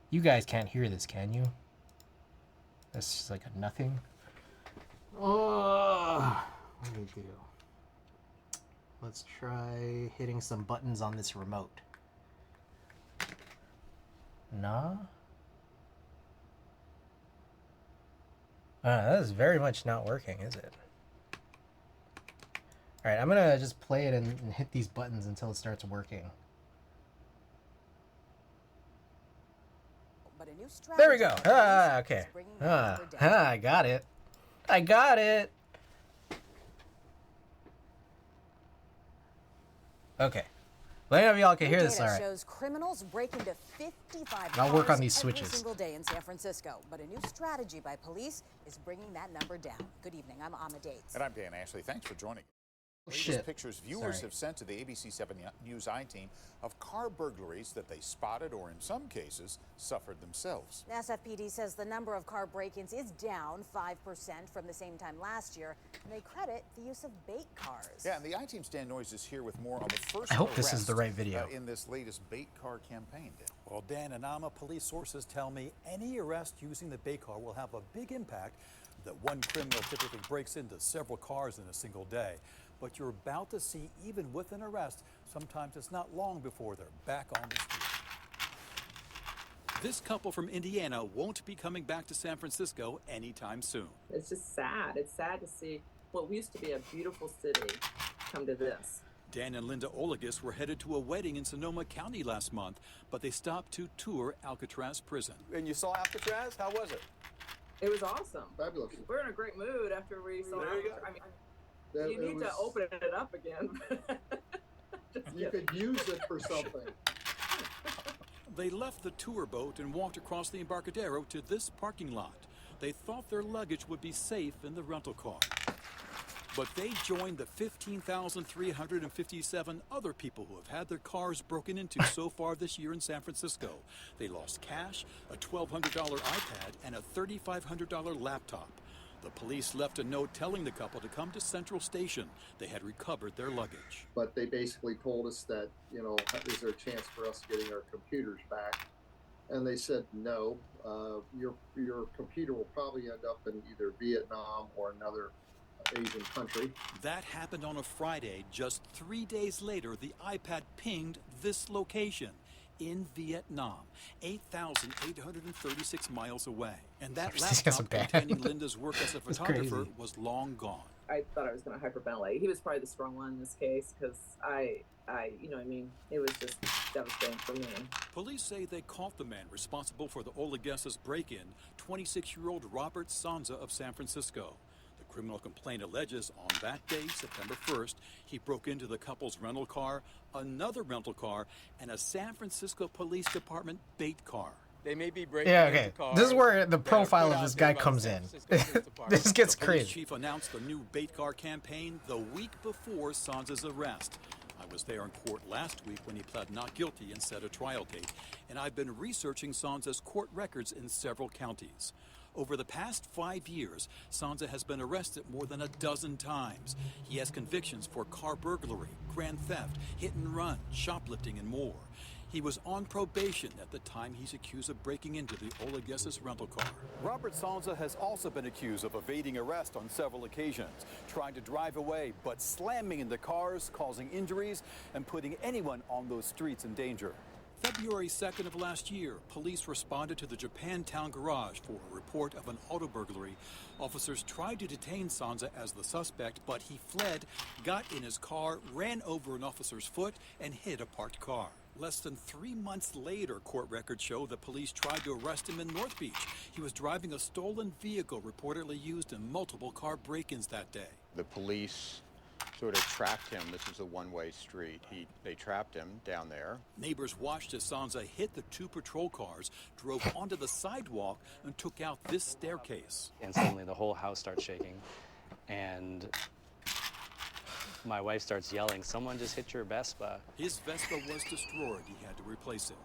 You guys can't hear this, can you? That's just like a nothing. Oh, what do we do? Let's try hitting some buttons on this remote. Nah. That is very much not working, is it? Alright, I'm gonna just play it and hit these buttons until it starts working. There we go. Okay. I got it. I got it. Okay. Let me know if y'all can hear this. All right. Shows criminals break into 55 I'll work on these switches. Every single day in San Francisco, but a new strategy by police is bringing that number down. Good evening. I'm Amma Dates. And I'm Dan Ashley. Thanks for joining. Shit. Pictures viewers have sent to the ABC 7 News I-team of car burglaries that they spotted or in some cases suffered themselves. SFPD says the number of car break-ins is down 5% from the same time last year, and they credit the use of bait cars. Yeah, and the I-team's Dan Noyes is here with more on the first I hope this is the right video. In this latest bait car campaign. Dan. Well, Dan and Amma, police sources tell me any arrest using the bait car will have a big impact. That one criminal typically breaks into several cars in a single day. But you're about to see, even with an arrest, sometimes it's not long before they're back on the street. This couple from Indiana won't be coming back to San Francisco anytime soon. It's just sad. It's sad to see what used to be a beautiful city come to this. Dan and Linda Olagus were headed to a wedding in Sonoma County last month, but they stopped to tour Alcatraz prison. And you saw Alcatraz? How was it? It was awesome. Fabulous. We're in a great mood after we saw There you Alcatraz. go. I mean, you need to open it up again. You could use it for something. They left the tour boat and walked across the Embarcadero to this parking lot. They thought their luggage would be safe in the rental car. But they joined the 15,357 other people who have had their cars broken into so far this year in San Francisco. They lost cash, a $1,200 iPad, and a $3,500 laptop. The police left a note telling the couple to come to Central Station. They had recovered their luggage. But they basically told us that, you know, is there a chance for us getting our computers back? And they said, no, your computer will probably end up in either Vietnam or another Asian country. That happened on a Friday. Just 3 days later, the iPad pinged this location in Vietnam, 8,836 miles away. And that laptop containing Linda's work as a photographer was long gone. I thought I was going to hyperventilate. He was probably the strong one in this case because you know what I mean, it was just devastating for me. Police say they caught the man responsible for the Olaguesas break-in, 26-year-old Robert Sanza of San Francisco. The The criminal complaint alleges on that day, September 1st, he broke into the couple's rental car, another rental car, and a San Francisco Police Department bait car. They may be breaking Yeah, into okay. cars This is where the that are profile put of out this there guy by the comes San in. Francisco Police Department. This gets The police crazy. chief announced the new bait car campaign the week before Sansa's arrest. I was there in court last week when he pled not guilty and set a trial date, and I've been researching Sansa's court records in several counties. Over the past 5 years, Sansa has been arrested more than a dozen times. He has convictions for car burglary, grand theft, hit and run, shoplifting, and more. He was on probation at the time he's accused of breaking into the Olaguesis rental car. Robert Sansa has also been accused of evading arrest on several occasions, trying to drive away, but slamming into cars, causing injuries, and putting anyone on those streets in danger. February 2nd of last year, police responded to the Japantown garage for a report of an auto burglary. Officers tried to detain Sansa as the suspect, but he fled, got in his car, ran over an officer's foot, and hit a parked car. Less than 3 months later, court records show that police tried to arrest him in North Beach. He was driving a stolen vehicle reportedly used in multiple car break-ins that day. The police sort of trapped him. This is a one-way street. They trapped him down there. Neighbors watched as Sansa hit the 2 patrol cars, drove onto the sidewalk, and took out this staircase. And suddenly the whole house starts shaking, and my wife starts yelling, "Someone just hit your Vespa." His Vespa was destroyed. He had to replace it.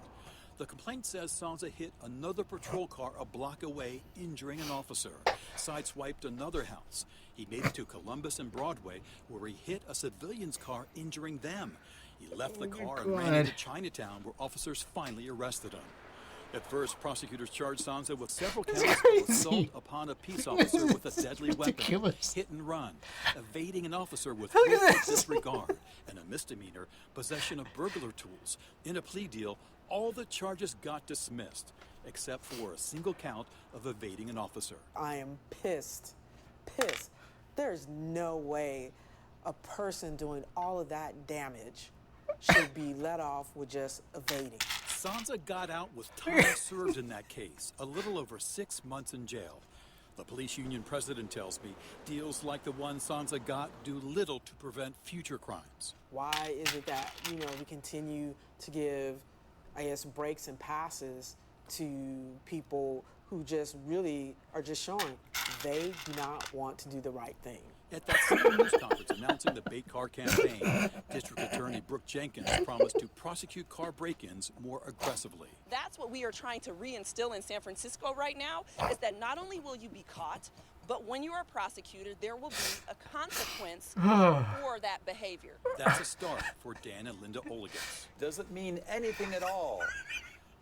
The complaint says Sansa hit another patrol car a block away, injuring an officer. Sideswiped another house. He made it to Columbus and Broadway, where he hit a civilian's car, injuring them. He left the car and ran into Chinatown, where officers finally arrested him. At first, prosecutors charged Sansa with several counts of assault upon a peace officer with a deadly weapon, hit and run, evading an officer with willful disregard, and a misdemeanor, possession of burglar tools. In a plea deal, all the charges got dismissed, except for a single count of evading an officer. I am pissed. There's no way a person doing all of that damage should be let off with just evading. Sansa got out with time served in that case, a little over 6 months in jail. The police union president tells me deals like the one Sansa got do little to prevent future crimes. Why is it that, we continue to give, breaks and passes to people who just really are just showing they do not want to do the right thing? At that same news conference announcing the bait car campaign, District Attorney Brooke Jenkins promised to prosecute car break-ins more aggressively. That's what we are trying to reinstill in San Francisco right now, is that not only will you be caught, but when you are prosecuted, there will be a consequence for that behavior. That's a start for Dan and Linda Olagues. Does it mean anything at all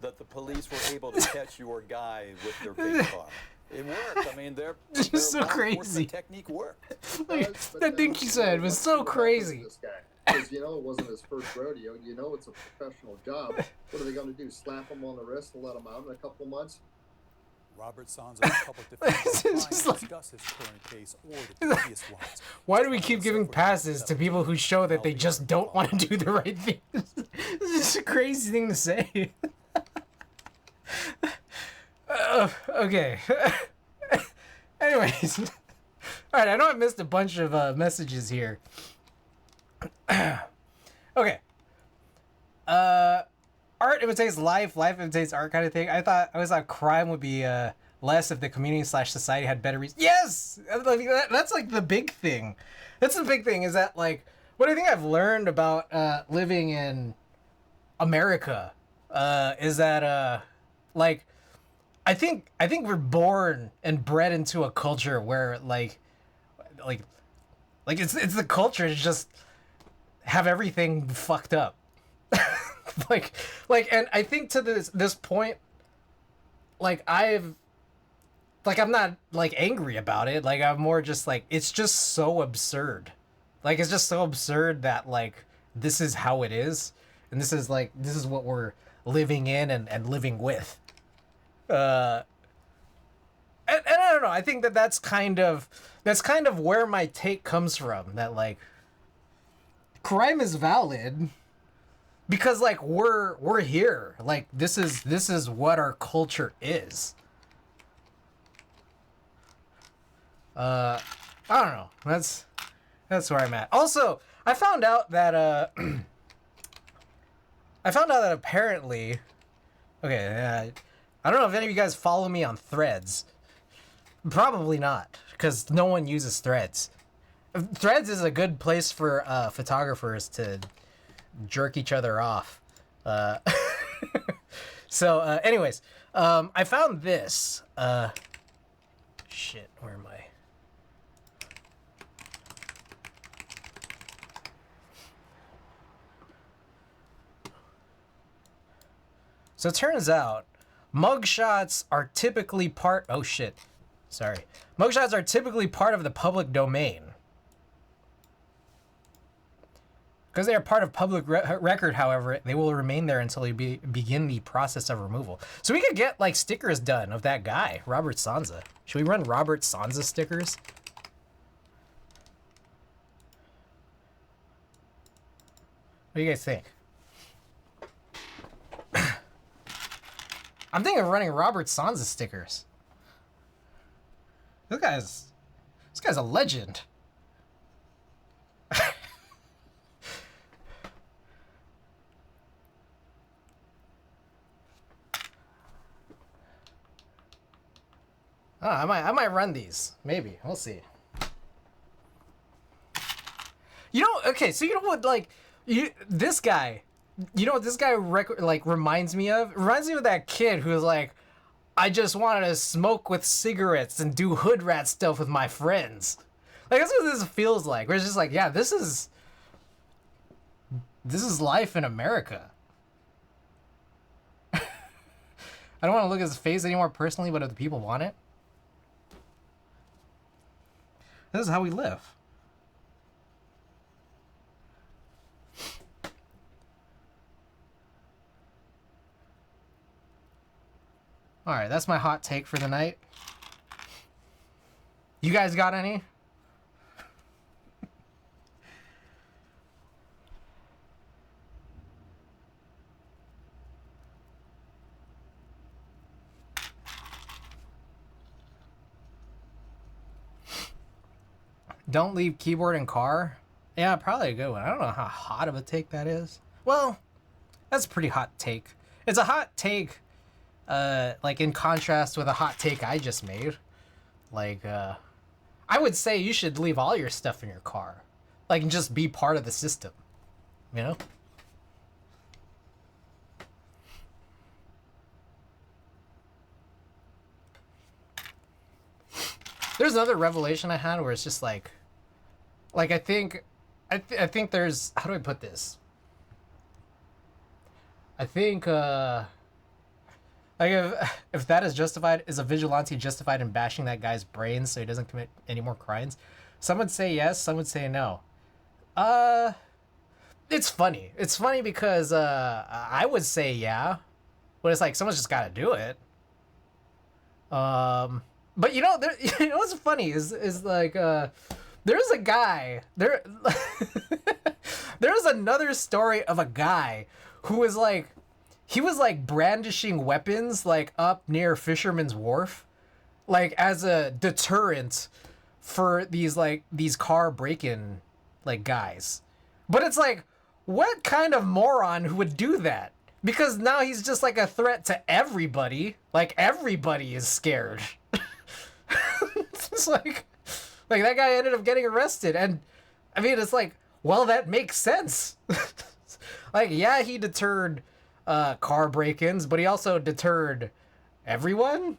that the police were able to catch your guy with their bait car? It worked. I mean, their so crazy. Technique worked. That thing she said was so crazy. This guy, because it wasn't his first rodeo. It's a professional job. What are they going to do? Slap him on the wrist and let him out in a couple of months? Robert Sansa's public defense declined to discuss his current case or the previous ones. Why do we keep giving passes to people who show that they just don't want to do the right thing? This is just a crazy thing to say. Okay. Anyways. Alright, I know I missed a bunch of messages here. Okay. Art imitates life, life imitates art kind of thing. I always thought crime would be less if the community/society had better reasons. Yes! That's like the big thing. That's the big thing, is that like, what I think I've learned about living in America is that like, I think we're born and bred into a culture where like it's the culture to just have everything fucked up. like and I think to this point, like I'm not like angry about it. Like I'm more just like, it's just so absurd. Like it's just so absurd that like this is how it is, and this is what we're living in and living with. And I don't know. I think that's kind of where my take comes from. That like, crime is valid because like we're here. Like this is what our culture is. I don't know. That's where I'm at. Also, I found out that apparently, okay, I don't know if any of you guys follow me on Threads. Probably not, because no one uses Threads. Threads is a good place for photographers to jerk each other off. So, anyways, I found this. Shit, where am I? So it turns out mugshots are typically part... Oh, shit. Sorry. Mugshots are typically part of the public domain. Because they are part of public record, however, they will remain there until you begin the process of removal. So we could get, like, stickers done of that guy, Robert Sanza. Should we run Robert Sanza stickers? What do you guys think? I'm thinking of running Robert Sanza stickers. This guy's a legend. I might run these. Maybe. We'll see. You know, okay, so you know what, like, this guy, you know what this guy reminds me of? It reminds me of that kid who was like, I just wanted to smoke with cigarettes and do hood rat stuff with my friends. Like, that's what this feels like. Where it's just like, yeah, this is life in America. I don't want to look at his face anymore personally, but if the people want it, this is how we live. All right, that's my hot take for the night. You guys got any? Don't leave keyboard in car. Yeah, probably a good one. I don't know how hot of a take that is. Well, that's a pretty hot take. It's a hot take, like in contrast with a hot take I just made. Like, I would say you should leave all your stuff in your car. Like, and just be part of the system. You know? There's another revelation I had where it's just like I think there's, how do I put this? I think like if that is justified, is a vigilante justified in bashing that guy's brains so he doesn't commit any more crimes? Some would say yes, some would say no. It's funny. It's funny because I would say yeah, but it's like someone's just got to do it. But you know, you know what's funny is like there's a guy there. There's another story of a guy who was like, he was like brandishing weapons like up near Fisherman's Wharf, like as a deterrent for these car break-in like guys. But it's like, what kind of moron who would do that? Because now he's just like a threat to everybody. Like everybody is scared. It's like that guy ended up getting arrested, and I mean, it's like, well, that makes sense. Like, yeah, he deterred car break-ins, but he also deterred everyone.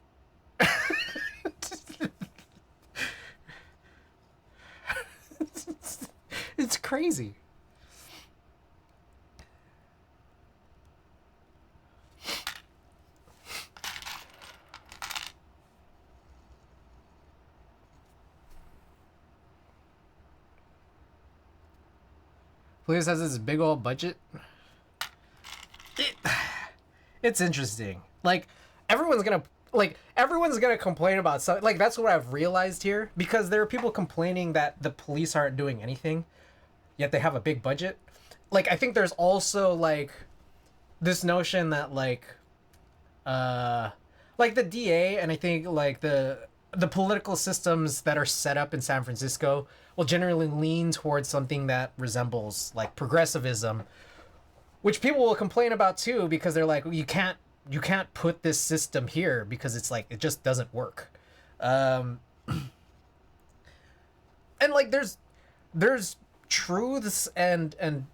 It's crazy. Police has this big old budget. It's interesting. Like, everyone's gonna complain about something. Like, that's what I've realized here, because there are people complaining that the police aren't doing anything, yet they have a big budget. Like, I think there's also like this notion that like the DA and I think like the the political systems that are set up in San Francisco will generally lean towards something that resembles like progressivism, which people will complain about too, because they're like, you can't put this system here because it's like it just doesn't work. And like there's truths and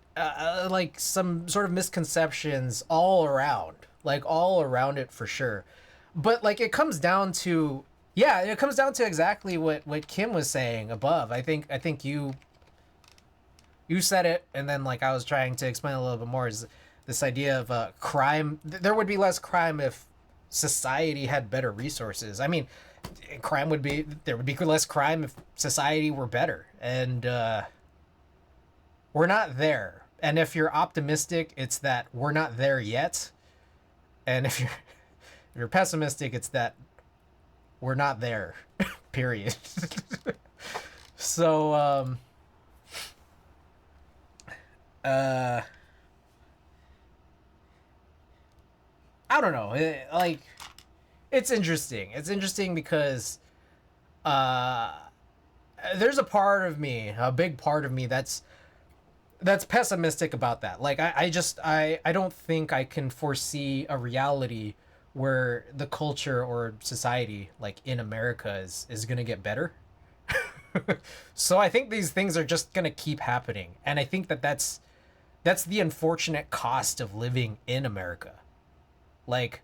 like some sort of misconceptions all around it for sure. But like it comes down to exactly what Kim was saying above. I think you said it, and then like I was trying to explain a little bit more, is this idea of crime. There would be less crime if society had better resources. I mean, there would be less crime if society were better, and we're not there. And if you're optimistic, it's that we're not there yet. And if you're pessimistic, it's that we're not there. Period. So I don't know. It's interesting. It's interesting because there's a part of me, a big part of me that's pessimistic about that. Like I don't think I can foresee a reality where the culture or society like in America is going to get better. So I think these things are just going to keep happening. And I think that's the unfortunate cost of living in America. Like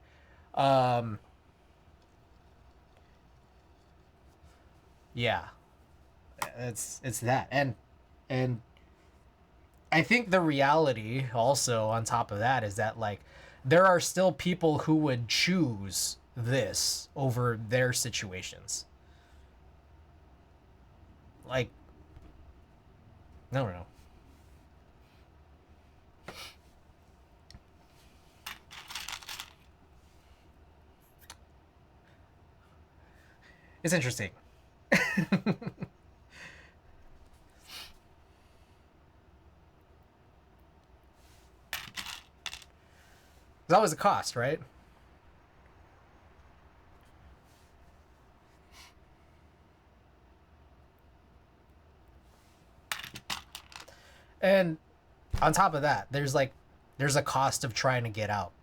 yeah. It's that. And I think the reality also on top of that is that like there are still people who would choose this over their situations. Like, I don't know. It's interesting. There's always a cost, right? And on top of that, there's a cost of trying to get out.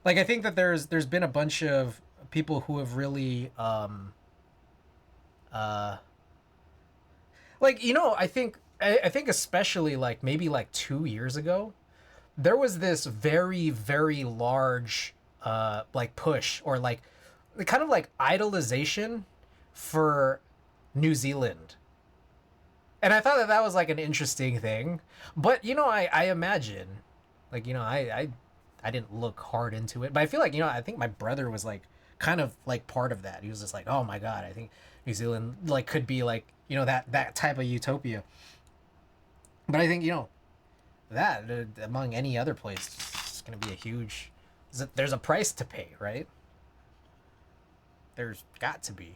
Like I think that there's been a bunch of people who have really like, you know, I think especially like maybe like 2 years ago, there was this very, very large like push or like kind of like idolization for New Zealand. And I thought that was like an interesting thing. But, you know, I imagine, like, you know, I didn't look hard into it. But I feel like, you know, I think my brother was like kind of like part of that. He was just like, oh my God, I think New Zealand like could be like, you know, that type of utopia. But I think, you know, that among any other place, it's going to be a huge, there's a price to pay, right? There's got to be.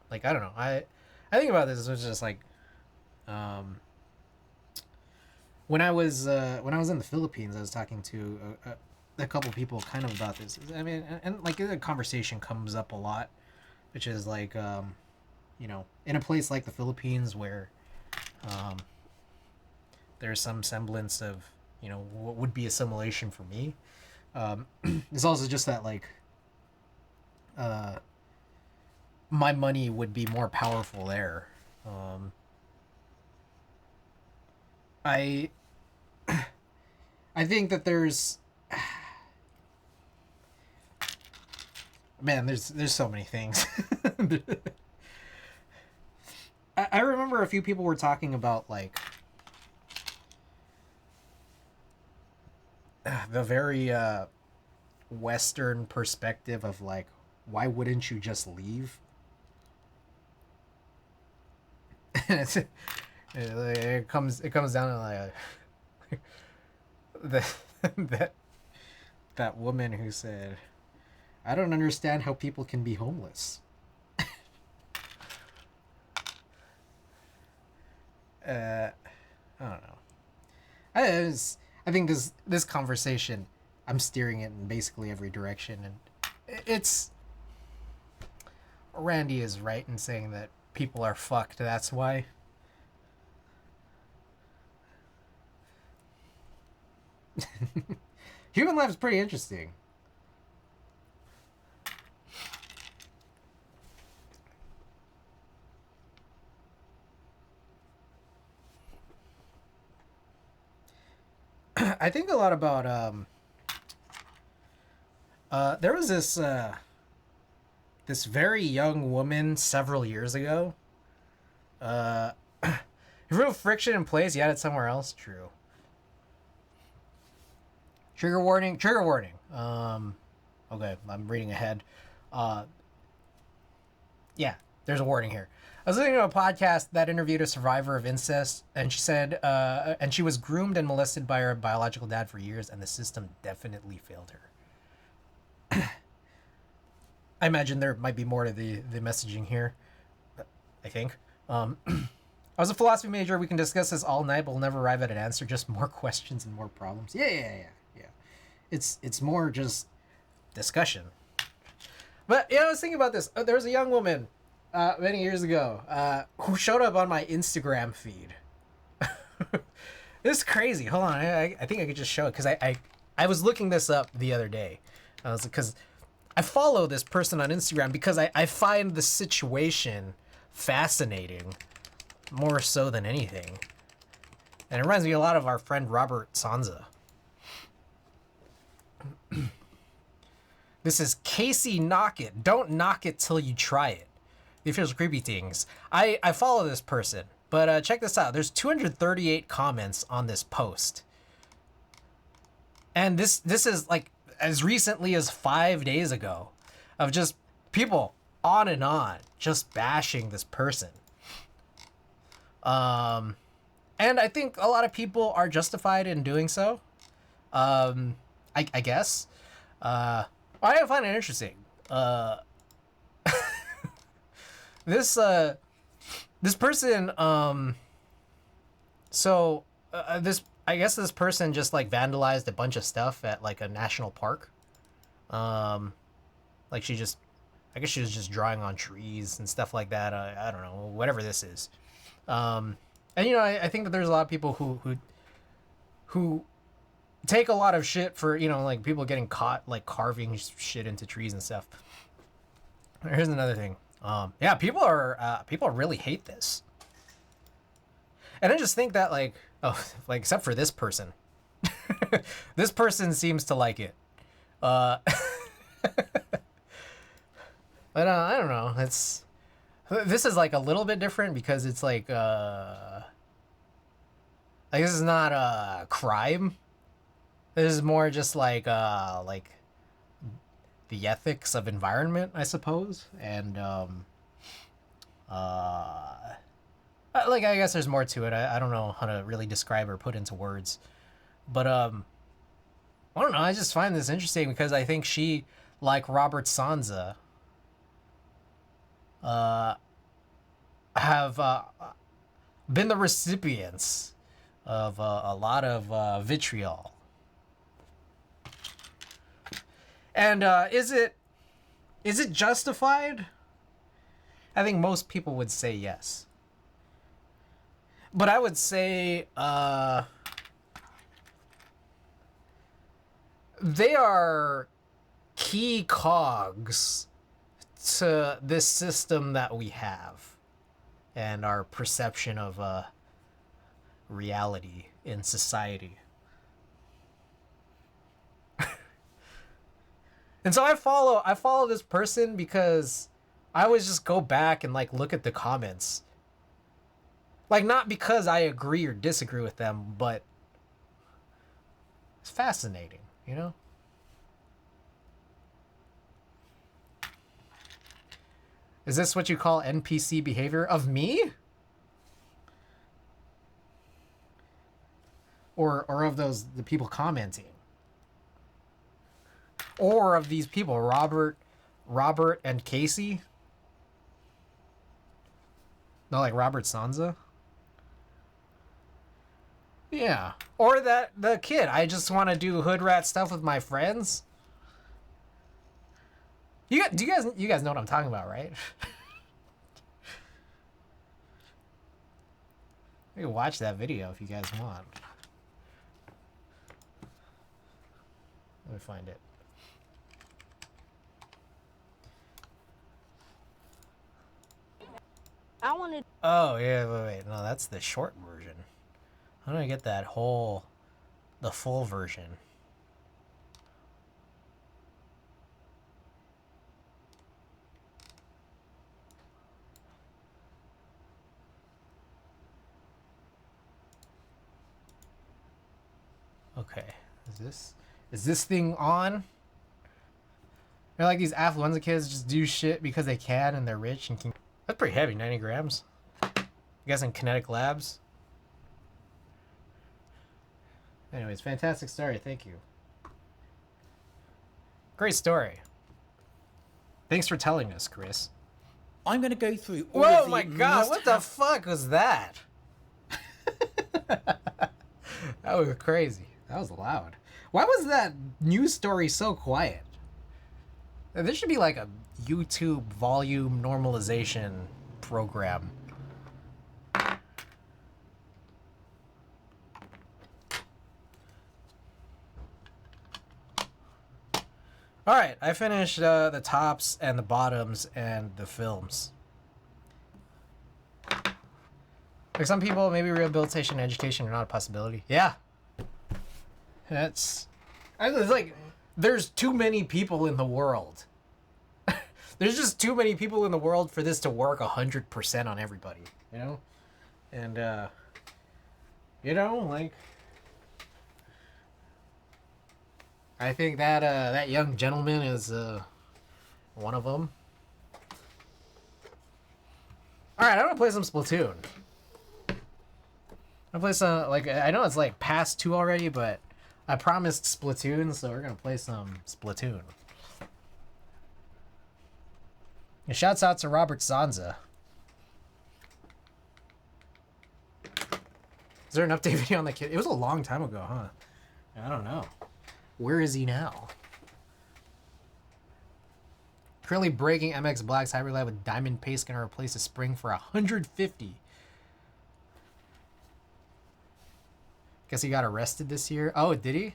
Like, I don't know. I think about this, it was just like, when I was in the Philippines, I was talking to a couple people kind of about this. I mean, and like the conversation comes up a lot, which is like, you know, in a place like the Philippines where there's some semblance of, you know, what would be assimilation for me. It's also just that like my money would be more powerful there. I think that there's man, there's so many things. I remember a few people were talking about like the very Western perspective of like, why wouldn't you just leave? It comes down to like that woman who said, I don't understand how people can be homeless. I don't know. I think this conversation, I'm steering it in basically every direction, and it's Randy is right in saying that people are fucked. That's why. Human life is pretty interesting. I think a lot about there was this very young woman several years ago. Real friction in place, you had it somewhere else. True. Trigger warning. Trigger warning. Okay, I'm reading ahead. Yeah, there's a warning here. I was listening to a podcast that interviewed a survivor of incest, and she said, and she was groomed and molested by her biological dad for years, and the system definitely failed her. I imagine there might be more to the messaging here. I think. I was a philosophy major. We can discuss this all night, but we'll never arrive at an answer. Just more questions and more problems. Yeah. It's more just discussion. But I was thinking about this. There was a young woman many years ago who showed up on my Instagram feed. This is crazy. Hold on, I think I could just show it because I was looking this up the other day. Because I follow this person on Instagram because I find the situation fascinating more so than anything, and it reminds me a lot of our friend Robert Sanza. This is Casey Knock It. Don't knock it till you try it. The official creepy things. I follow this person, but check this out. There's 238 comments on this post. And this is like as recently as 5 days ago of just people on and on just bashing this person. And I think a lot of people are justified in doing so. I guess. I find it interesting. This person, I guess this person just like vandalized a bunch of stuff at like a national park. Like I guess she was just drawing on trees and stuff like that. I don't know, whatever this is. And I think that there's a lot of people who take a lot of shit for, like people getting caught like carving shit into trees and stuff. Here's another thing. Yeah, people really hate this. And I just think that like except for this person. This person seems to like it. But I don't know. This is like a little bit different because it's like this is not a crime. This is more just like the ethics of environment, I suppose. And I guess there's more to it. I don't know how to really describe or put into words. But I don't know, I just find this interesting because I think she, like Robert Sanza, have been the recipients of a lot of vitriol. And is it justified? I think most people would say yes. But I would say they are key cogs to this system that we have and our perception of reality in society. And so I follow this person because I always just go back and like look at the comments. Like, not because I agree or disagree with them, but it's fascinating, Is this what you call NPC behavior of me? Or of the people commenting? Or of these people, Robert and Casey? No, like Robert Sanza? Yeah. Or that the kid. I just want to do hood rat stuff with my friends. You guys know what I'm talking about, right? You can watch that video if you guys want. Let me find it. I wanted. Oh yeah, wait. No, that's the short version. How do I get the full version? Okay, is this thing on? They're like these affluenza kids just do shit because they can and they're rich and can. That's pretty heavy, 90 grams. You guys in Kinetic Labs? Anyways, fantastic story. Thank you. Great story. Thanks for telling us, Chris. I'm going to go through all Whoa, of the my God! What the fuck was that? That was crazy. That was loud. Why was that news story so quiet? There should be like a YouTube volume normalization program. All right, I finished the tops and the bottoms and the films. Like some people, maybe rehabilitation and education are not a possibility. Yeah. It's like, there's too many people in the world. There's just too many people in the world for this to work 100% on everybody, you know? And, you know, like, I think that, that young gentleman is, one of them. Alright, I'm gonna play some Splatoon. I'm gonna play some, like, I know it's like past 2 already, but I promised Splatoon, so we're gonna play some Splatoon. And shouts out to Robert Zanza. Is there an update video on the kid? It was a long time ago, huh? I don't know. Where is he now? Currently breaking MX Black's hybrid lab with diamond paste, gonna replace a spring for 150. Guess he got arrested this year. Oh, did he?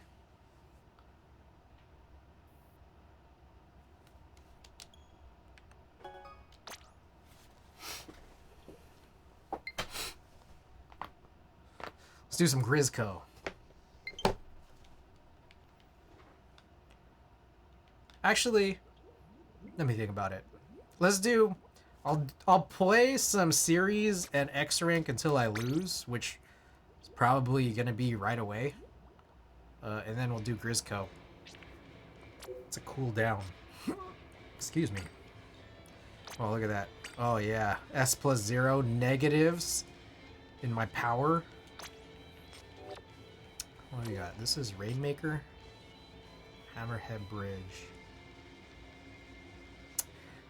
Let's do some Grizco. Actually, let me think about it. Let's do... I'll play some series and X rank until I lose, which is probably gonna be right away. And then we'll do Grizco. It's a cool down. Excuse me. Oh, look at that. Oh yeah, S+0 negatives in my power. What do we got? This is Rainmaker. Hammerhead Bridge.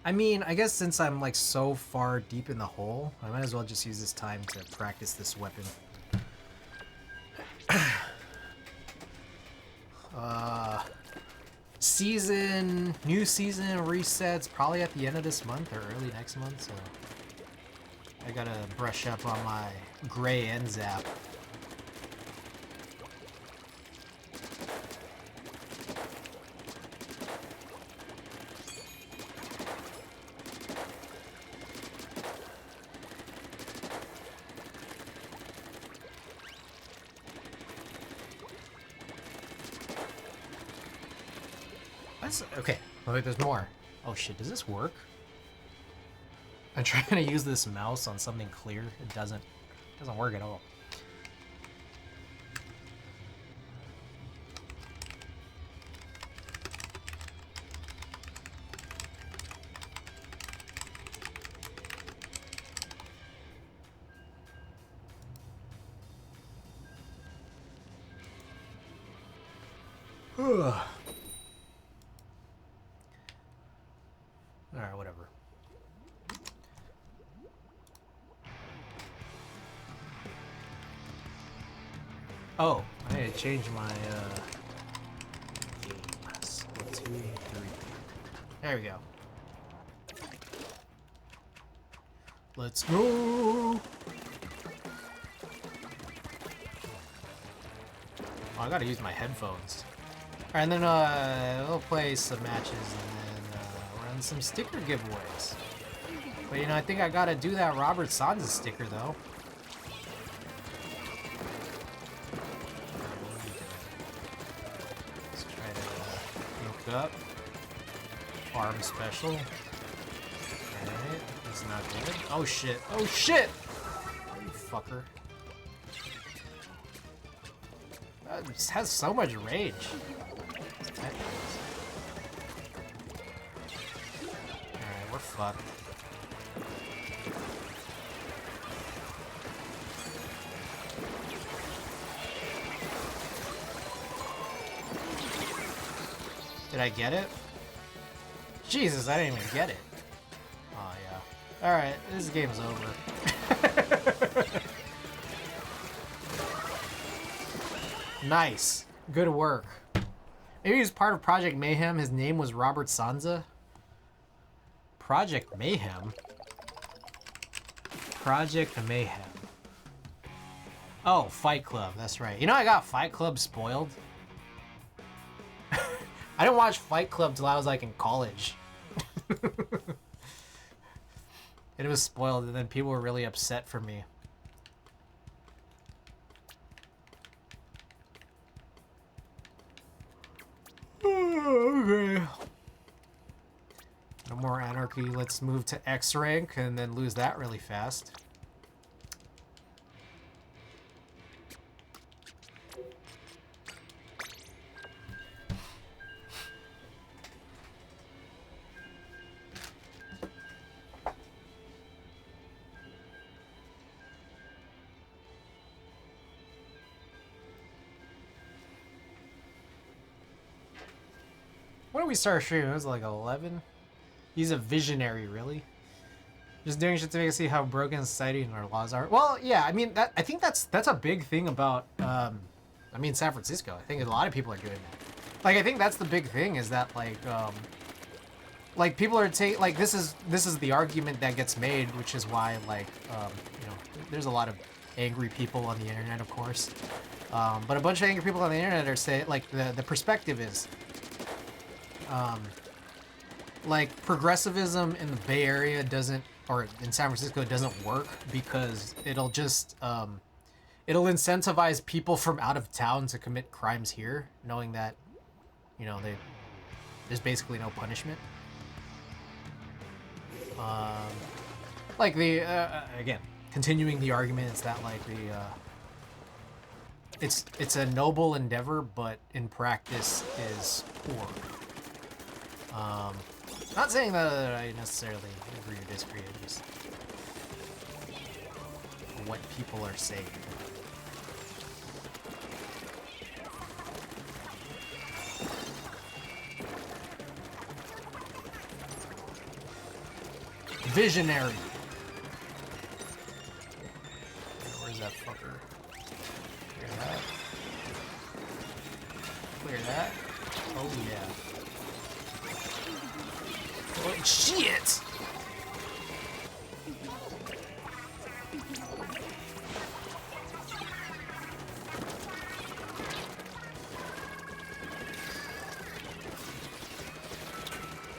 I mean, I guess since I'm like so far deep in the hole, I might as well just use this time to practice this weapon. New season resets probably at the end of this month or early next month, so I gotta brush up on my gray and zap. Okay, wait, there's more. Oh shit, does this work? I'm trying to use this mouse on something clear. It doesn't work at all. Alright, whatever. Oh, I need to change my games. 1, 2, 3. There we go. Let's go. Oh, I gotta use my headphones. Alright, and then we'll play some matches and then run some sticker giveaways. But you know, I think I gotta do that Robert Sanza sticker though. Let's try to hook up. Farm special. Alright, that's not good. Oh shit! Oh shit! You fucker. That just has so much rage. Alright, we're fucked. Did I get it? Jesus, I didn't even get it. Oh, yeah. Alright, this game's over. Nice. Good work. Maybe he was part of Project Mayhem. His name was Robert Sanza. Project Mayhem? Project Mayhem. Oh, Fight Club. That's right. You know, I got Fight Club spoiled. I didn't watch Fight Club till I was like in college. It was spoiled, and then people were really upset for me. Okay. No more anarchy. Let's move to X rank and then lose that really fast. When did we start streaming? It was like 11? He's a visionary, really? Just doing shit to make us see how broken society and our laws are. Well, yeah, I mean, I think that's a big thing about, I mean, San Francisco. I think a lot of people are doing that. Like, I think that's the big thing is that, like people are like, this is the argument that gets made, which is why, like, you know, there's a lot of angry people on the internet, of course. But a bunch of angry people on the internet are saying, like, the perspective is, like, progressivism in the Bay Area doesn't, or in San Francisco doesn't work because it'll just, it'll incentivize people from out of town to commit crimes here, knowing that, you know, there's basically no punishment. Like the, again, continuing the argument is that, like, it's a noble endeavor, but in practice is poor. Not saying that I necessarily agree or disagree, just what people are saying. Visionary. Where's that fucker? Clear that. Clear that. Oh yeah. Oh, shit!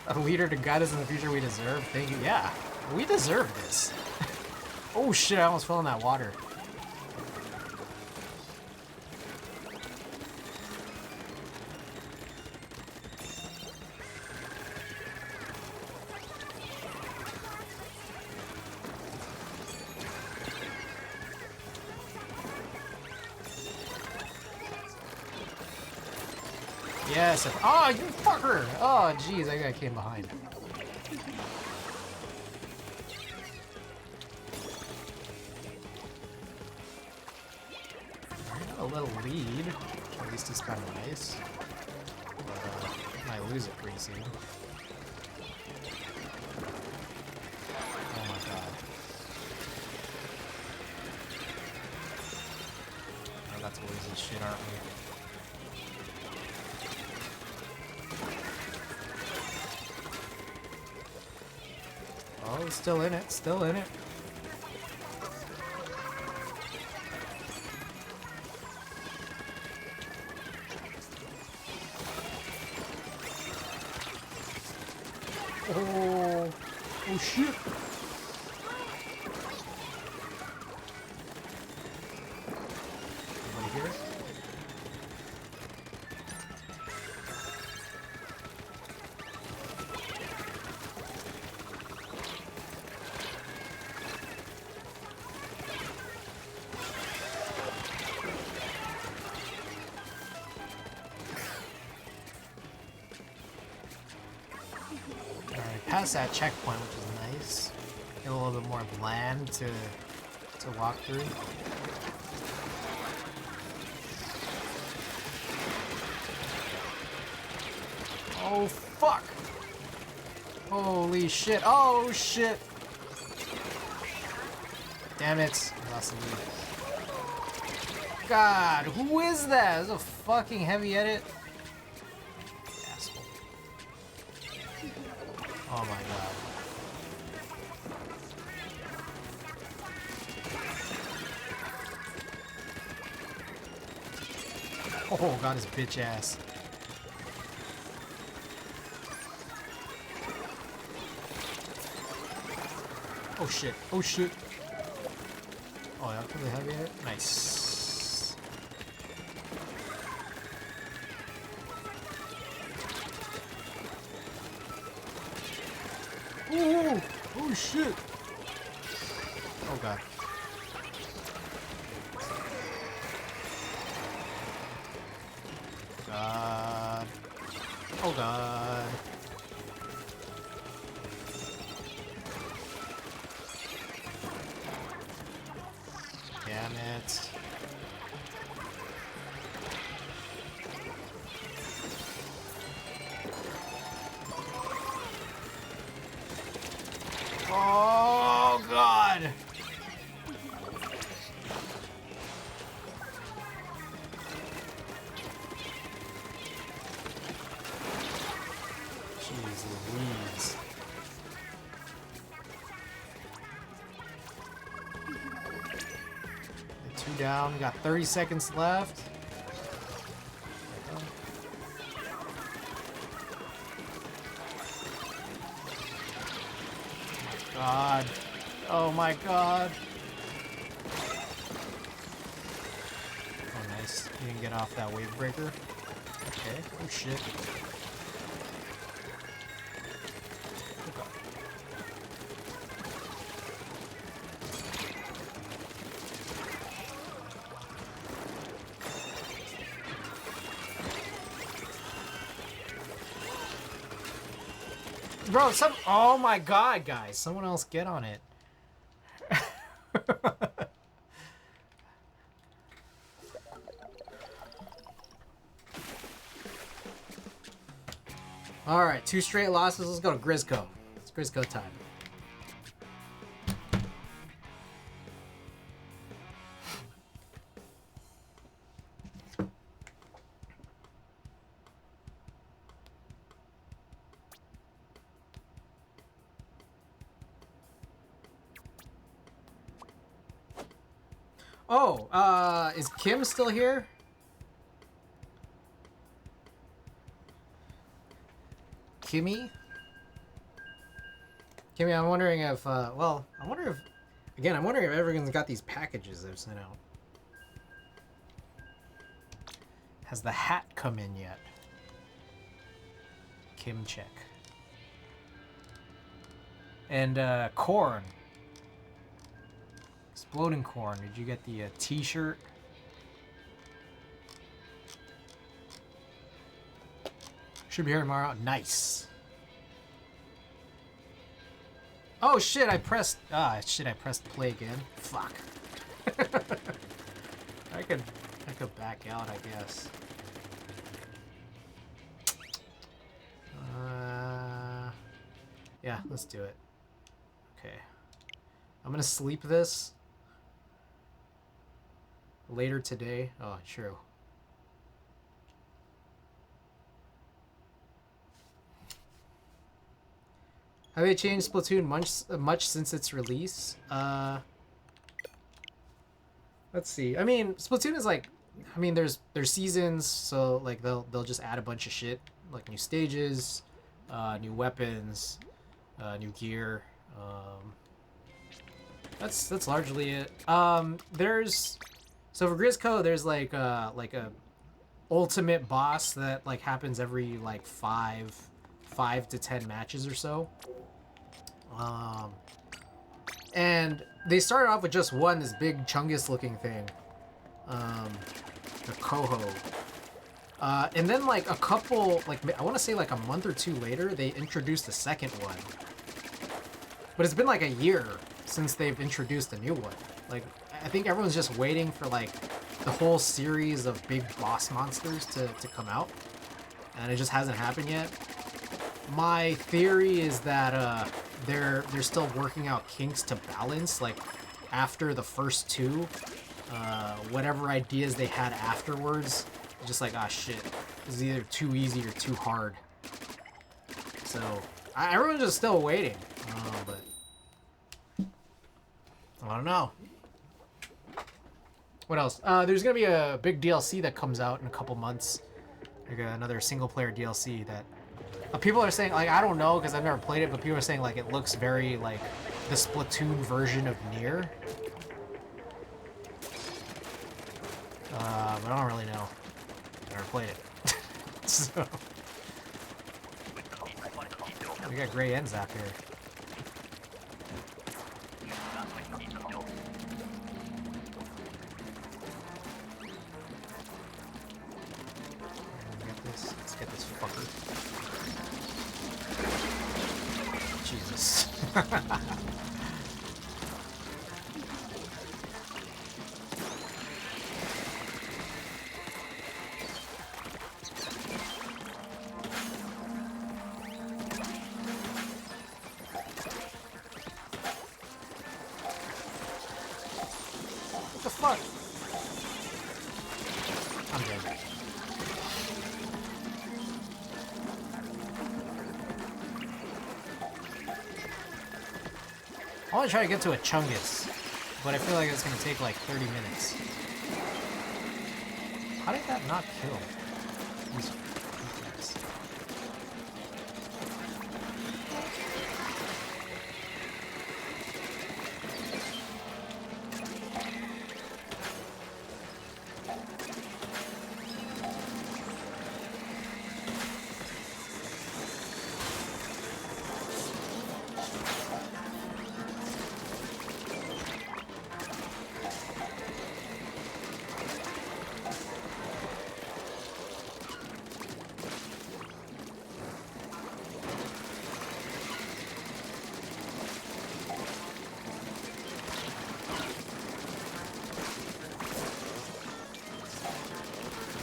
A leader to guide us in the future we deserve. Thank you. Yeah, we deserve this. Oh shit, I almost fell in that water. Yes. Oh, you fucker! Oh, jeez, that guy came behind. A little lead. At least it's kind of nice. But, might lose it pretty soon. Oh my god. I got towards this shit, aren't we? Oh, it's still in it. Still in it. Oh, oh shit. Anybody here? Past that checkpoint, which is nice. Get a little bit more land to walk through. Oh fuck! Holy shit! Oh shit! Damn it! I lost the lead. God, who is that? Is a fucking heavy edit? Oh my god. Oh, got his bitch ass. Oh shit. Oh shit. Oh, that was really heavy hit. Nice. Oh, oh shit. Oh god. God. Oh god. Damn it. Oh god. Jeez Louise. Two down, we got 30 seconds left. God. Oh my god. Oh nice. You didn't get off that wave breaker. Okay. Oh shit. Bro, oh my god, guys. Someone else get on it. Alright, 2 straight losses. Let's go to Grisco. It's Grisco time. Oh, is Kim still here? Kimmy? Kimmy, I'm wondering if, well, I wonder if, again, I'm wondering if everyone's got these packages they've sent out. Has the hat come in yet? Kim check. And, corn. Exploding corn. Did you get the t-shirt? Should be here tomorrow. Nice. Oh shit, I pressed play again. Fuck. I could back out, I guess. Yeah, let's do it. Okay. I'm gonna sleep this. later today. Oh, true. Have they changed Splatoon much since its release? Let's see. I mean, Splatoon is like, I mean, there's seasons, so like they'll just add a bunch of shit, like new stages, new weapons, new gear. That's largely it. There's so for Grisco, there's like a ultimate boss that like happens every like 5 to 10 matches or so. And they started off with just one, this big Chungus looking thing. The Coho. And then like a couple, like I want to say like a month or two later, they introduced the second one. But it's been like a year since they've introduced a new one. Like, I think everyone's just waiting for like the whole series of big boss monsters to come out. And it just hasn't happened yet. My theory is that they're still working out kinks to balance, like after the first two, whatever ideas they had afterwards, just like, ah shit, this is either too easy or too hard. So everyone's just still waiting, but I don't know. What else? There's gonna be a big DLC that comes out in a couple months, like another single player DLC that. People are saying, like, I don't know because I've never played it, but people are saying, like, it looks very, like, the Splatoon version of Nier. But I don't really know. I've never played it. So. We got Gray and Zap here. Let's get this fucker. Jesus. What the fuck? I'm dead. I want to try to get to a Chungus, but I feel like it's going to take like 30 minutes. How did that not kill? These guys?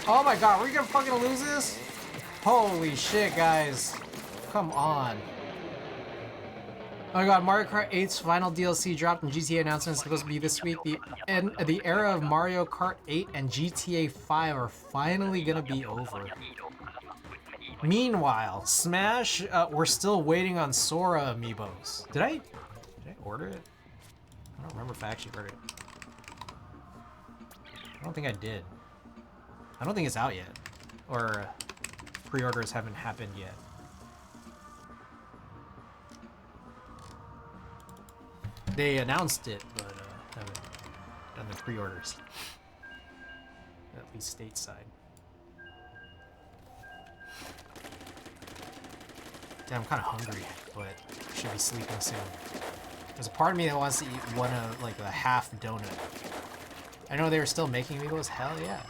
Oh my god, are we gonna fucking lose this? Holy shit, guys. Come on. Oh my god, Mario Kart 8's final DLC dropped and GTA announcement is supposed to be this week. The era of Mario Kart 8 and GTA 5 are finally gonna be over. Meanwhile, Smash, we're still waiting on Sora amiibos. Did I order it? I don't remember if I actually ordered it. I don't think I did. I don't think it's out yet. Or pre-orders haven't happened yet. They announced it, but haven't done the pre-orders. At least stateside. Damn, I'm kind of hungry, but should be sleeping soon. There's a part of me that wants to eat one of, like, a half donut. I know they were still making amiibos. Hell yeah.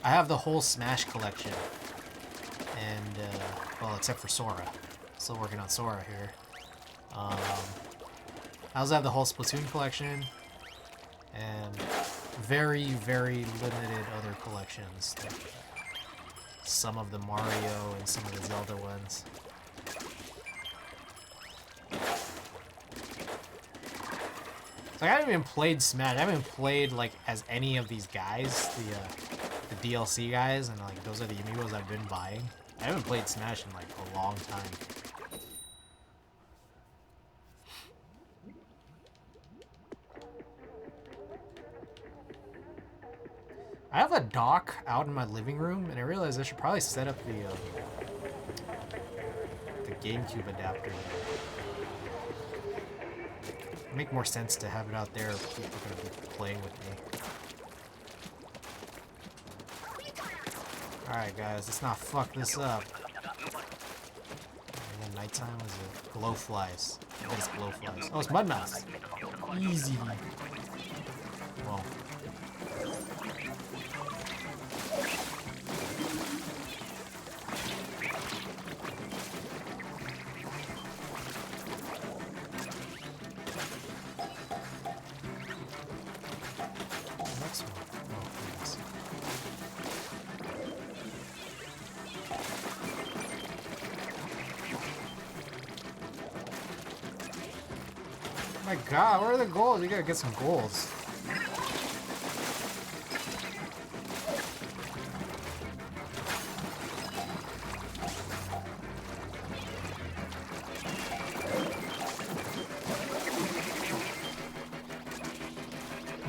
I have the whole Smash collection. And, well, except for Sora. Still working on Sora here. I also have the whole Splatoon collection. And very, very limited other collections. Like some of the Mario and some of the Zelda ones. Like, I haven't even played Smash. I haven't even played, like, as any of these guys, the DLC guys, and, like, those are the amiibos I've been buying. I haven't played Smash in, like, a long time. I have a dock out in my living room, and I realized I should probably set up the GameCube adapter. It'd make more sense to have it out there if people are going to be playing with me. Alright guys, let's not fuck this up. And then nighttime was it? Glowflies. I think it's glowflies. Oh, it's mud mouse. Easy. Well. Next one. Oh, goodness. Oh my god, where are the goals? You gotta get some goals.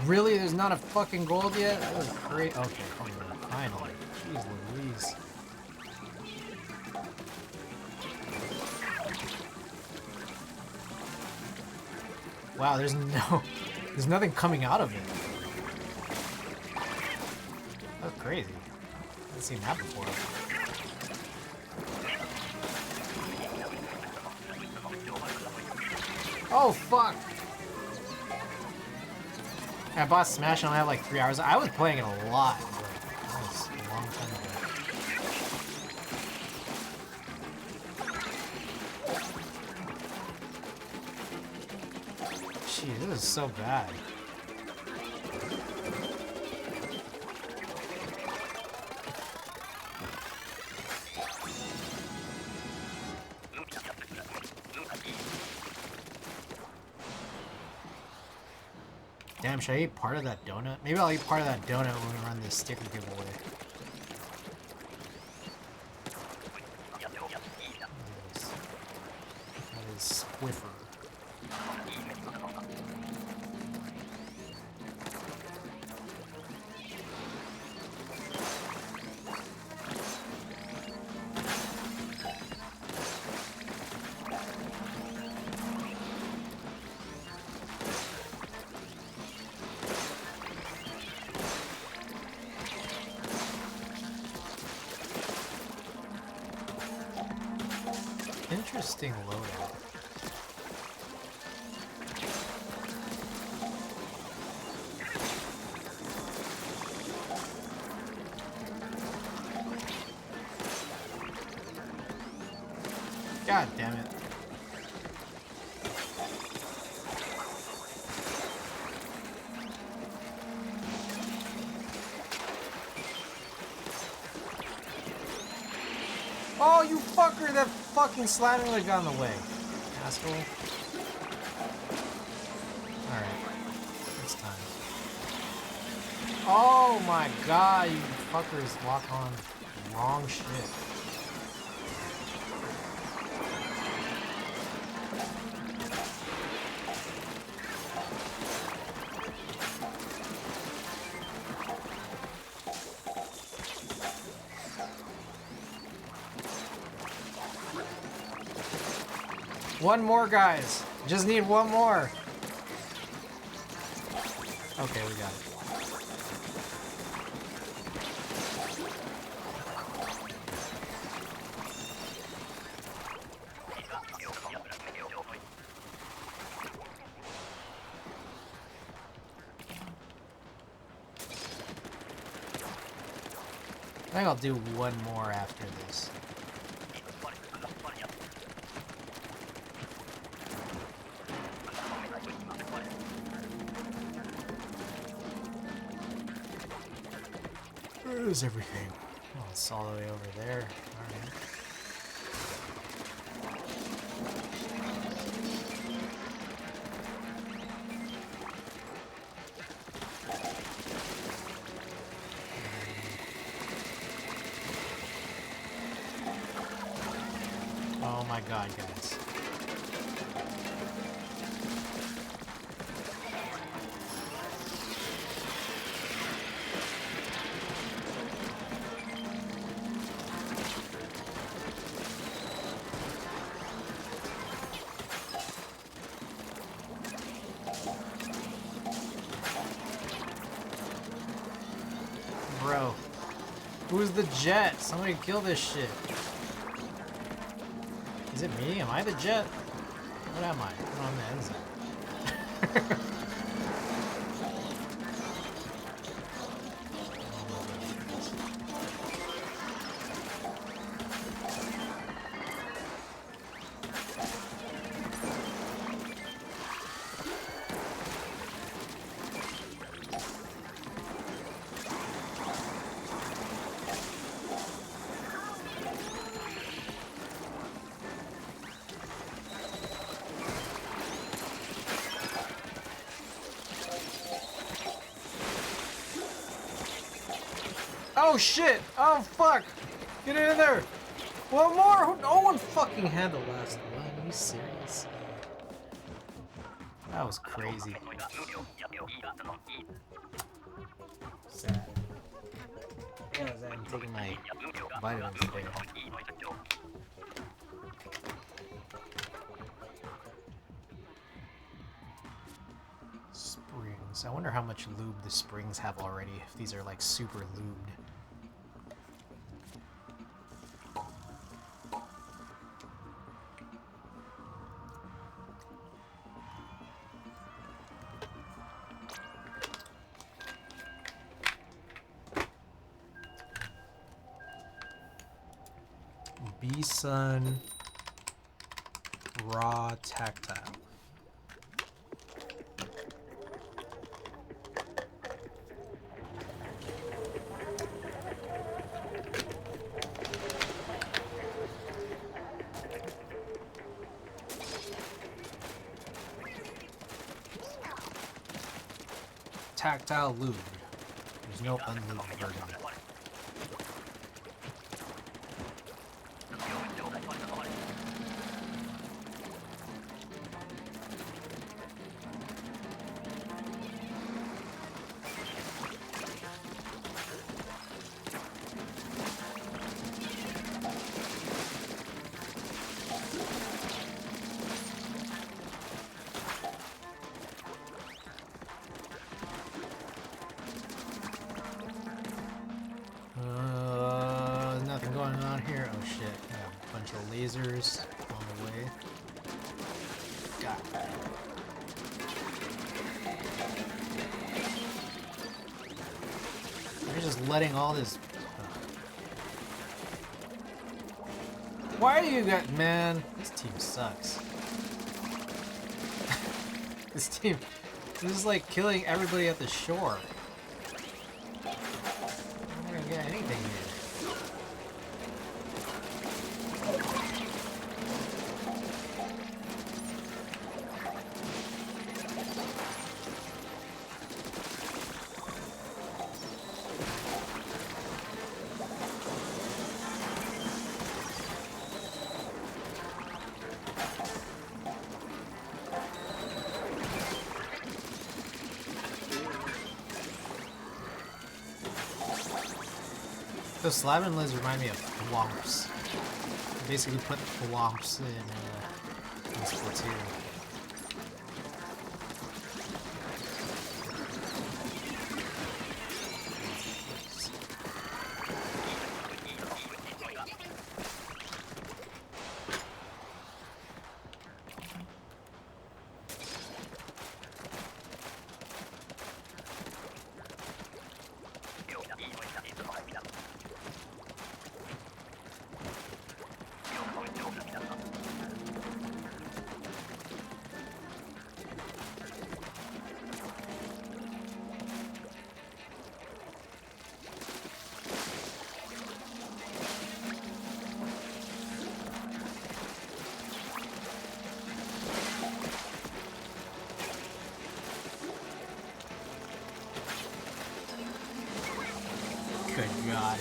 Really? There's not a fucking gold yet? That was great. Okay, finally. Jeez Louise. Wow, there's nothing coming out of it. That's crazy. I haven't seen that before. Oh, fuck! I bought Smash and I only have like 3 hours. I was playing it a lot, but that was a long time ago. Gee, this is so bad. Damn, should I eat part of that donut? Maybe I'll eat part of that donut when we run this sticker giveaway. That is Swiffer. Interesting loadout. God damn it. Oh, you fucker! That fucking slamming leg got in the way. Asshole. Alright. It's time. Oh my god, you fuckers lock on wrong shit. One more, guys. Just need one more. Okay, we got it. I think I'll do one more after this. Where's everything? Oh, it's all the way over there. Alright. my god, guys. Bro, who's the jet? Somebody kill this shit. Is it me? Am I the jet? What am I? I'm on the inside. Oh shit! Oh fuck! Get in there! One more! No one fucking had the last one. Are you serious? That was crazy. Sad. Yeah, I'm taking my vitamins today. Springs. I wonder how much lube the springs have already, if these are like super lubed. B-Sun Raw Tactile. Tactile lube. There's no unlubed version. Nothing going on here. Oh shit. A bunch of lasers on the way. God. They're just letting all this. Why are you guys. Man, this team sucks. This team. This is like killing everybody at the shore. I'm not gonna get anything here. Those slabbing lids remind me of Flomps. I basically put Flomps in Splatoon. Good God.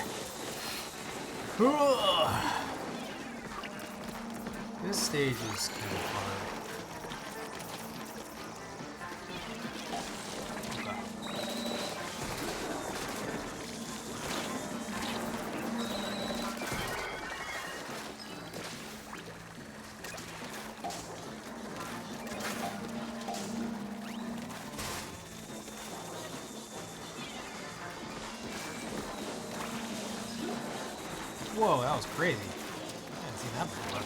This stage is kind of hard. Whoa, that was crazy. I hadn't seen that before.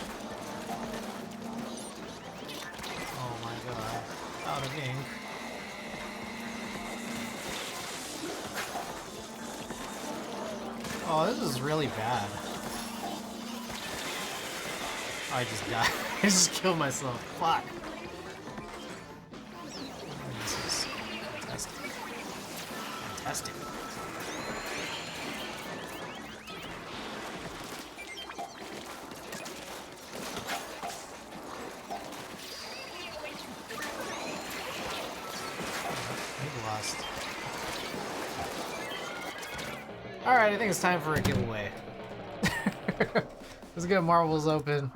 Oh my god. Out of ink. Oh, this is really bad. Oh, I just died. I just killed myself. Fuck. This is fantastic. Fantastic. Alright, I think it's time for a giveaway. Let's get marbles open.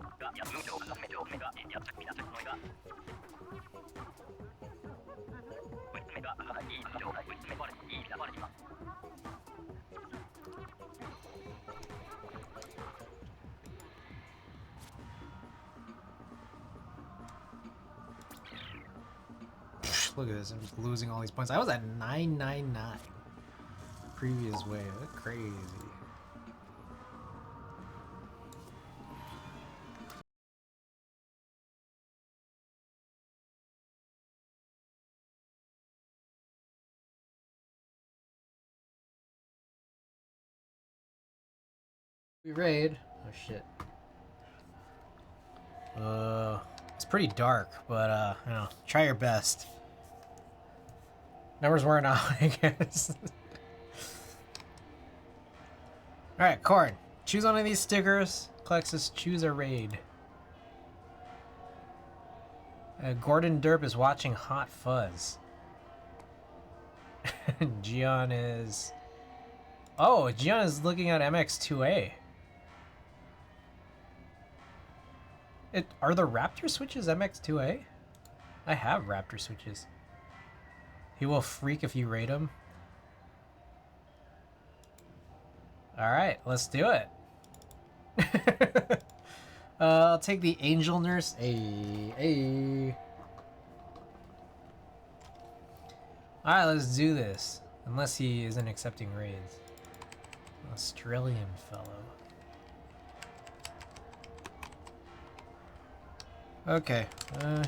Look at this, I'm just losing all these points. I was at 999 previous wave. That's crazy. We raid. Oh shit. It's pretty dark, but you know, try your best. Numbers weren't out, I guess. Alright, Corn. Choose one of these stickers. Plexus, choose a raid. Gordon Derp is watching Hot Fuzz. Gian is... Oh, Gian is looking at MX2A. Are the Raptor switches MX2A? I have Raptor switches. He will freak if you raid him. Alright, let's do it. I'll take the Angel Nurse. Hey. Alright, let's do this. Unless he isn't accepting raids. Australian fellow. Okay,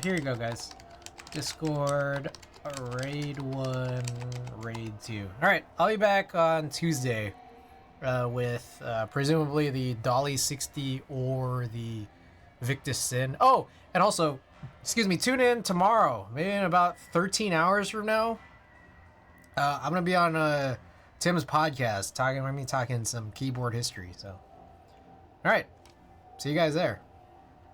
here you go, guys. Discord, raid 1, raid 2. Alright, I'll be back on Tuesday with presumably the Dolly 60 or the Victus Sin. Oh, and also, excuse me, tune in tomorrow, maybe in about 13 hours from now. I'm going to be on Tim's podcast, talking some keyboard history, so. Alright, see you guys there.